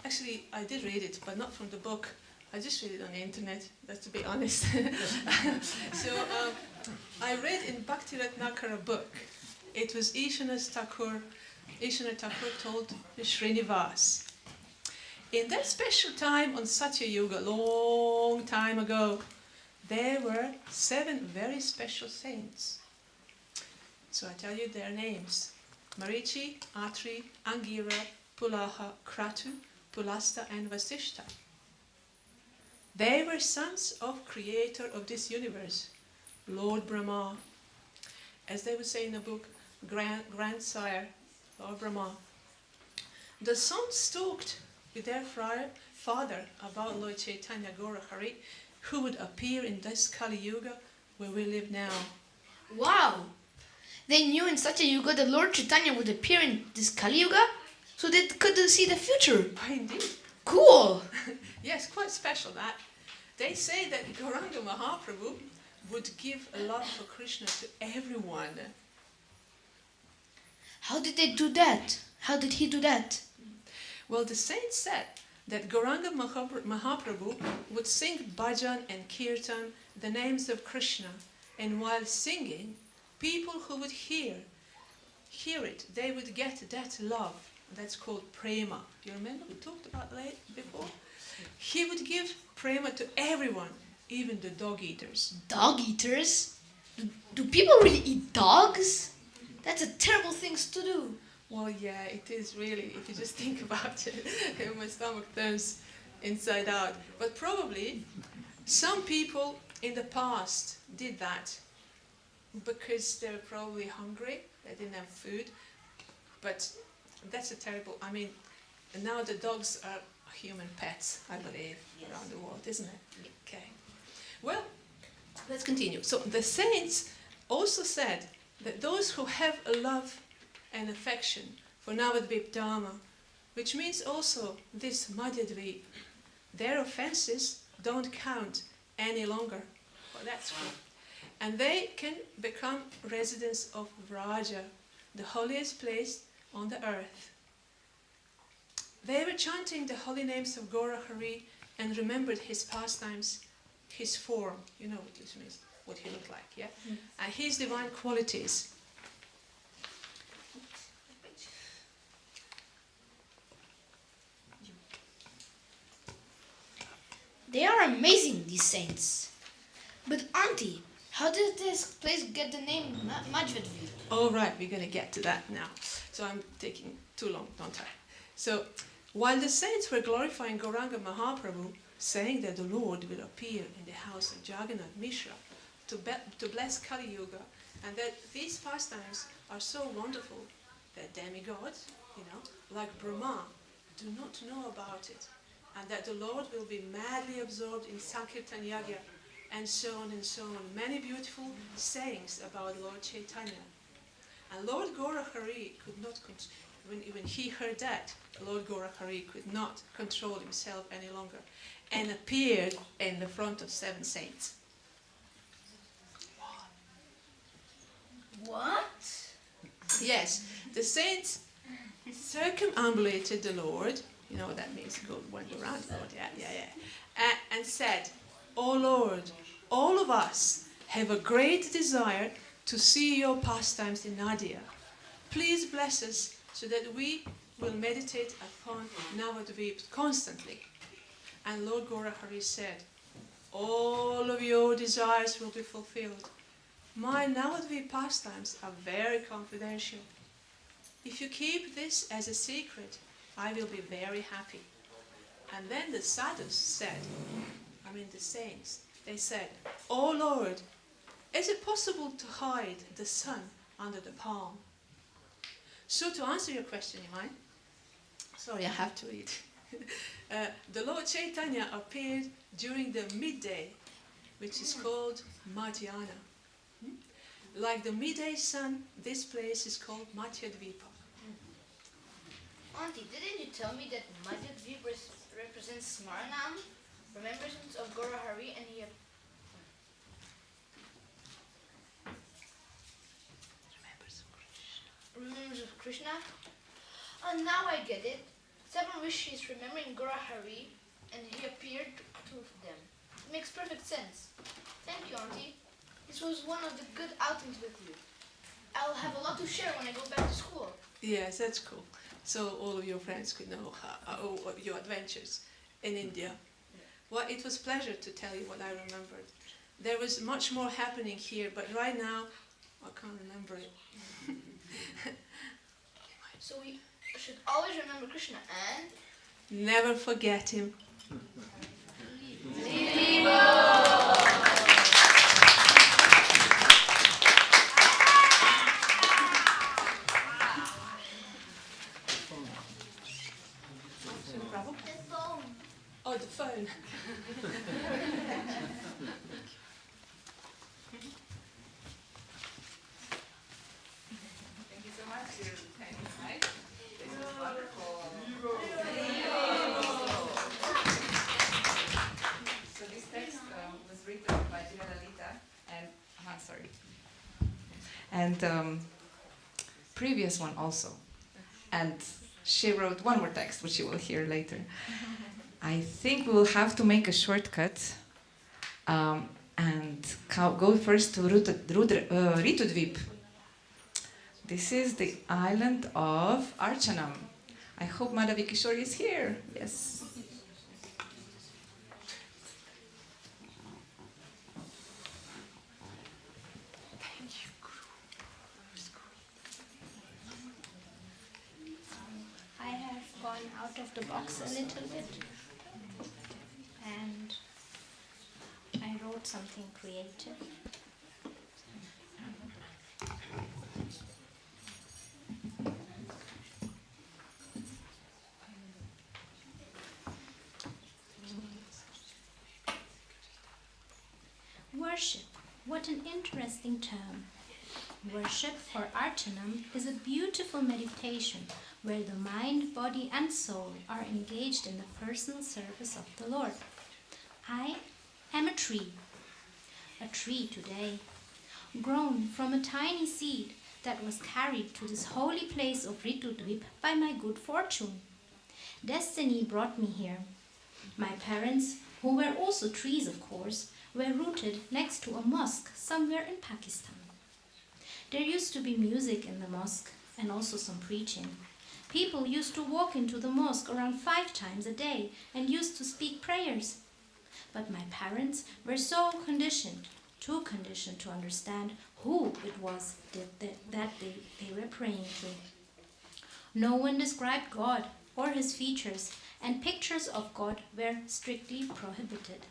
actually I did read it, but not from the book. I just read it on the internet, that's to be honest. So, I read in Bhakti Ratnakara book. It was Ishwanath Thakur told Srinivas. In that special time on Satya Yuga, long time ago, there were 7 very special saints. So I tell you their names. Marichi, Atri, Angira, Pulaha, Kratu, Pulasta and Vasishta. They were sons of creator of this universe, Lord Brahma. As they would say in the book, grandsire, Lord Brahma. The sons talked with their father about Lord Chaitanya Gaura Hari, who would appear in this Kali Yuga where we live now. Wow! They knew in Satya Yuga that Lord Chaitanya would appear in this Kali Yuga, so they could see the future. Indeed. Cool! Yes, quite special that. They say that Gauranga Mahaprabhu would give a love for Krishna to everyone. How did they do that? How did he do that? Well, the saints said that Gauranga Mahaprabhu would sing bhajan and kirtan, the names of Krishna, and while singing, people who would hear it, they would get that love. That's called prema. You remember we talked about that before? He would give prema to everyone, even the dog eaters. Dog eaters? Do people really eat dogs? That's a terrible thing to do. Well, yeah, it is really, if you just think about it, my stomach turns inside out. But probably some people in the past did that because they were probably hungry, they didn't have food. But that's a terrible, I mean, now the dogs are human pets, I believe, around the world, isn't it? Okay. Well, let's continue. So the saints also said that those who have a love and affection for Navadvipa Dharma, which means also this Madhyadvipa, their offenses don't count any longer. Well, that's good. And they can become residents of Vraja, the holiest place on the earth. They were chanting the holy names of Gaura Hari and remembered his pastimes, his form, you know what this means, what he looked like, yeah? And his divine qualities. They are amazing, these saints. But Auntie, how did this place get the name Madhyadvipa? All right, we're going to get to that now. So I'm taking too long, don't I? So, while the saints were glorifying Gauranga Mahaprabhu, saying that the Lord will appear in the house of Jagannath Mishra to bless Kali Yuga, and that these pastimes are so wonderful that demigods, like Brahma, do not know about it, and that the Lord will be madly absorbed in Sankirtan Yagya, and so on and so on. Many beautiful sayings about Lord Chaitanya. And Lord Gaura Hari could not, when he heard that, Lord Gaura Hari could not control himself any longer and appeared in the front of 7 saints. What? Yes, the saints circumambulated the Lord, you know what that means, went around the Lord, yeah. And said, "O Lord, all of us have a great desire to see your pastimes in Nadia. Please bless us so that we will meditate upon Navadvipa constantly." And Lord Gaura Hari said, "All of your desires will be fulfilled. My Navadvipa pastimes are very confidential. If you keep this as a secret, I will be very happy." And then the sadhus said, the saints, they said, "O Lord, is it possible to hide the sun under the palm?" So to answer your question, Imai, sorry, I have to read. The Lord Chaitanya appeared during the midday, which is called Madhyana. Like the midday sun, this place is called Madhyadvipa. Auntie, didn't you tell me that Madhyadvipa represents Smaranam, remembrance of Guru Hari, and he remembers of Krishna? Oh, now I get it. 7 rishis remembering Guru Hari, and he appeared to them. It makes perfect sense. Thank you, Auntie. This was one of the good outings with you. I'll have a lot to share when I go back to school. Yes, that's cool. So all of your friends could know your adventures in India. Well, it was a pleasure to tell you what I remembered. There was much more happening here, but right now, I can't remember it. So we should always remember Krishna and never forget him. Oh, the phone. Thank you so much. Your time is nice. This was wonderful. So this text was written by Jahnudvipa and previous one also. And she wrote one more text, which you will hear later. I think we will have to make a shortcut and go first to Rtudvipa. This is the island of Archanam. I hope Madhaviki is here. Yes. I have gone out of the box a little bit and I wrote something creative. Worship. What an interesting term. Worship, or archanam, is a beautiful meditation where the mind, body and soul are engaged in the personal service of the Lord. I am a tree today, grown from a tiny seed that was carried to this holy place of Rtudvipa by my good fortune. Destiny brought me here. My parents, who were also trees of course, were rooted next to a mosque somewhere in Pakistan. There used to be music in the mosque and also some preaching. People used to walk into the mosque around 5 times a day and used to speak prayers. But my parents were so too conditioned to understand who it was that they were praying to. No one described God or his features, and pictures of God were strictly prohibited.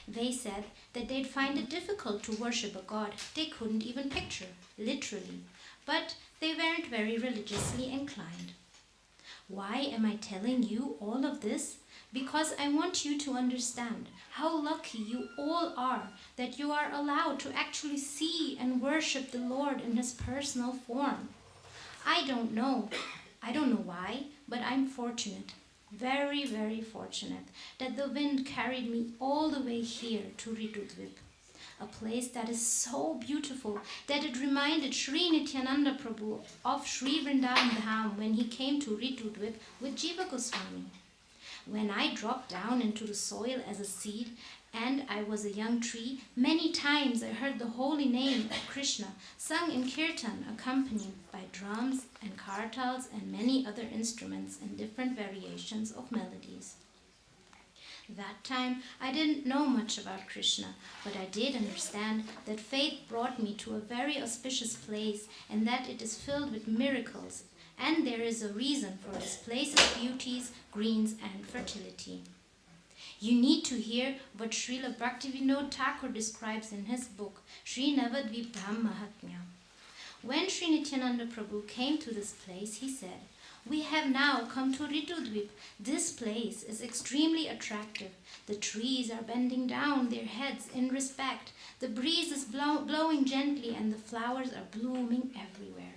They said that they'd find it difficult to worship a God they couldn't even picture, literally, but they weren't very religiously inclined. Why am I telling you all of this? Because I want you to understand how lucky you all are that you are allowed to actually see and worship the Lord in his personal form. I don't know why, but I'm fortunate. Very, very fortunate that the wind carried me all the way here to Rtudvipa, a place that is so beautiful that it reminded Sri Nityananda Prabhu of Sri Vrindavan Dham when he came to Rtudvipa with Jiva Goswami. When I dropped down into the soil as a seed and I was a young tree, many times I heard the holy name of Kṛṣṇa sung in kirtan, accompanied by drums and kartals and many other instruments and different variations of melodies. That time I didn't know much about Kṛṣṇa, but I did understand that fate brought me to a very auspicious place and that it is filled with miracles, and there is a reason for this place's beauties, greens and fertility. You need to hear what Srila Bhaktivinoda Thakur describes in his book, Sri Navadvipa Mahatmya. When Sri Nityananda Prabhu came to this place, he said, We have now come to Rtudvipa. This place is extremely attractive. The trees are bending down their heads in respect. The breeze is blowing gently and the flowers are blooming everywhere.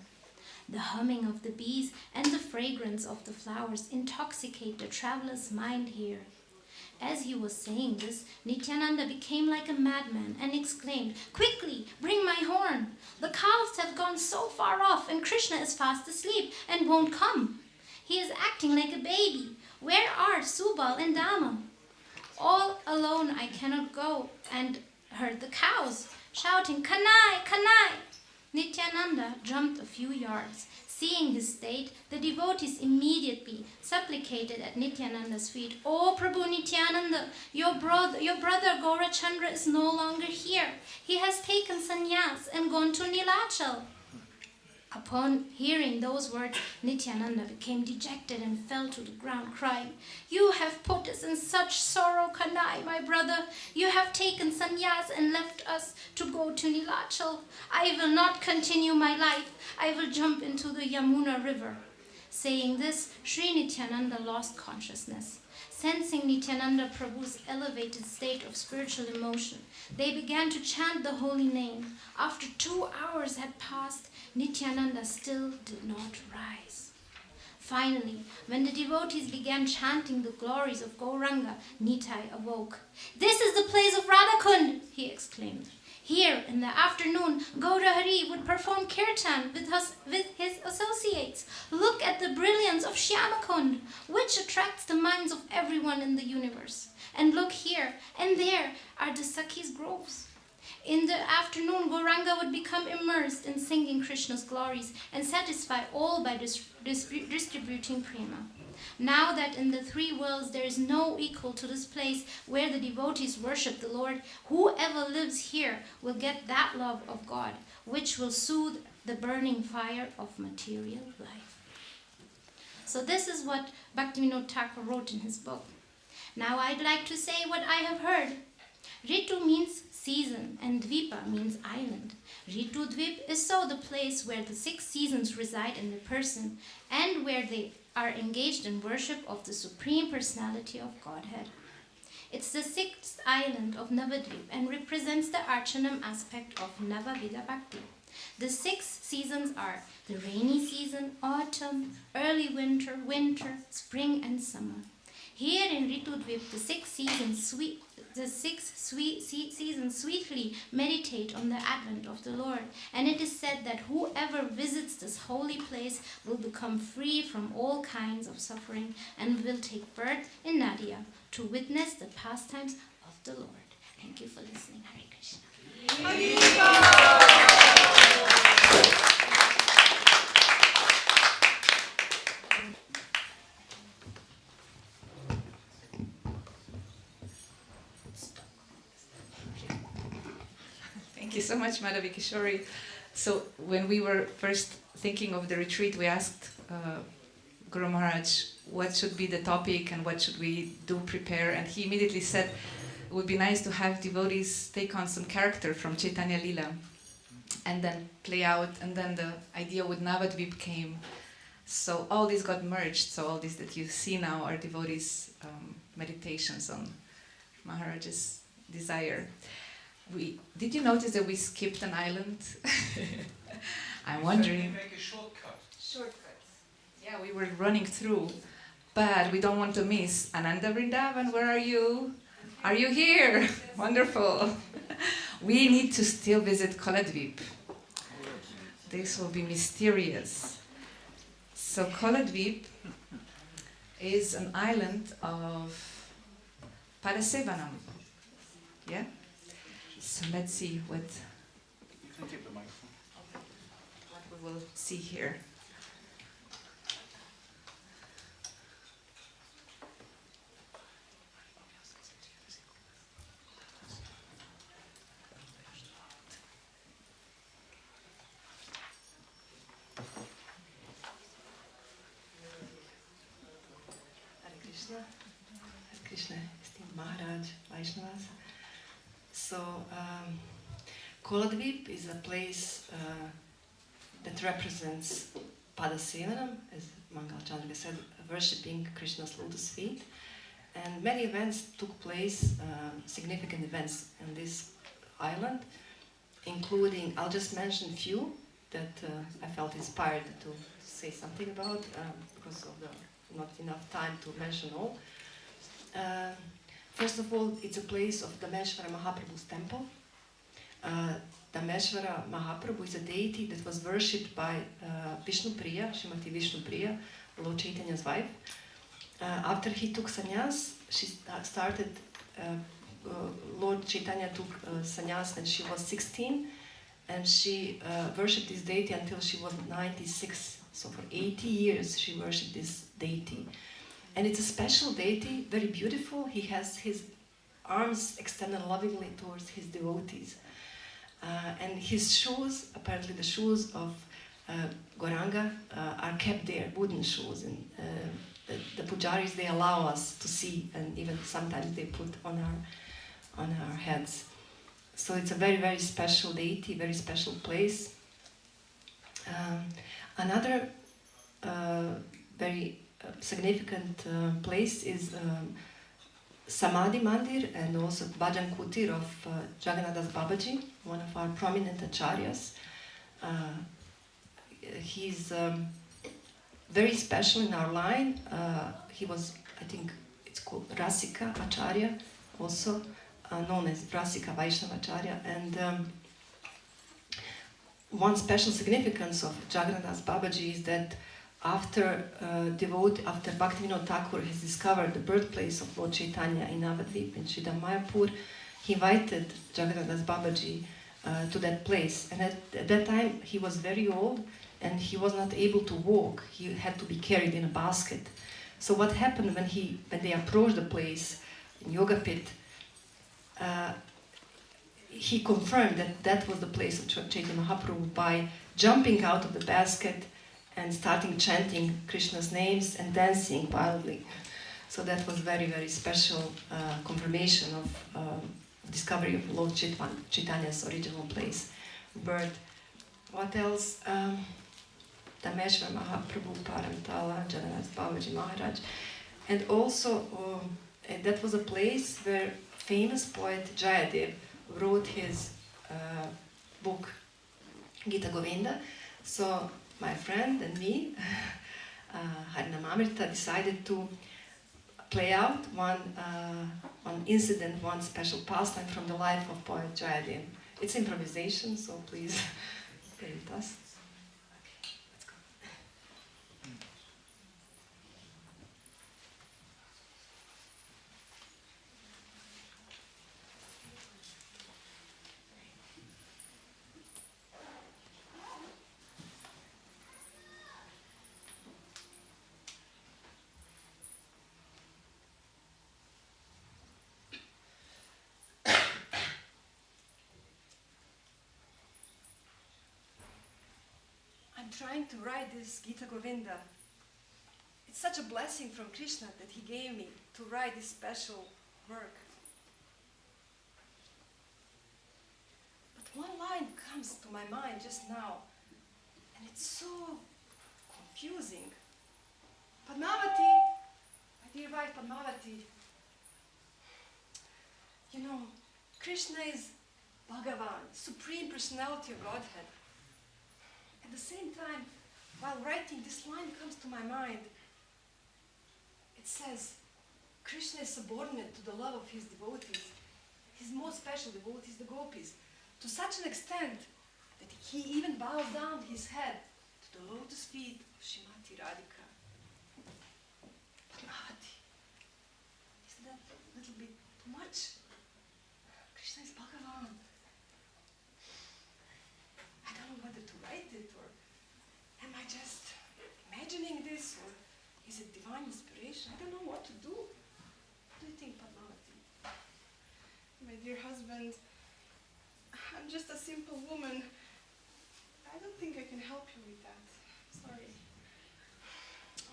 The humming of the bees and the fragrance of the flowers intoxicate the traveler's mind here. As he was saying this, Nityananda became like a madman and exclaimed, "Quickly, bring my horn! The calves have gone so far off and Kṛṣṇa is fast asleep and won't come. He is acting like a baby. Where are Subal and Dama? All alone I cannot go and herd the cows," shouting, "Kanai, Kanai!" Nityananda jumped a few yards. Seeing his state, the devotees immediately supplicated at Nityananda's feet, "Oh Prabhu Nityananda, your brother Gaurachandra is no longer here. He has taken sannyas and gone to Nilachal." Upon hearing those words, Nityananda became dejected and fell to the ground, crying, "You have put us in such sorrow, Kanai, my brother. You have taken sannyas and left us to go to Nilachal. I will not continue my life. I will jump into the Yamuna river." Saying this, Sri Nityananda lost consciousness. Sensing Nityananda Prabhu's elevated state of spiritual emotion, they began to chant the holy name. After 2 hours had passed, Nityananda still did not rise. Finally, when the devotees began chanting the glories of Gauranga, Nitai awoke. "This is the place of Radhakund," he exclaimed. Here, in the afternoon, Gaurahari would perform kirtan with his associates. Look at the brilliance of Shyamakund, which attracts the minds of everyone in the universe. And look here and there are the Sakhi's groves. In the afternoon, Gauranga would become immersed in singing Krishna's glories and satisfy all by distributing prema. Now that in the 3 worlds there is no equal to this place where the devotees worship the Lord, whoever lives here will get that love of God, which will soothe the burning fire of material life. So this is what Bhaktivinoda Thakur wrote in his book. Now I'd like to say what I have heard. Ritu means season and Dvipa means island. Rtudvipa is so the place where the 6 seasons reside in the person and where they are engaged in worship of the Supreme Personality of Godhead. It's the 6th island of Navadvipa and represents the Archanam aspect of Navavida Bhakti. The 6 seasons are the rainy season, autumn, early winter, spring and summer. Here in Rtudvipa, the 6 seasons sweetly meditate on the advent of the Lord, and it is said that whoever visits this holy place will become free from all kinds of suffering and will take birth in Nadia to witness the pastimes of the Lord. Thank you for listening. Hare Krishna. Thank you so much, Madhavi Kishori. So when we were first thinking of the retreat, we asked Guru Maharaj what should be the topic and what should we do, prepare, and he immediately said it would be nice to have devotees take on some character from Chaitanya Lila and then play out, and then the idea with Navadvipa came. So all this got merged, so all this that you see now are devotees' meditations on Maharaj's desire. Did you notice that we skipped an island? I'm wondering. Make a shortcut. Shortcuts. Yeah, we were running through, but we don't want to miss Ananda Vrindavan. Where are you? Are you here? Wonderful. We need to still visit Koladvipa. This will be mysterious. So Koladvipa is an island of Parasevanam. Yeah? So let's see what we will see here. Krishna, esteemed Maharaj, Vaishnavas. So, Koladvipa is a place that represents Padasevanam, as Mangalachandra said, worshipping Krishna's lotus feet. And many events took place, significant events on this island, including, I'll just mention a few that I felt inspired to say something about because of the not enough time to mention all. First of all, it's a place of Dameshwara Mahaprabhu's temple. Dameshwara Mahaprabhu is a deity that was worshipped by Vishnu Priya, Srimati Vishnu Priya, Lord Chaitanya's wife. After he took sannyas, she started, Lord Chaitanya took sannyas when she was 16, and she worshipped this deity until she was 96. So for 80 years she worshipped this deity. And it's a special deity, very beautiful. He has his arms extended lovingly towards his devotees. And his shoes, apparently the shoes of Gauranga, are kept there, wooden shoes. And the pujaris, they allow us to see, and even sometimes they put on our heads. So it's a very, very special deity, very special place. Another very significant place is Samadhi Mandir and also Bhajan Kutir of Jagannath Babaji, one of our prominent acharyas. He's very special in our line. He was, I think it's called Rasika Acharya, also known as Rasika Vaishnava Acharya. And one special significance of Jagannath Babaji is that after Bhaktivinoda Thakur has discovered the birthplace of Lord Chaitanya in Navadvipa in Sridham Mayapur, he invited Jagannath Babaji to that place. And at that time he was very old and he was not able to walk. He had to be carried in a basket. So what happened when they approached the place in Yoga Pit, he confirmed that that was the place of Chaitanya Mahaprabhu by jumping out of the basket and starting chanting Krishna's names and dancing wildly. So that was very, very special confirmation of discovery of Lord Chaitanya's original place, birth. What else? Dameshwar Mahaprabhu, Paramtala, Jagannath Babaji Maharaj. And also, that was a place where famous poet Jayadev wrote his book, Gita Govinda. So my friend and me, Harinamamrita, decided to play out one incident, one special pastime from the life of poet Jayadev. It's improvisation, so please stay with us. Okay, let's go. I'm trying to write this Gita Govinda. It's such a blessing from Krishna that he gave me to write this special work. But one line comes to my mind just now, and it's so confusing. Padmavati, my dear wife Padmavati, you know, Krishna is Bhagavan, Supreme Personality of Godhead. At the same time, while writing, this line comes to my mind. It says, Krishna is subordinate to the love of his devotees, his most special devotees, the gopis, to such an extent that he even bows down his head to the lotus feet of Srimati Radhika. Padmavati, isn't that a little bit too much? Krishna is Bhagavan. I don't know whether to write it, or am I just imagining this, or is it divine inspiration? I don't know what to do. What do you think, Padmavati? My dear husband, I'm just a simple woman. I don't think I can help you with that. Sorry.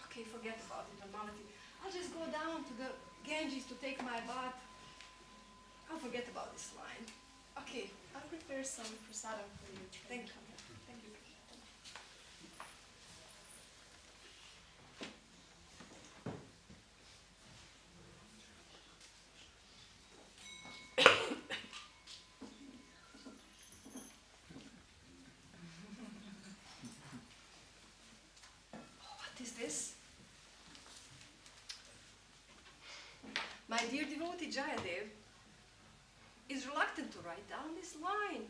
Okay, forget about it, Padmavati. I'll just go down to the Ganges to take my bath. I'll forget about this line. Okay. I'll prepare some prasadam for you. Thank you. Thank you. is this? My dear devotee Jayadev is reluctant to write down this line.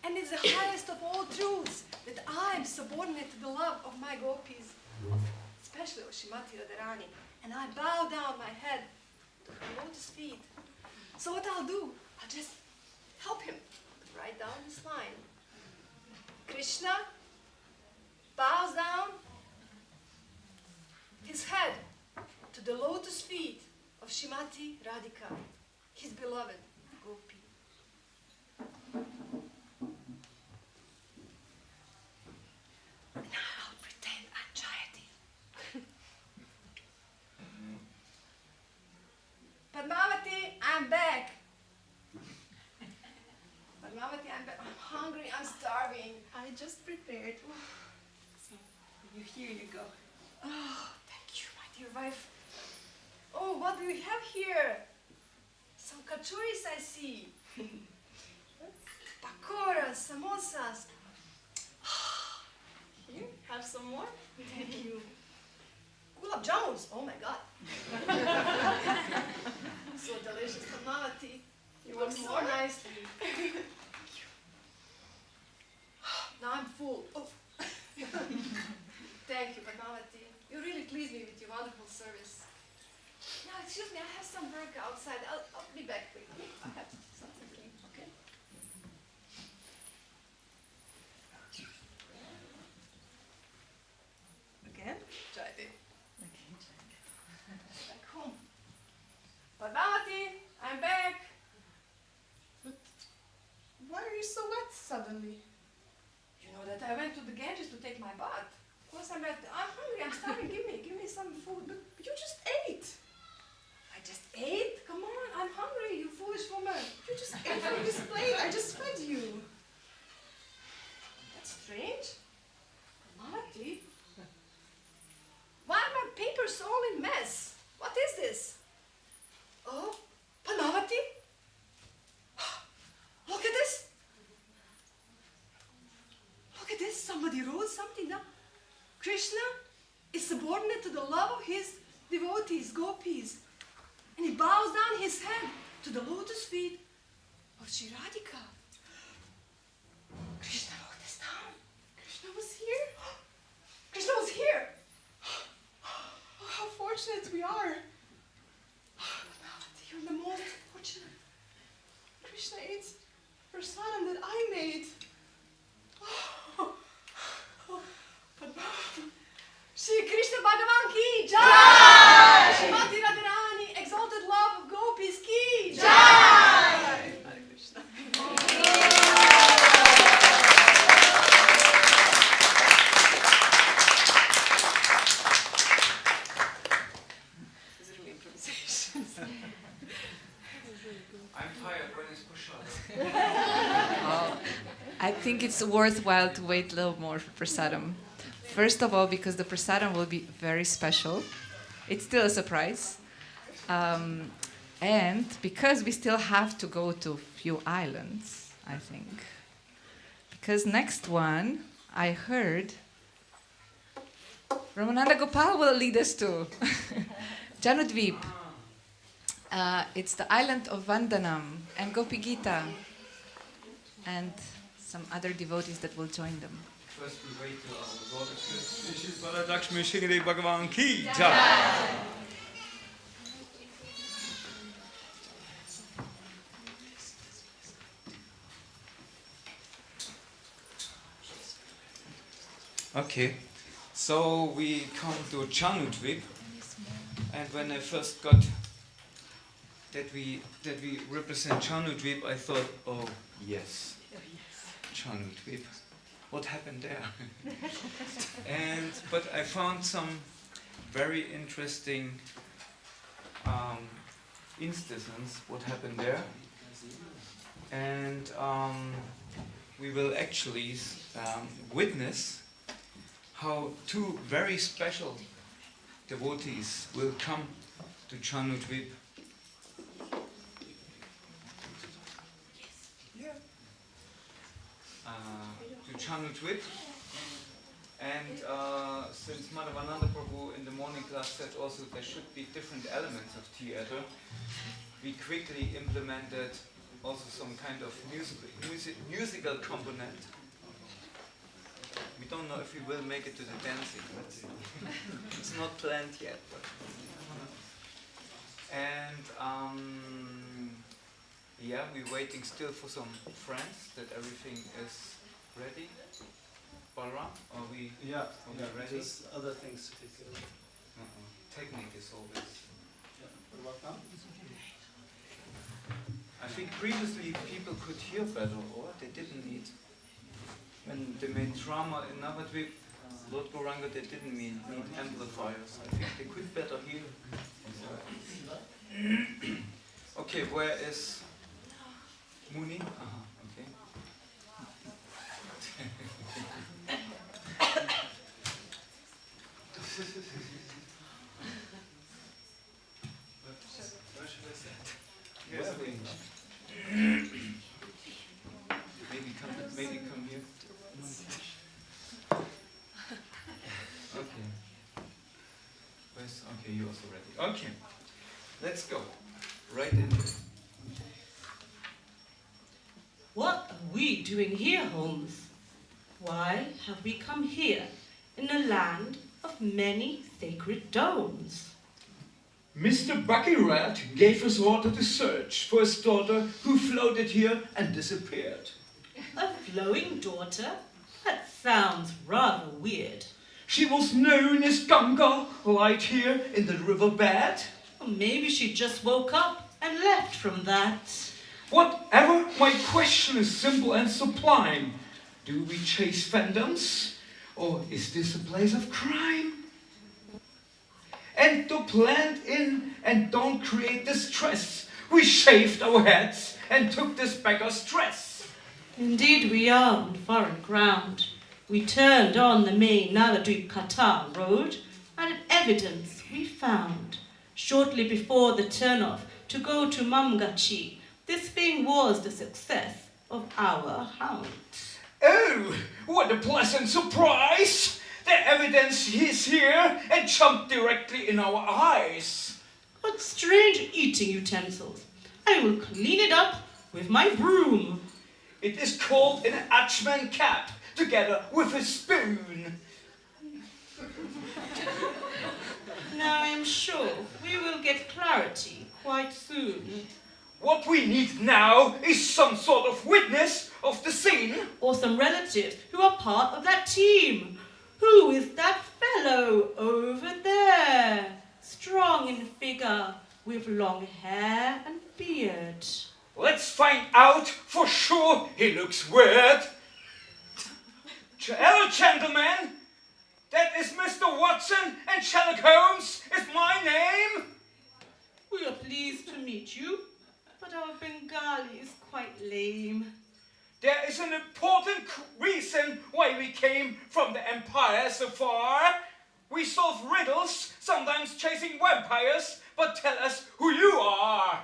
And it's the highest of all truths that I am subordinate to the love of my gopis, especially of Srimati Radharani. And I bow down my head to her lotus feet. So what I'll do, I'll just help him write down this line. Krishna bows down his head to the lotus feet of Srimati Radhika, his beloved gopi. Now I'll pretend I'm Jayati. Padmavati, I'm back. Padmavati, I'm back. I'm hungry, I'm starving. I just prepared. So, here you go. Oh, thank you, my dear wife. Oh, what do we have here? Some kachuris, I see. Pakoras, samosas. Here, have some more. Thank you. Gulab jamuns. Oh my God. So delicious, Padmavati. You work more nicely. Now I'm full. Oh. Thank you, Padmavati. You really pleased me with your wonderful service. Now, excuse me, I have some work outside. I'll be back quickly. I have something to eat, okay? Again? Jayati. Back home. Padmavati, I'm back. But why are you so wet suddenly? You know that I went to the Ganges to take my bath. Of course, I'm hungry, I'm starving. Give me some food. But You just ate. I just ate? Come on, I'm hungry, you foolish woman. You just ate from this plate. I just fed you. That's strange. Padmavati? Why are my papers all in mess? What is this? Oh, Padmavati? Look at this. Look at this. Somebody wrote something down. Krishna is subordinate to the love of his devotees, gopis. And he bows down his head to the lotus feet of Sri Radhika. Krishna wrote this down. Krishna was here. Krishna was here. Oh, how fortunate we are. Padmavati, you're the most fortunate. Krishna ate prasadam that I made. Padmavati. Shri Krishna Bhagavan ki jai! Srimati Radharani, exalted love of gopis ki jai! Hare Krishna. These are really improvisations. I'm tired. When is prasada? Oh, I think it's worthwhile to wait a little more for prasadam. First of all, because the prasadam will be very special. It's still a surprise. And because we still have to go to a few islands, I think. Because next one, I heard, Ramananda Gopal will lead us to Jahnudvipa. It's the island of Vandanam and Gopi Gita and some other devotees that will join them. First we wait till our Lord is Baladakshmi Shingade Bhagavan ki jai. Okay, so we come to Jahnudvipa, and when I first got that we represent Jahnudvipa, I thought, oh yes, Jahnudvipa. What happened there? But I found some very interesting instances what happened there, and we will actually witness how two very special devotees will come to Jahnudvipa. To Jahnudvipa, And since Madhavananda Prabhu in the morning class said also there should be different elements of theater, we quickly implemented also some kind of musical component. We don't know if we will make it to the dancing, but it's not planned yet. But. And yeah, we're waiting still for some friends that everything is ready. Balaram, are we ready? Just other things to take care of. Technique is always. Yeah. What about now? I think previously people could hear better, or they didn't need. When they made drama in Navadvipa, Lord Gauranga, they didn't need amplifiers. I think they could better hear. Okay, where is Muni? Okay. Where should I sit? Maybe come here. Okay. Okay, you're also ready. Okay. Let's go. Right into it. What are we doing here, Holmes? Why have we come here in a land of many sacred domes? Mr. Buckyrat gave us order to search for his daughter who floated here and disappeared. A flowing daughter? That sounds rather weird. She was known as Ganga, right here in the riverbed. Or maybe she just woke up and left from that. Whatever, my question is simple and sublime. Do we chase phantoms? Or is this a place of crime? And to blend in and don't create distress, we shaved our heads and took this beggar's dress. Indeed we are on foreign ground. We turned on the main Navadvipa road, and evidence we found. Shortly before the turn-off to go to Mamgachi, this thing was the success of our hunt. Oh, what a pleasant surprise! The evidence is here and jumped directly in our eyes. What strange eating utensils. I will clean it up with my broom. It is called an Achman cap, together with a spoon. Now I am sure we will get clarity quite soon. What we need now is some sort of witness of the scene. Or some relatives who are part of that team. Who is that fellow over there? Strong in figure, with long hair and beard. Let's find out for sure. He looks weird. Hello, gentlemen. That is Mr. Watson, and Sherlock Holmes is my name. We are pleased to meet you, but our Bengali is quite lame. There is an important reason why we came from the Empire so far. We solve riddles, sometimes chasing vampires, but tell us who you are.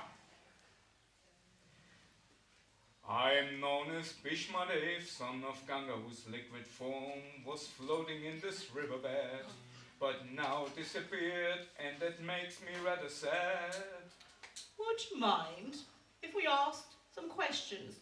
I am known as Bhishmadev, son of Ganga, whose liquid form was floating in this riverbed, but now disappeared, and that makes me rather sad. Would you mind if we asked some questions?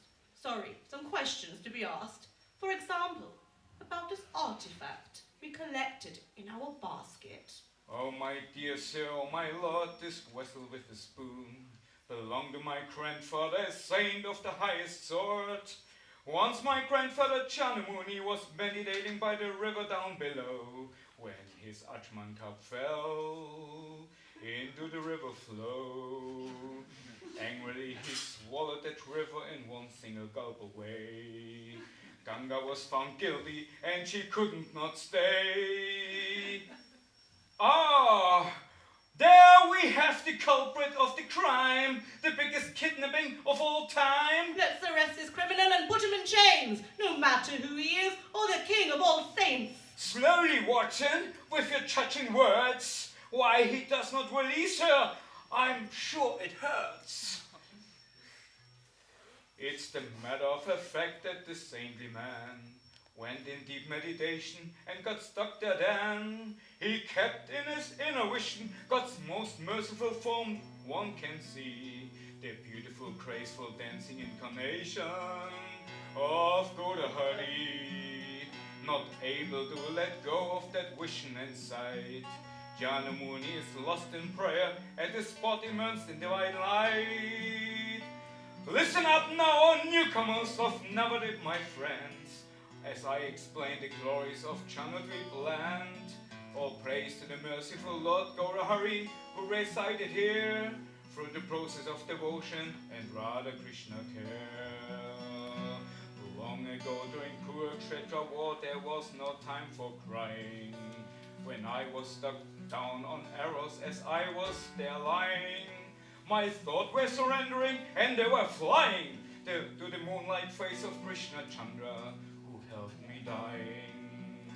Some questions to be asked. For example, about this artifact we collected in our basket. Oh, my dear sir, oh, my lord, this vessel with the spoon belonged to my grandfather, a saint of the highest sort. Once my grandfather Jahnudvipa was meditating by the river down below, when his Achman cup fell into the river flow. Angrily he swallowed that river in one single gulp away. Ganga was found guilty and she couldn't not stay. Ah! There we have the culprit of the crime, the biggest kidnapping of all time. Let's arrest this criminal and put him in chains, no matter who he is or the king of all saints. Slowly, Watson, with your touching words. Why he does not release her, I'm sure it hurts. It's the matter of fact that the saintly man went in deep meditation and got stuck there then. He kept in his inner vision God's most merciful form one can see, the beautiful, graceful dancing incarnation of Godrumadvipa. Not able to let go of that vision and sight, Jahnudvipa is lost in prayer at the spot immersed in divine light. Listen up now, newcomers of Navadvipa, my friends, as I explain the glories of Jahnudvipa land. All praise to the merciful Lord Godrumadvipa, who resided here through the process of devotion and Radha Krishna care. Long ago during poor Kṣetra war, there was no time for crying. When I was stuck down on arrows as I was there lying, my thoughts were surrendering and they were flying to the moonlight face of Krishna Chandra, who helped me dying.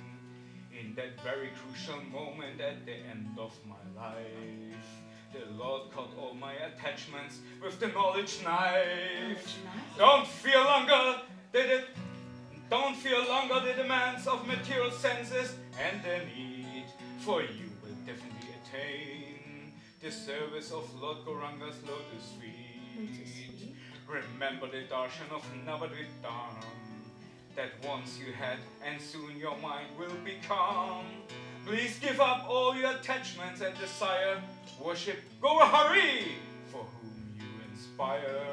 In that very crucial moment at the end of my life, the Lord cut all my attachments with the knowledge knife. Don't fear longer the demands of material senses and their need, for you will definitely attain the service of Lord Gauranga's lotus feet. Remember the darshan of Navadvipa that once you had, and soon your mind will be calm. Please give up all your attachments and desire. Worship Godrumadvipa, for whom you inspire.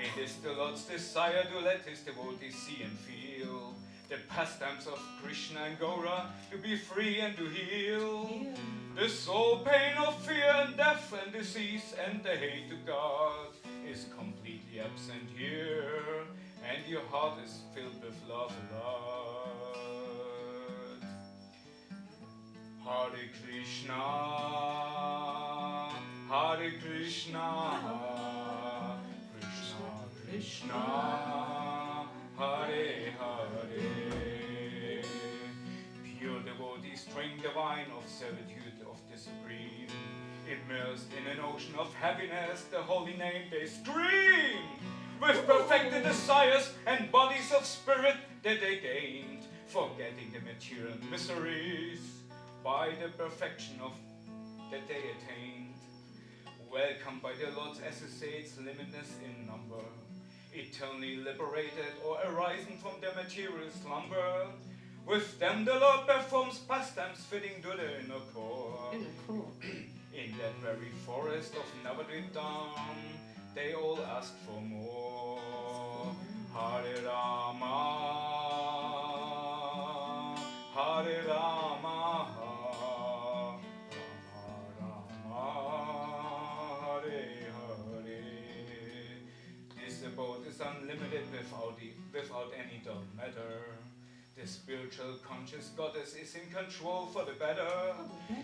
It is the Lord's desire to let his devotees see and feel the pastimes of Krishna and Gaura, to be free and to heal the soul pain of fear and death and disease, and the hate to God is completely absent here, and your heart is filled with love, Lord. Hare Krishna, Hare Krishna, Krishna Krishna, Hare Hare. Pure devotees drink the wine of servitude of the Supreme. Immersed in an ocean of happiness, the holy name they scream. With perfected desires and bodies of spirit that they gained, forgetting the material miseries by the perfection of that they attained. Welcomed by the Lord's associates, limitless in number, eternally liberated or arising from their material slumber. With them the Lord performs pastimes fitting to the inner core. In that very forest of Navadvipa, they all ask for more. Hare Rama, Hare Rama, Rama, Hare Hare. This abode is unlimited without any dull matter. The spiritual conscious goddess is in control for the better.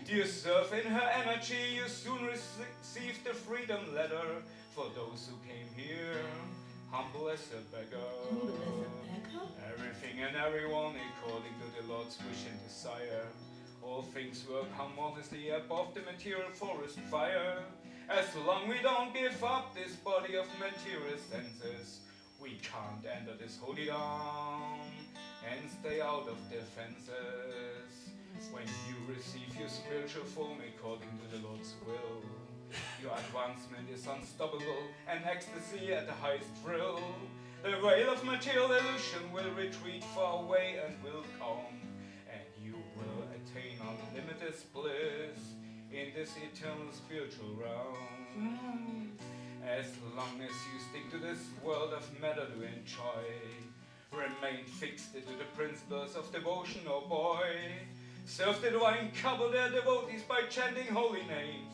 You serve in her energy, you soon receive the freedom letter for those who came here, humble as a beggar. Everything and everyone according to the Lord's wish and desire. All things work harmoniously above the material forest fire. As long we don't give up this body of material senses, we can't enter this holy dawn and stay out of their fences. When you receive your spiritual form according to the Lord's will, your advancement is unstoppable and ecstasy at the highest thrill. The veil of material illusion will retreat far away and will come, and you will attain unlimited bliss in this eternal spiritual realm. As long as you stick to this world of matter to enjoy, remain fixed to the principles of devotion, O boy. Serve the divine couple, their devotees, by chanting holy names.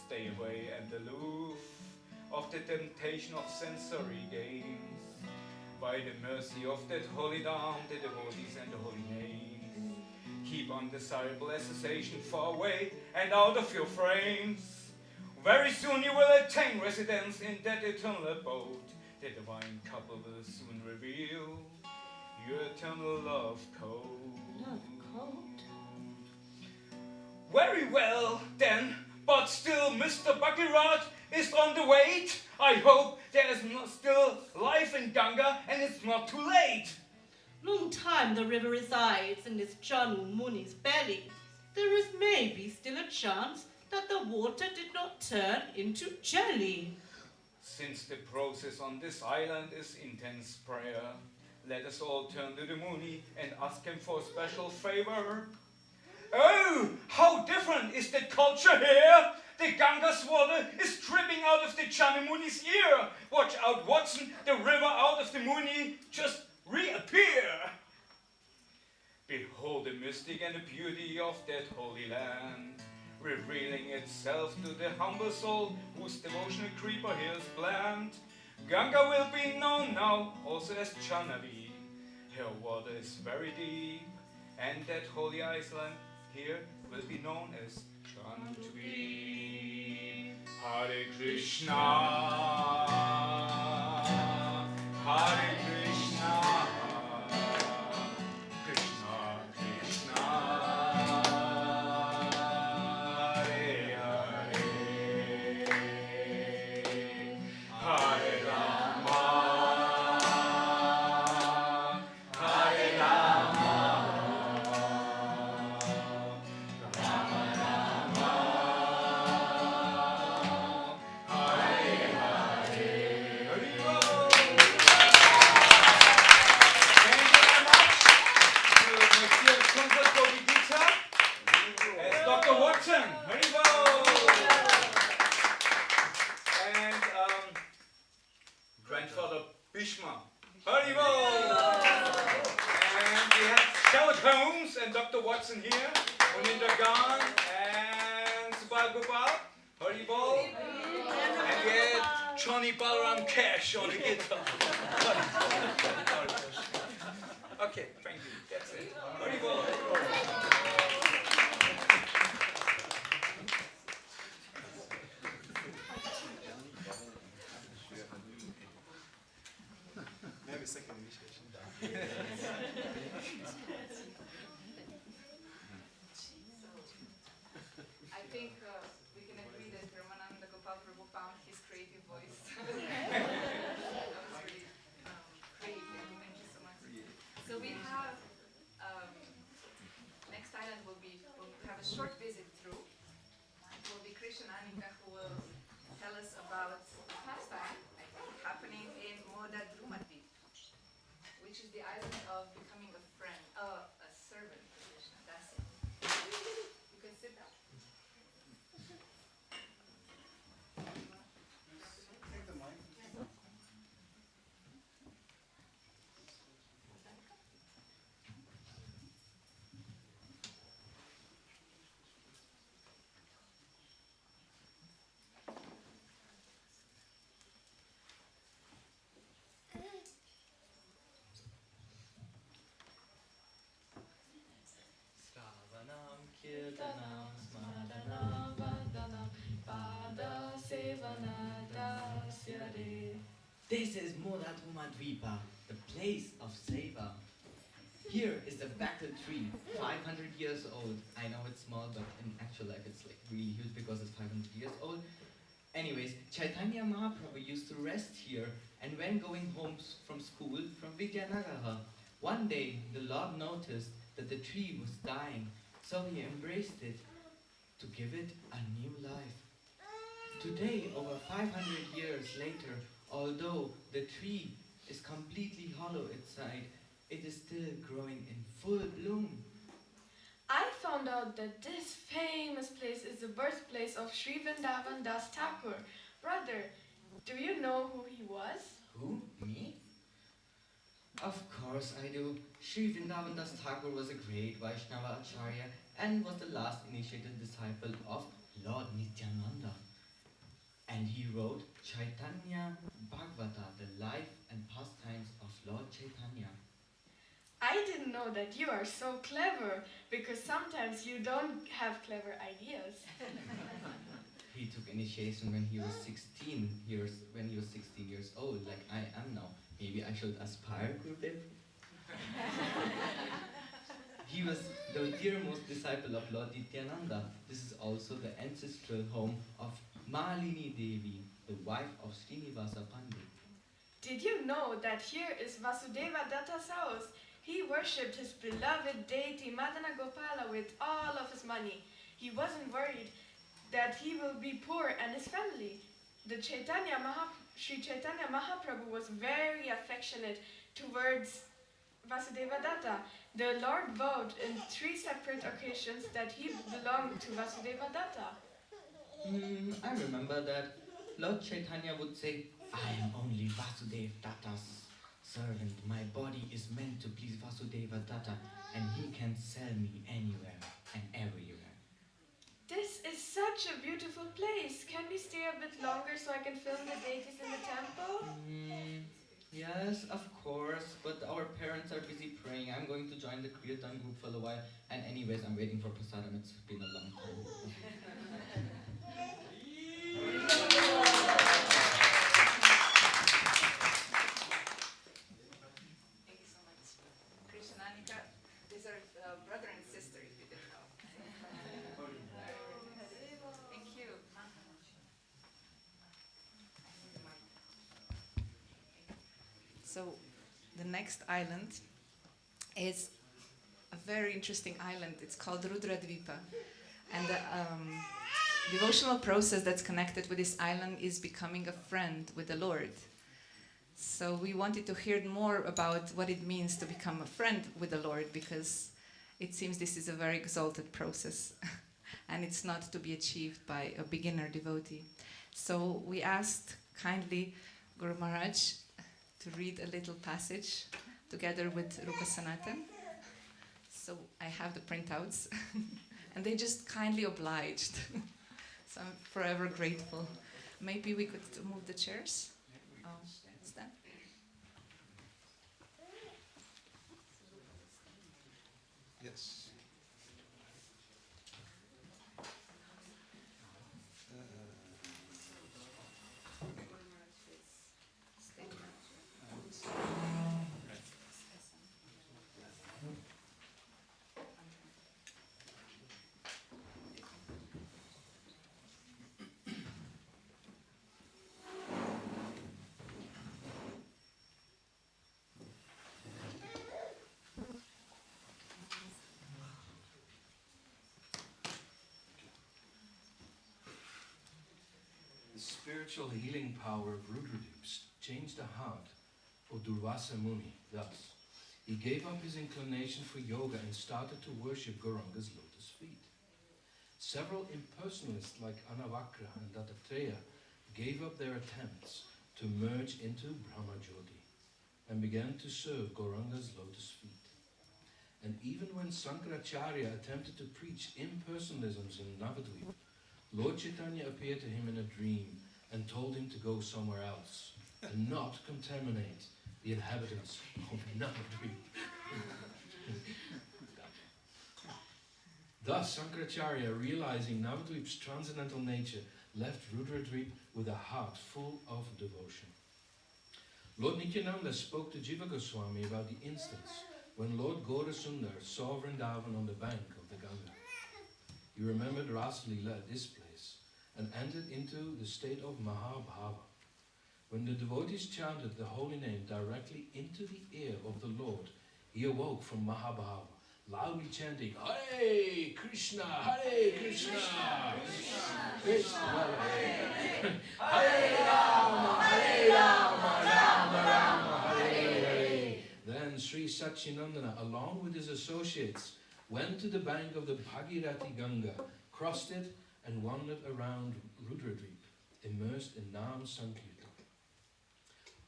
Stay away and aloof of the temptation of sensory gains. By the mercy of that holy dawn, the devotees and the holy names, keep undesirable association far away and out of your frames. Very soon you will attain residence in that eternal abode. The divine couple will soon reveal your eternal love code. Very well, then, but still Mr. Bhagirath is on the wait. I hope there is still life in Ganga and it's not too late. Long time the river resides in this Janu Muni's belly. There is maybe still a chance that the water did not turn into jelly. Since the process on this island is intense prayer, let us all turn to the Muni and ask him for a special favor. Oh, how different is the culture here! The Ganga's water is dripping out of the Janumuni's ear. Watch out, Watson, the river out of the Muni just reappear. Behold the mystic and the beauty of that holy land, revealing itself to the humble soul whose devotional creeper here is bland. Ganga will be known now also as Jahnudvipa. Her water is very deep, and that holy island here will be known as Jahnudvipa. Hare Krishna, Hare Krishna, Krishna Krishna, Hare Hare, Hare Rama, Hare Rama, Rama Rama, Hare Hare. Hari Bol. Thank you very much to my dear Comfort Godrumadvipa as Dr. Watson. Hari Bol. And Grandfather Bhishma. Hari Bol. And we have Sherlock Holmes and Dr. Watson here, Moninda Gan and Subal Gopal. Hari Bol. And we had Johnny Balaram Cash on the guitar. Okay, thank you. That's it. Hari Bol. Maybe second initiation. I think we can agree that Ramananda Gopal Prabhu found his creative voice. That was really great. Thank you so much. So we have next island we'll have a short visit through. It will be Kṛṣṇa who will tell us about the pastime happening in Modadrumadvipa, which is the island of becoming a friend, a servant of Kṛṣṇa. That's it. You can sit down. Take the mic. Sravanam kirtanam smaranam vandanam pada sevana dasyade. This is Modadrumadvipa, the place of Seva. Here is the battle tree, 500 years old. I know it's small, but in actual life it's like really huge because it's 500 years old. Anyways, Chaitanya Mahaprabhu used to rest here, and when going home from school from Vijayanagara, one day the Lord noticed that the tree was dying, so he embraced it to give it a new life. Today, over 500 years later, although the tree is completely hollow inside, it is still growing in full bloom. I found out that this famous place is the birthplace of Sri Vrindavan Das Thakur. Brother, do you know who he was? Who? Me? Of course I do. Sri Vrindavan Das Thakur was a great Vaishnava Acharya and was the last initiated disciple of Lord Nityananda. And he wrote Chaitanya Bhagavata, the life and pastimes of Lord Chaitanya. I didn't know that you are so clever, because sometimes you don't have clever ideas. He took initiation when he was 16 years old, like I am now. Maybe I should aspire, Gurudev? He was the dearmost disciple of Lord Nityananda. This is also the ancestral home of Malini Devi, the wife of Srinivasa Pandit. Did you know that here is Vasudeva Datta's house? He worshipped his beloved deity Madana Gopala with all of his money. He wasn't worried that he will be poor and his family. Sri Chaitanya Mahaprabhu was very affectionate towards Vasudeva Datta. The Lord vowed in 3 separate occasions that he belonged to Vasudeva Datta. I remember that Lord Chaitanya would say, I am only Vasudeva Datta's servant. My body is meant to please Vasudeva Datta, and he can sell me anywhere and everywhere. This is such a beautiful place. Can we stay a bit longer so I can film the deities in the temple? Yes, of course, but our parents are busy praying. I'm going to join the kirtan group for a while, and anyways, I'm waiting for prasadam. It's been a long time. Thank you so much. Kṛṣṇa, these are brother and sister, if you didn't know. Thank you. So, the next island is a very interesting island. It's called Rudradvipa. And the devotional process that's connected with this island is becoming a friend with the Lord. So we wanted to hear more about what it means to become a friend with the Lord, because it seems this is a very exalted process and it's not to be achieved by a beginner devotee. So we asked kindly Guru Maharaj to read a little passage together with Rupa Sanatan. So I have the printouts and they just kindly obliged. So I'm forever grateful. Maybe we could move the chairs. Stand. Yes. The spiritual healing power of Rudradvipa changed the heart of Durvasa Muni. Thus, he gave up his inclination for yoga and started to worship Gauranga's lotus feet. Several impersonalists like Anavakra and Dattatreya gave up their attempts to merge into Brahmajyoti and began to serve Gauranga's lotus feet. And even when Sankaracharya attempted to preach impersonalisms in Navadvipa, Lord Chaitanya appeared to him in a dream and told him to go somewhere else and not contaminate the inhabitants of Navadvipa. Thus, Sankaracharya, realizing Navadvipa's transcendental nature, left Rudradvipa with a heart full of devotion. Lord Nityananda spoke to Jiva Goswami about the instance when Lord Gaurasundar saw Vrindavan on the bank of the Ganga. He remembered Rasalila at this place and entered into the state of Mahabhava. When the devotees chanted the holy name directly into the ear of the Lord, he awoke from Mahabhava, loudly chanting, Hare Kṛṣṇa, Hare Kṛṣṇa, Krishna, Hare Rama, Hare Rama, Rama Rama, Hare Hare. Then Sri Satchinandana, along with his associates, went to the bank of the Bhagirathi Ganga, crossed it, and wandered around Rudradvipa, immersed in Nam Sankirtan.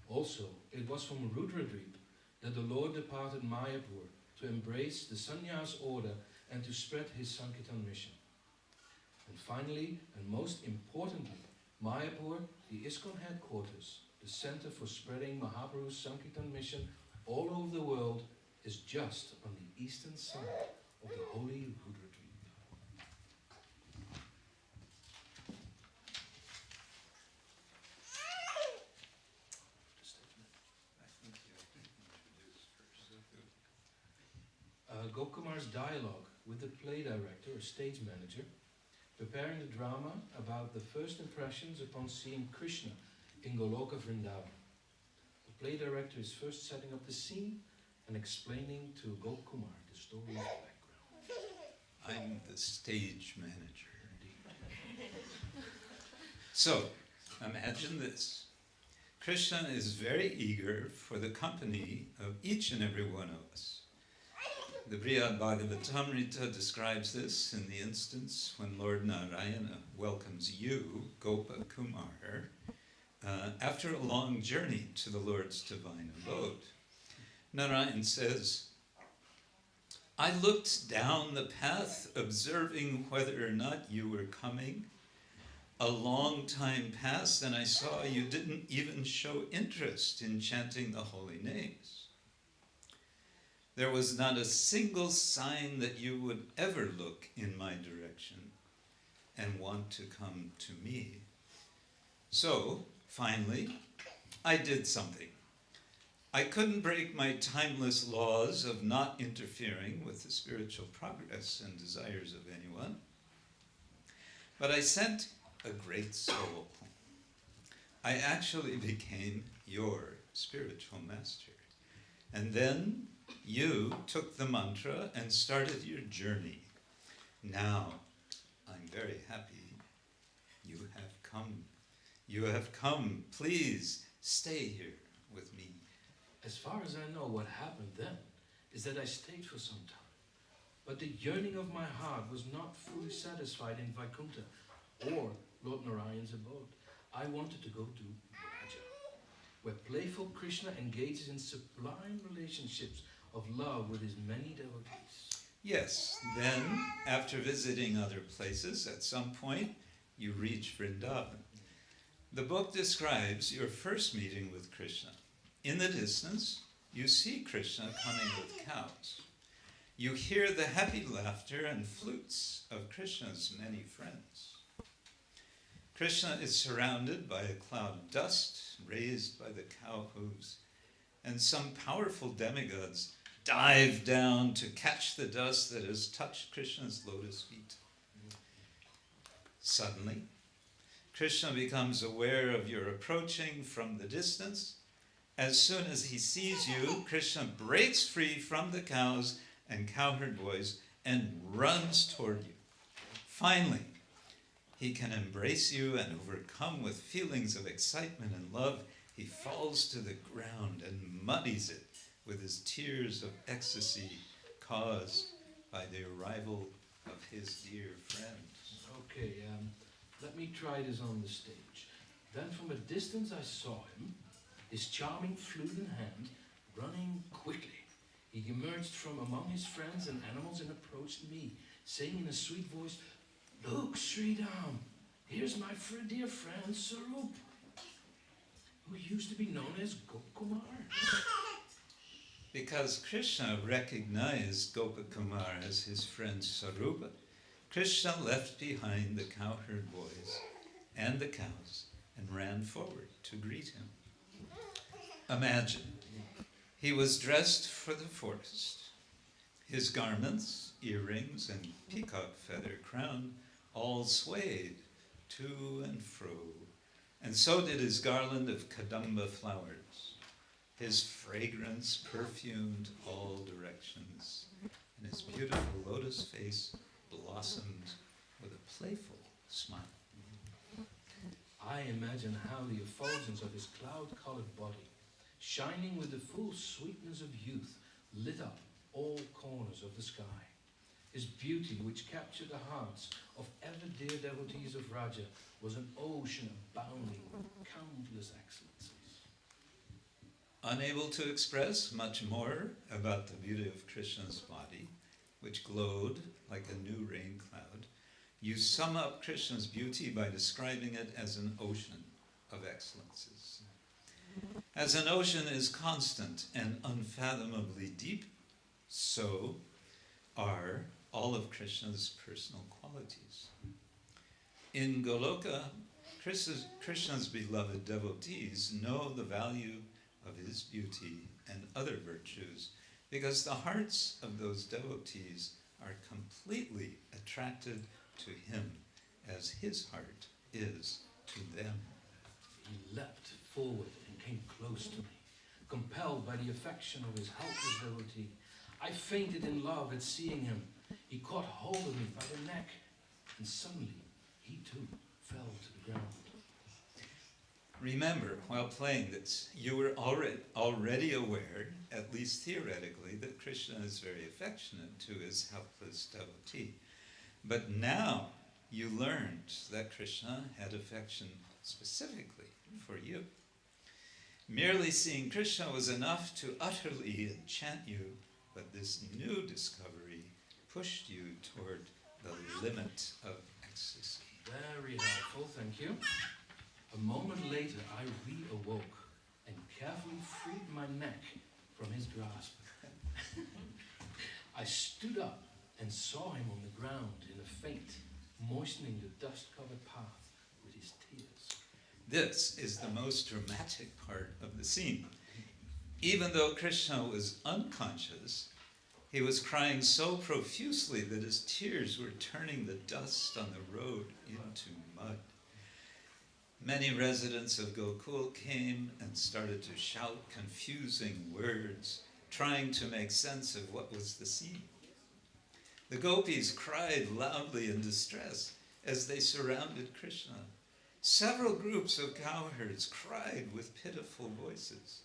Also, it was from Rudradvipa that the Lord departed Mayapur to embrace the sannyas order and to spread his Sankirtan mission. And finally, and most importantly, Mayapur, the ISKCON headquarters, the center for spreading Mahaprabhu's Sankirtan mission all over the world, is just on the eastern side of the holy Rudradvipa. Gokumar's dialogue with the play director or stage manager, preparing the drama about the first impressions upon seeing Kṛṣṇa in Goloka Vrindavan. The play director is first setting up the scene and explaining to Gopkumar the story's background. I'm the stage manager. So, imagine this. Kṛṣṇa is very eager for the company of each and every one of us. The Brihad Bhagavatamrita describes this in the instance when Lord Narayana welcomes you, Gopa Kumar, after a long journey to the Lord's divine abode. Narayan says, I looked down the path observing whether or not you were coming. A long time passed and I saw you didn't even show interest in chanting the holy names. There was not a single sign that you would ever look in my direction and want to come to me. So, finally, I did something. I couldn't break my timeless laws of not interfering with the spiritual progress and desires of anyone, but I sent a great soul. I actually became your spiritual master. And then you took the mantra and started your journey. Now, I'm very happy you have come. You have come. Please stay here with me. As far as I know, what happened then is that I stayed for some time. But the yearning of my heart was not fully satisfied in Vaikuntha or Lord Narayan's abode. I wanted to go to Vraja, where playful Kṛṣṇa engages in sublime relationships of love with his many devotees. Yes, then, after visiting other places, at some point, you reach Vrindavan. The book describes your first meeting with Kṛṣṇa. In the distance, you see Kṛṣṇa coming with cows. You hear the happy laughter and flutes of Kṛṣṇa's many friends. Kṛṣṇa is surrounded by a cloud of dust raised by the cow hooves, and some powerful demigods dive down to catch the dust that has touched Kṛṣṇa's lotus feet. Suddenly, Kṛṣṇa becomes aware of your approaching from the distance. As soon as he sees you, Kṛṣṇa breaks free from the cows and cowherd boys and runs toward you. Finally, he can embrace you and overcome with feelings of excitement and love. He falls to the ground and muddies it with his tears of ecstasy caused by the arrival of his dear friend. Okay, let me try this on the stage. Then from a distance I saw him, his charming flute in hand, running quickly. He emerged from among his friends and animals and approached me, saying in a sweet voice, Look, Sridham, here's my dear friend Sarup, who used to be known as Gopkumar. Because Kṛṣṇa recognized Gopakumar as his friend Sarupa, Kṛṣṇa left behind the cowherd boys and the cows and ran forward to greet him. Imagine, he was dressed for the forest. His garments, earrings, and peacock feather crown all swayed to and fro, and so did his garland of kadamba flowers. His fragrance perfumed all directions, and his beautiful lotus face blossomed with a playful smile. I imagine how the effulgence of his cloud-colored body, shining with the full sweetness of youth, lit up all corners of the sky. His beauty, which captured the hearts of ever-dear devotees of Vraja, was an ocean abounding with countless excellencies. Unable to express much more about the beauty of Kṛṣṇa's body, which glowed like a new rain cloud, you sum up Kṛṣṇa's beauty by describing it as an ocean of excellences. As an ocean is constant and unfathomably deep, so are all of Kṛṣṇa's personal qualities. In Goloka, Kṛṣṇa's beloved devotees know the value of his beauty and other virtues because the hearts of those devotees are completely attracted to him as his heart is to them. He leapt forward and came close to me. compelled by the affection of his helpless devotee. I fainted in love at seeing him. He caught hold of me by the neck, and suddenly he too fell to the ground. Remember, while playing this, you were already aware, at least theoretically, that Kṛṣṇa is very affectionate to his helpless devotee. But now you learned that Kṛṣṇa had affection specifically for you. Merely seeing Kṛṣṇa was enough to utterly enchant you, but this new discovery pushed you toward the limit of ecstasy. Very helpful, thank you. A moment later, I re-awoke and carefully freed my neck from his grasp. I stood up and saw him on the ground in a faint, moistening the dust-covered path with his tears. This is the most dramatic part of the scene. Even though Kṛṣṇa was unconscious, he was crying so profusely that his tears were turning the dust on the road into mud. Many residents of Gokul came and started to shout confusing words, trying to make sense of what was the scene. The gopis cried loudly in distress as they surrounded Kṛṣṇa. Several groups of cowherds cried with pitiful voices.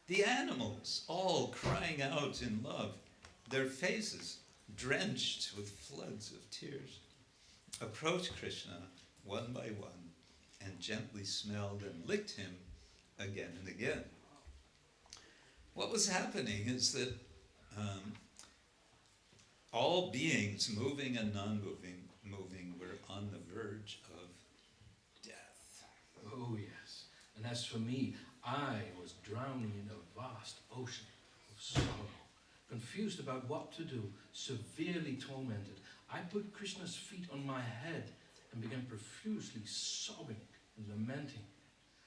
The animals, all crying out in love, their faces drenched with floods of tears, approached Kṛṣṇa one by one and gently smelled and licked him again and again. What was happening is that all beings, moving and non-moving, were on the verge of death. Oh yes, and as for me, I was drowning in a vast ocean of sorrow. Confused about what to do, severely tormented, I put Kṛṣṇa's feet on my head and began profusely sobbing and lamenting.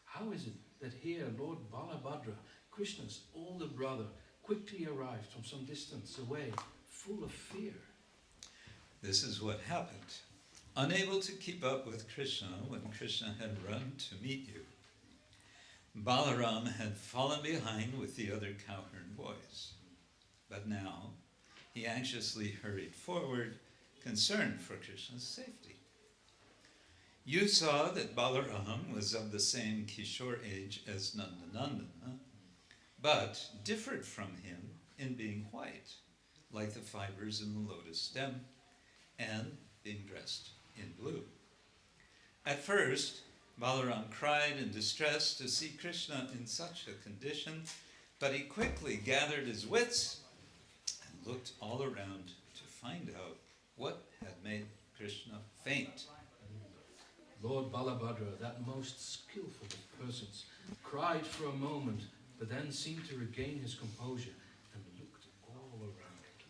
How is it that here Lord Balabhadra, Kṛṣṇa's older brother, quickly arrived from some distance away, full of fear? This is what happened. Unable to keep up with Kṛṣṇa when Kṛṣṇa had run to meet you, Balaram had fallen behind with the other cowherd boys. But now he anxiously hurried forward, concerned for Kṛṣṇa's safety. You saw that Balaram was of the same Kishore age as Nandanandana, but differed from him in being white, like the fibers in the lotus stem, and being dressed in blue. At first, Balaram cried in distress to see Kṛṣṇa in such a condition, but he quickly gathered his wits and looked all around to find out what had made Kṛṣṇa faint. Lord Balabhadra, that most skillful of persons, cried for a moment, but then seemed to regain his composure and looked all around.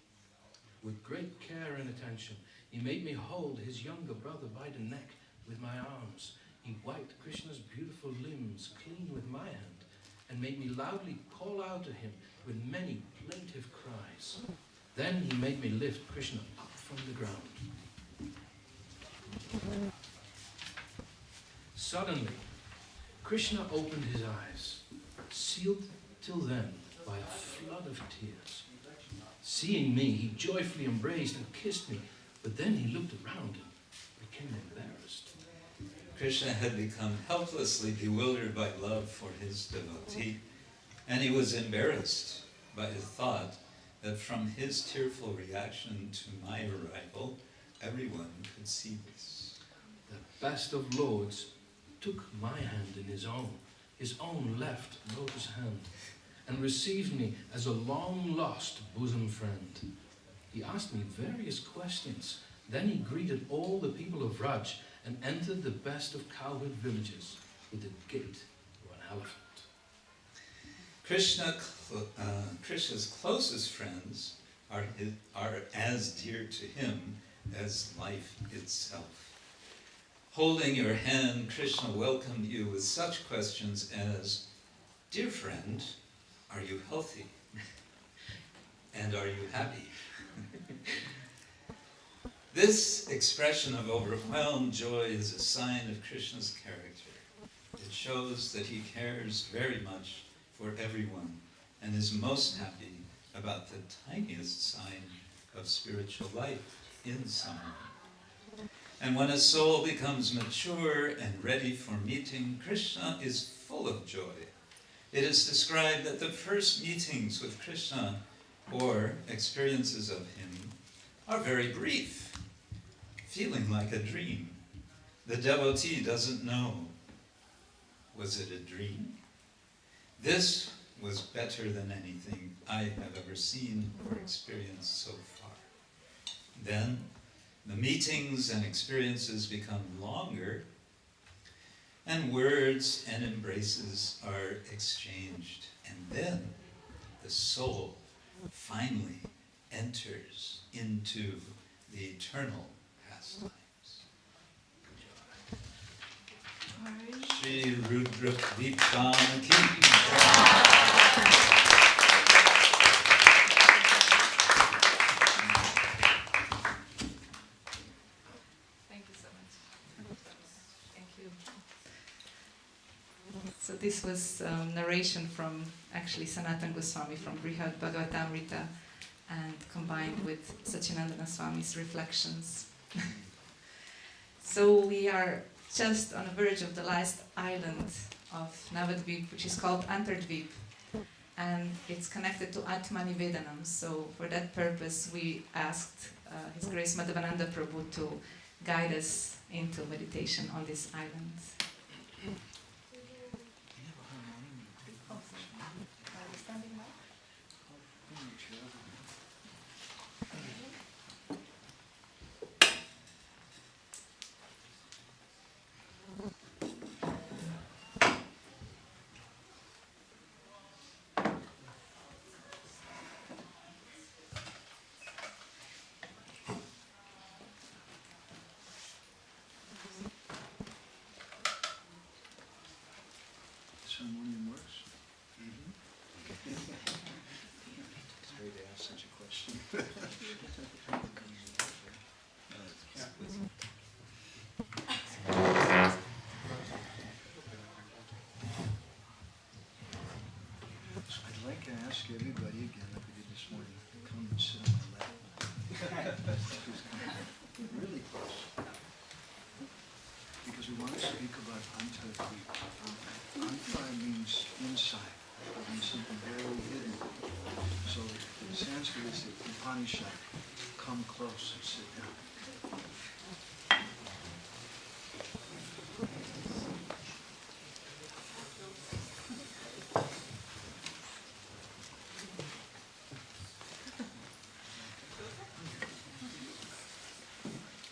With great care and attention, he made me hold his younger brother by the neck with my arms. He wiped Kṛṣṇa's beautiful limbs clean with my hand and made me loudly call out to him with many plaintive cries. Then he made me lift Kṛṣṇa up from the ground. Suddenly, Kṛṣṇa opened his eyes, sealed till then by a flood of tears. Seeing me, he joyfully embraced and kissed me, but then he looked around and became embarrassed. Kṛṣṇa had become helplessly bewildered by love for his devotee, and he was embarrassed by the thought that from his tearful reaction to my arrival, everyone could see this. The best of lords took my hand in his own left lotus hand, and received me as a long-lost bosom friend. He asked me various questions. Then he greeted all the people of Raj and entered the best of cowherd villages with the gait of an elephant. Krishna's closest friends are as dear to him as life itself. Holding your hand, Kṛṣṇa welcomed you with such questions as, "Dear friend, are you healthy? And are you happy?" This expression of overwhelmed joy is a sign of Kṛṣṇa's character. It shows that he cares very much for everyone and is most happy about the tiniest sign of spiritual life in someone. And when a soul becomes mature and ready for meeting, Kṛṣṇa is full of joy. It is described that the first meetings with Kṛṣṇa, or experiences of him, are very brief, feeling like a dream. The devotee doesn't know, was it a dream? This was better than anything I have ever seen or experienced so far. Then, the meetings and experiences become longer, and words and embraces are exchanged. And then, the soul finally enters into the eternal pastimes. Shri Rudradvipa ki Thank you so much. Thank you. So this was narration from actually Sanatana Goswami from Bhagavatamrita, and combined with Sachinandana Swami's reflections. So we are just on the verge of the last island of Navadvipa, which is called Antardvipa, and it's connected to Atmani Vedanam. So for that purpose, we asked His Grace Madhavananda Prabhu to guide us into meditation on this island. Harmonium works? It's great to ask such a question. So I'd like to ask everybody again, like we did this morning, to come and sit on my lap. Really close. Because we want to speak about Antardvipa. Antar means inside. It means something very hidden. So in Sanskrit it's the Upanishad. Come close and sit down.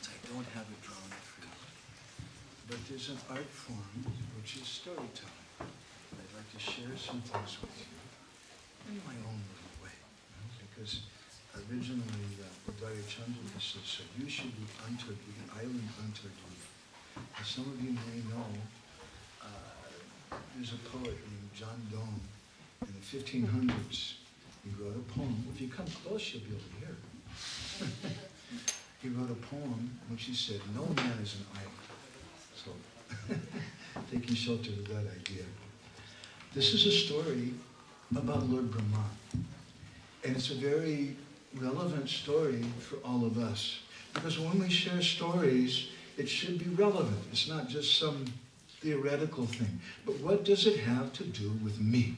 I don't have it drawn up for you. But there's an art form which is storytelling. I'd like to share some things with you in my own little way. Because originally, Brother Chandra said, so you should be Antardvipa, an island Antardvipa. As some of you may know, there's a poet named John Donne. In the 1500s, he wrote a poem. If you come close, you'll be able to hear it. He wrote a poem in which he said, no man is an island. So, taking shelter of that idea. This is a story about Lord Brahma. And it's a very relevant story for all of us. Because when we share stories, it should be relevant. It's not just some theoretical thing. But what does it have to do with me?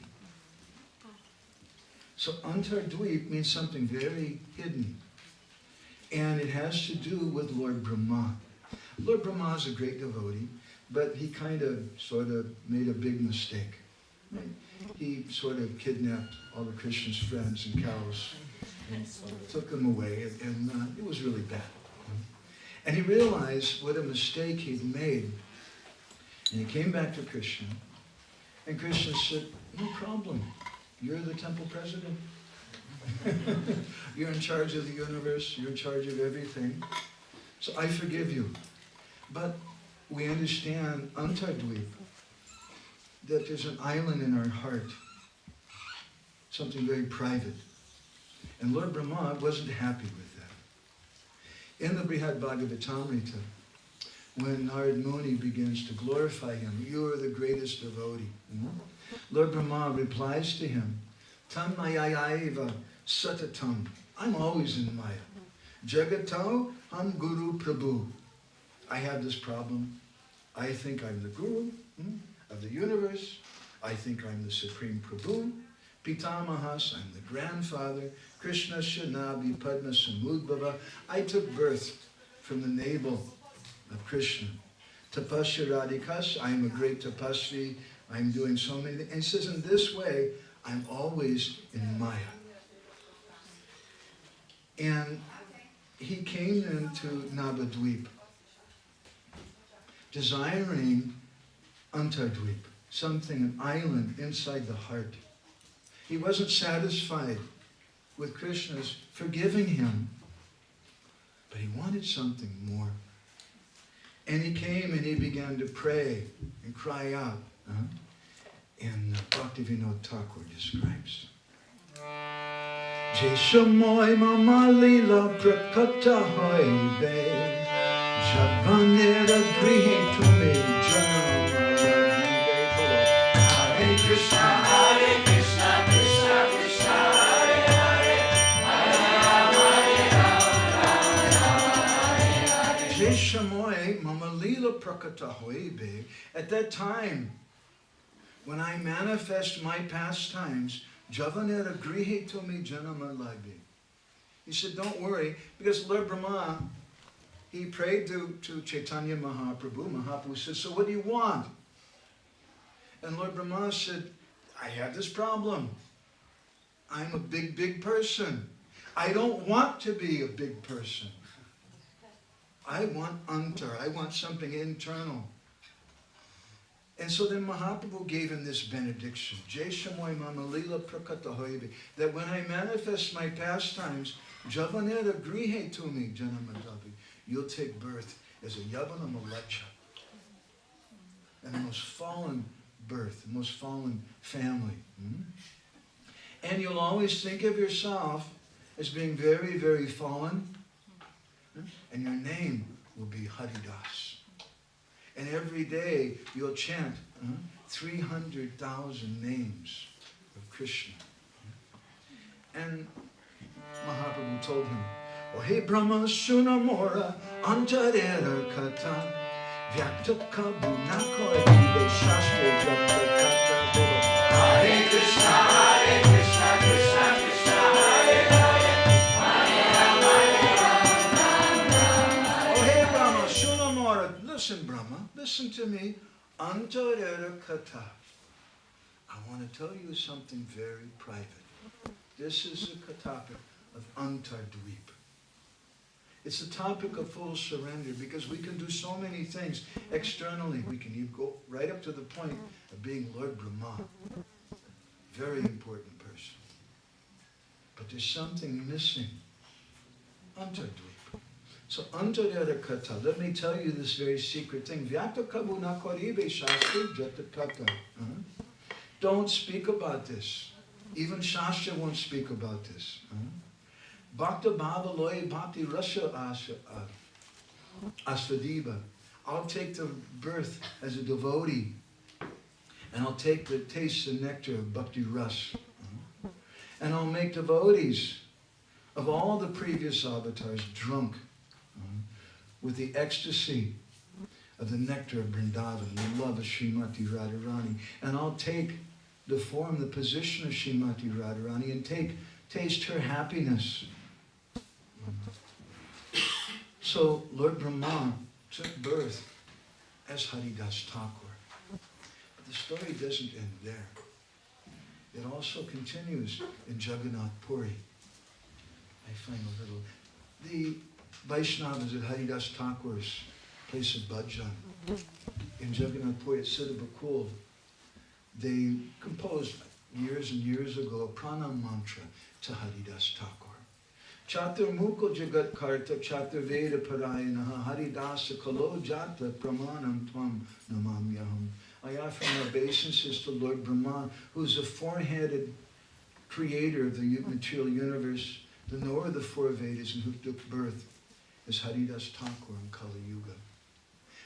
So Antardvipa means something very hidden. And it has to do with Lord Brahma. Lord Brahma is a great devotee, but he sort of made a big mistake. Right? He sort of kidnapped all of Krishna's friends and cows and took them away, and it was really bad. And he realized what a mistake he'd made. And he came back to Krishna, and Krishna said, no problem, you're the temple president. You're in charge of the universe, you're in charge of everything. So I forgive you. But we understand Antardvipa, that there's an island in our heart, something very private. And Lord Brahma wasn't happy with that. In the Brihad Bhagavatamrita, when Narad Muni begins to glorify him, you are the greatest devotee. Lord Brahma replies to him, Tam mayayaiva satatam. I'm always in Maya. Jagatau ham guru prabhu. I have this problem. I think I'm the guru of the universe. I think I'm the supreme Prabhu. Pitamahas, I'm the grandfather. Kṛṣṇa Shanabi Padma Samudbhava. I took birth from the navel of Kṛṣṇa. Tapasya Radhikas, I'm a great tapasvi. I'm doing so many things. And he says, in this way, I'm always in Maya. And he came into Navadvipa, desiring Antardvipa, something, an island inside the heart. He wasn't satisfied with Krishna's forgiving him, but he wanted something more. And he came and he began to pray and cry out. And Bhaktivinoda Thakur describes. Jeshamoy mama lila prakata hoibe Javanera grihe tume janamaya Hare Krishna, Hare Krishna, Krishna Krishna, Hare Hare Hare Jeshamoy mama lila prakata hoibe. At that time, when I manifest my pastimes, Javanera grihe tumi janama laibi. He said, don't worry, because Lord Brahma, he prayed to Chaitanya Mahaprabhu said, so what do you want? And Lord Brahma said, I have this problem. I'm a big, big person. I don't want to be a big person. I want antar. I want something internal. And so then Mahaprabhu gave him this benediction, Jeshamoy mama lila prakata hoibe, that when I manifest my pastimes, Javanera grihe tumi janamadavi, you'll take birth as a Yavana Malecha, and the most fallen birth, the most fallen family. And you'll always think of yourself as being very, very fallen, and your name will be Haridas. And every day you'll chant 300,000 names of Krishna. And Mahaprabhu told him, Oh hey Brahma Sunamora Antarera Kata Vyakta Kabu Nakoi Vive Shastra Japta Kata Hare Krishna, Hare Krishna, Krishna Krishna, Hare Hare Oh hey Brahma Sunamora. Listen Brahma, listen to me. Antarera Kata. I want to tell you something very private. This is a topic of Antardvipa. It's a topic of full surrender because we can do so many things externally. We can go right up to the point of being Lord Brahma. Very important person. But there's something missing. Antardvipa. So Antarera Kata, let me tell you this very secret thing. Vyakta kabu nakoribe shastra jata kata. Don't speak about this. Even Shastra won't speak about this. Bhakta bhava loya bhakti rasa asvadiva. I'll take the birth as a devotee, and I'll take the taste and nectar of bhakti ras. And I'll make devotees of all the previous avatars drunk with the ecstasy of the nectar of Vrindavan, the love of Srimati Radharani. And I'll take the form, the position of Srimati Radharani and taste her happiness. So Lord Brahma took birth as Haridas Thakur. But the story doesn't end there. It also continues in Jagannath Puri. I find a little... The Vaishnavas at Haridas Thakur's place of bhajan in Jagannath Puri at Siddhabakul, they composed years and years ago a pranam mantra to Haridas Thakur. Chatur Mukha Jagat Karta Chatur Veda Parayanaha Haridasa Kalo Jata Pramanam Tvam Namamyaham. I offer my obeisances to Lord Brahma, who is the four-headed creator of the material universe, the knower of the four Vedas, and who took birth as Haridas Thakur in Kali Yuga.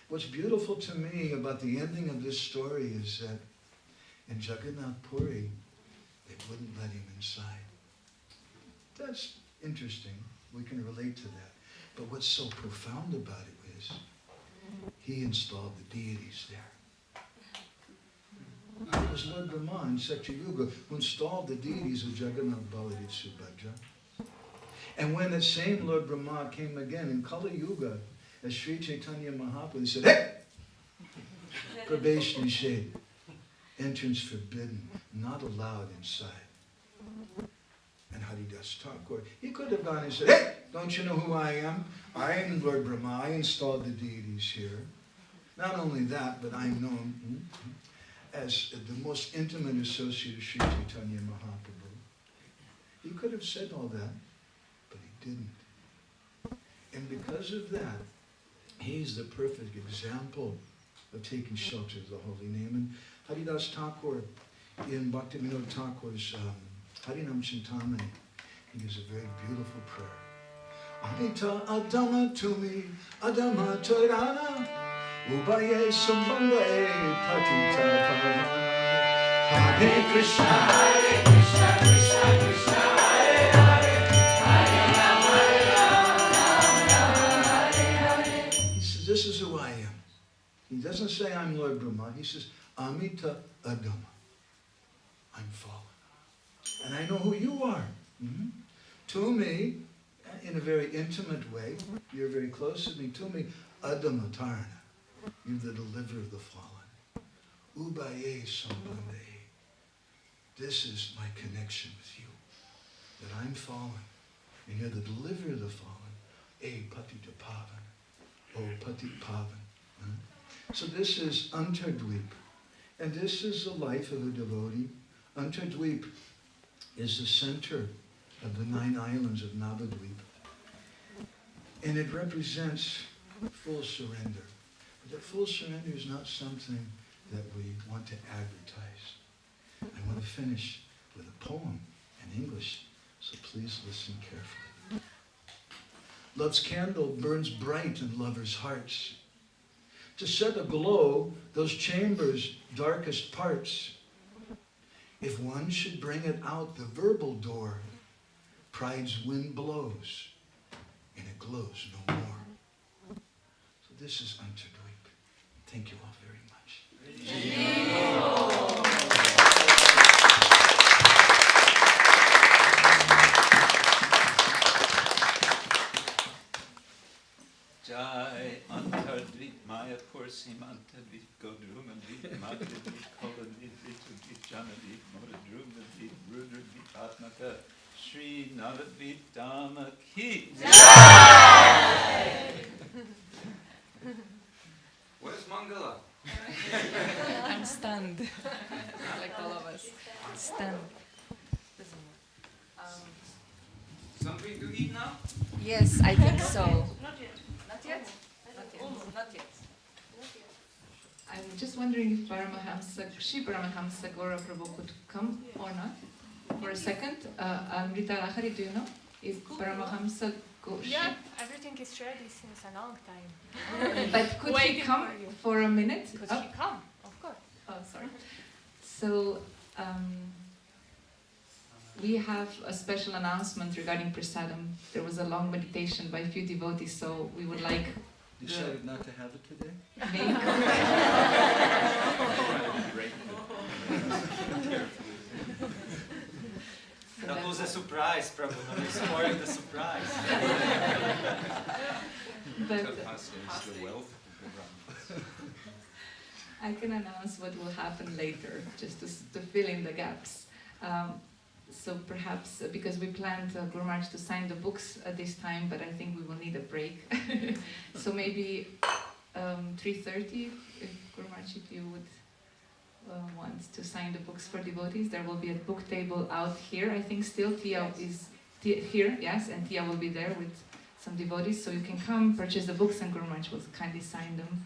What's beautiful to me about the ending of this story is that in Jagannath Puri, they wouldn't let him inside. That's interesting. We can relate to that. But what's so profound about it is he installed the deities there. It was Lord Brahma in Satyayuga who installed the deities of Jagannath, Baladev, Subhadra. And when that same Lord Brahma came again in Kali Yuga, as Sri Chaitanya Mahaprabhu, he said, hey! Pravesh Nishedh. Entrance forbidden, not allowed inside. And Haridas Thakur, he could have gone and said, hey, don't you know who I am? I am Lord Brahma, I installed the deities here. Not only that, but I'm known as the most intimate associate of Sri Chaitanya Mahaprabhu. He could have said all that, but he didn't. And because of that, he's the perfect example of taking shelter of the holy name. And Haridas Thakur, in Bhaktivinoda Thakur's Harinam Chintamani, he gives a very beautiful prayer. Amita Adama Tumi, Adama Tarana, Ubaye Sambanga Patita Pavana. Hare Krishna, Hare Krishna, Krishna Krishna, Hare Hare, Hare Rama, Hare Hare. He says, this is who I am. He doesn't say I'm Lord Brahma. He says, Amita Adama. I'm fallen. And I know who you are. To me, in a very intimate way, you're very close to me. To me, Adama Tarana. You're the deliverer of the fallen. Ubaye Sambande. This is my connection with you. That I'm fallen. And you're the deliverer of the fallen. Patita Pavan. Pati Pavan. So this is Antardvipa. And this is the life of a devotee. Antardvipa is the center of the 9 islands of Navadvipa. And it represents full surrender. But that full surrender is not something that we want to advertise. I want to finish with a poem in English, so please listen carefully. Love's candle burns bright in lovers' hearts, to set aglow those chambers' darkest parts. If one should bring it out the verbal door, pride's wind blows, and it glows no more. So this is Antardvipa. Thank you all very much. Jai Antardvipa, Mayapur, Simantadvipa, Godrumadvipa, Madhyadvipa, Koladvipa, Rtudvipa, Jahnudvipa, Modadrumadvipa, Rudradvipa, Sri Navadvipa Dhamma Ki. Where's Mangala? I'm stunned, like all of us. Stunned. Something to eat now? Yes, I think so. Not yet. Not yet? Not yet. Not yet. I'm just wondering if Shri Paramahamsa Gaura Prabhu could come or not for a second. Amrita Lahari, do you know? If Paramahamsa Yeah, everything is ready since a long time. But could he come for a minute? Could he come? Of course. Oh, sorry. So, we have a special announcement regarding prasadam. There was a long meditation by a few devotees, so we would like... Decided not to have it today? That was a surprise, Prabhu. No, you spoiled the surprise. But I can announce what will happen later, just to fill in the gaps. So perhaps, because we planned Guru Maharaj to sign the books at this time, but I think we will need a break. So maybe 3:30, if Guru Maharaj, if you would want to sign the books for devotees. There will be a book table out here. I think still Tia is here, yes, and Tia will be there with some devotees, so you can come, purchase the books, and Guru Maharaj will kindly sign them.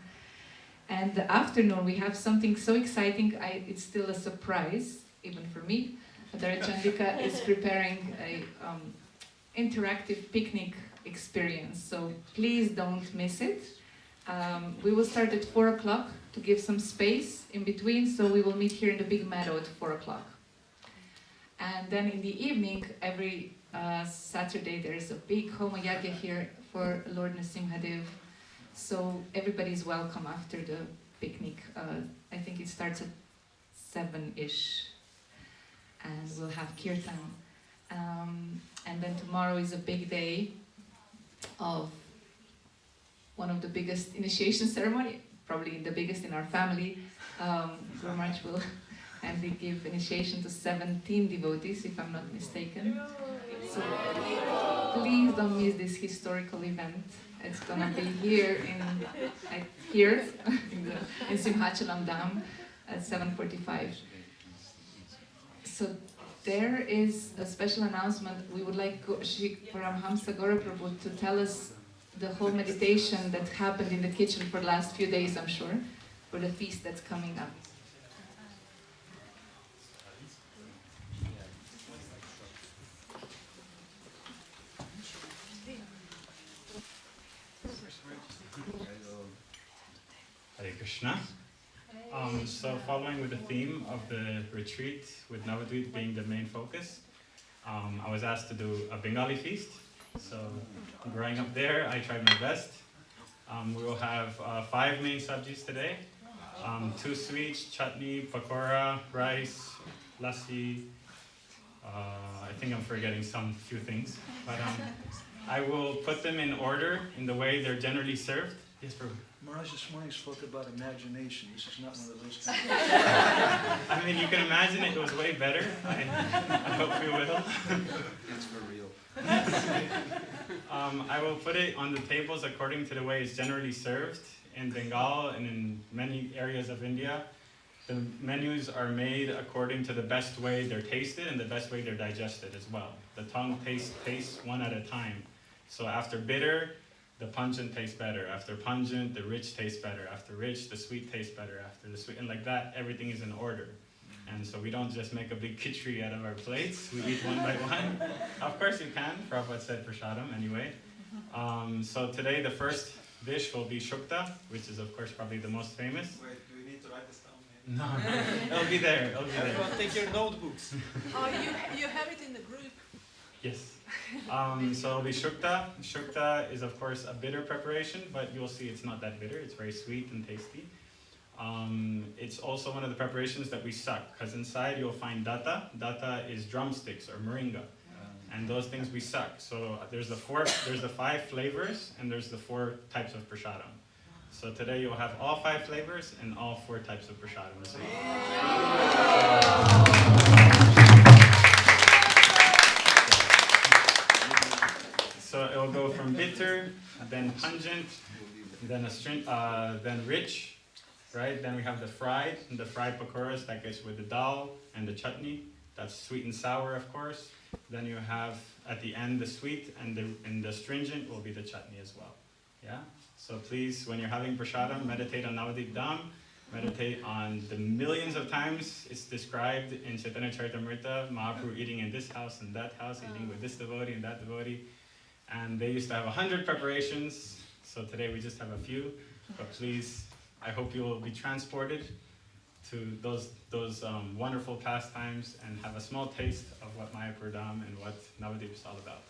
And the afternoon, we have something so exciting, it's still a surprise, even for me. Chandika is preparing a interactive picnic experience, so please don't miss it. We will start at 4 o'clock to give some space in between, so we will meet here in the big meadow at 4 o'clock. And then in the evening, every Saturday, there is a big Homa Yagya here for Lord Nrsimhadev. So everybody's welcome after the picnic. I think it starts at 7-ish. And we'll have kirtan. And then tomorrow is a big day of one of the biggest initiation ceremony, probably the biggest in our family. Guru Maharaj will and they give initiation to 17 devotees, if I'm not mistaken. So please don't miss this historical event. It's gonna be here in Simhachalam Dham at 7:45. So there is a special announcement. We would like Shri Paramhamsa Gaura Prabhu to tell us the whole meditation that happened in the kitchen for the last few days, I'm sure, for the feast that's coming up. Hare Krishna. So following with the theme of the retreat, with Navadvipa being the main focus, I was asked to do a Bengali feast. So growing up there, I tried my best. We will have 5 main sabjis today. 2 sweets, chutney, pakora, rice, lassi. I think I'm forgetting some few things. But I will put them in order in the way they're generally served. Yes, Prabhu. Maharaj this morning spoke about imagination. This is not one of those kinds. I mean, you can imagine it was way better. I hope you will. It's for real. I will put it on the tables according to the way it's generally served in Bengal and in many areas of India. The menus are made according to the best way they're tasted and the best way they're digested as well. The tongue tastes one at a time. So after bitter, the pungent tastes better. After pungent, the rich tastes better. After rich, the sweet tastes better. After the sweet, and like that, everything is in order. And so we don't just make a big khichdi out of our plates. We eat one by one. Of course you can. Prabhupada said prasadam anyway. So today the first dish will be shukta, which is of course probably the most famous. Wait, do we need to write this down? No, it'll be there. It'll be there. Everyone take your notebooks. Oh, you have it in the group. Yes. So it'll be shukta. Shukta is of course a bitter preparation, but you'll see it's not that bitter. It's very sweet and tasty. It's also one of the preparations that we suck, because inside you'll find data. Data is drumsticks or moringa, and those things we suck. So there's the 5 flavors, and there's the 4 types of prasadam. So today you'll have all 5 flavors and all 4 types of prasadam as well. So it will go from bitter, then pungent, then rich. Right, then we have the fried pakoras that goes with the dal and the chutney. That's sweet and sour, of course. Then you have at the end the sweet, and the stringent will be the chutney as well. Yeah. So please, when you're having prasadam, meditate on Navadvipa Dham. Meditate on the millions of times it's described in Chaitanya Charitamrita, Mahaprabhu eating in this house and that house, eating with this devotee and that devotee. And they used to have 100 preparations. So today we just have a few. But please, I hope you will be transported to those wonderful pastimes and have a small taste of what Mayapur Dham and what Navadvipa is all about.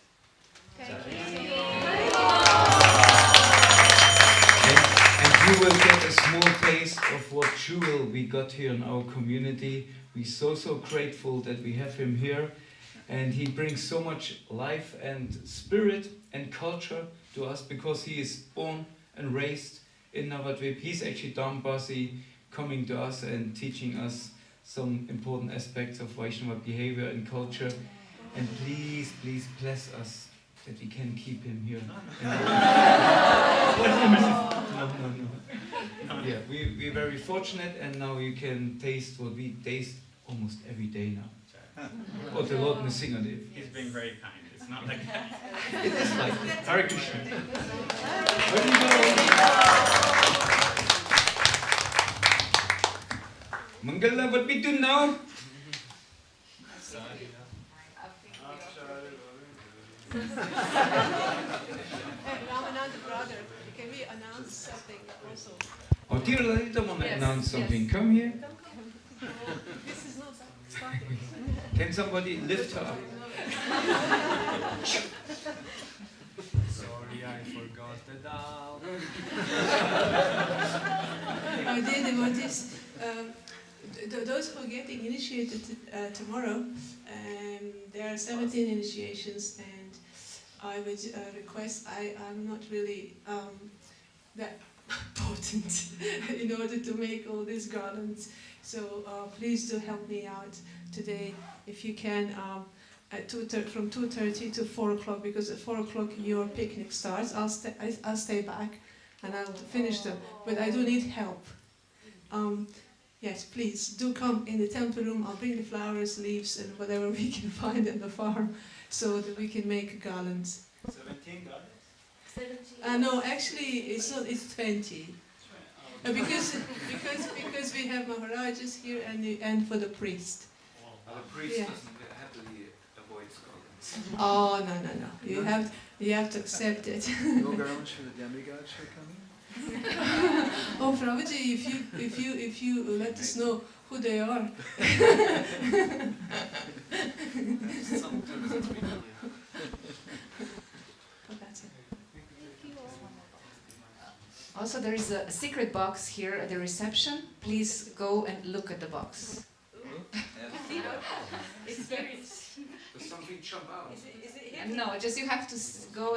And you will get a small taste of what jewel we got here in our community. We're so grateful that we have him here, and he brings so much life and spirit and culture to us because he is born and raised in Navadvipa. He's actually Dambasi, coming to us and teaching us some important aspects of Vaishnava behavior and culture. And please bless us that we can keep him here. No. Yeah, we're very fortunate, and now you can taste what we taste almost every day now. What the Lord Nrsimhadev. He's being very kind. It's not like that. It is like that. Hare Krishna. Mangala, what we do now? Ramananda brother, Can we announce something also? Oh, dear Lalita want to Yes, announce yes. something. Come here. This is not starting. Can somebody lift her up? Sorry, I forgot the doll. Our dear devotees, those who are getting initiated tomorrow, there are 17 initiations, and I would request, I'm not really that potent in order to make all these garlands, so please do help me out today if you can, at from 2:30 to 4 o'clock, because at 4 o'clock your picnic starts. I'll stay back and I'll finish them, but I do need help. Yes, please do come in the temple room. I'll bring the flowers, leaves, and whatever we can find in the farm, so that we can make garlands. 17 garlands? No, actually, it's not. It's 20. Because we have Maharajas here and for the priest. The priest Yeah. doesn't happily avoid garlands. Oh no. You have to accept it. No garlands for the demigods who are coming? Oh, Prabhuji, if you let us know who they are. Also, there is a secret box here at the reception. Please go and look at the box. Experience. Does something jump out? No, just you have to go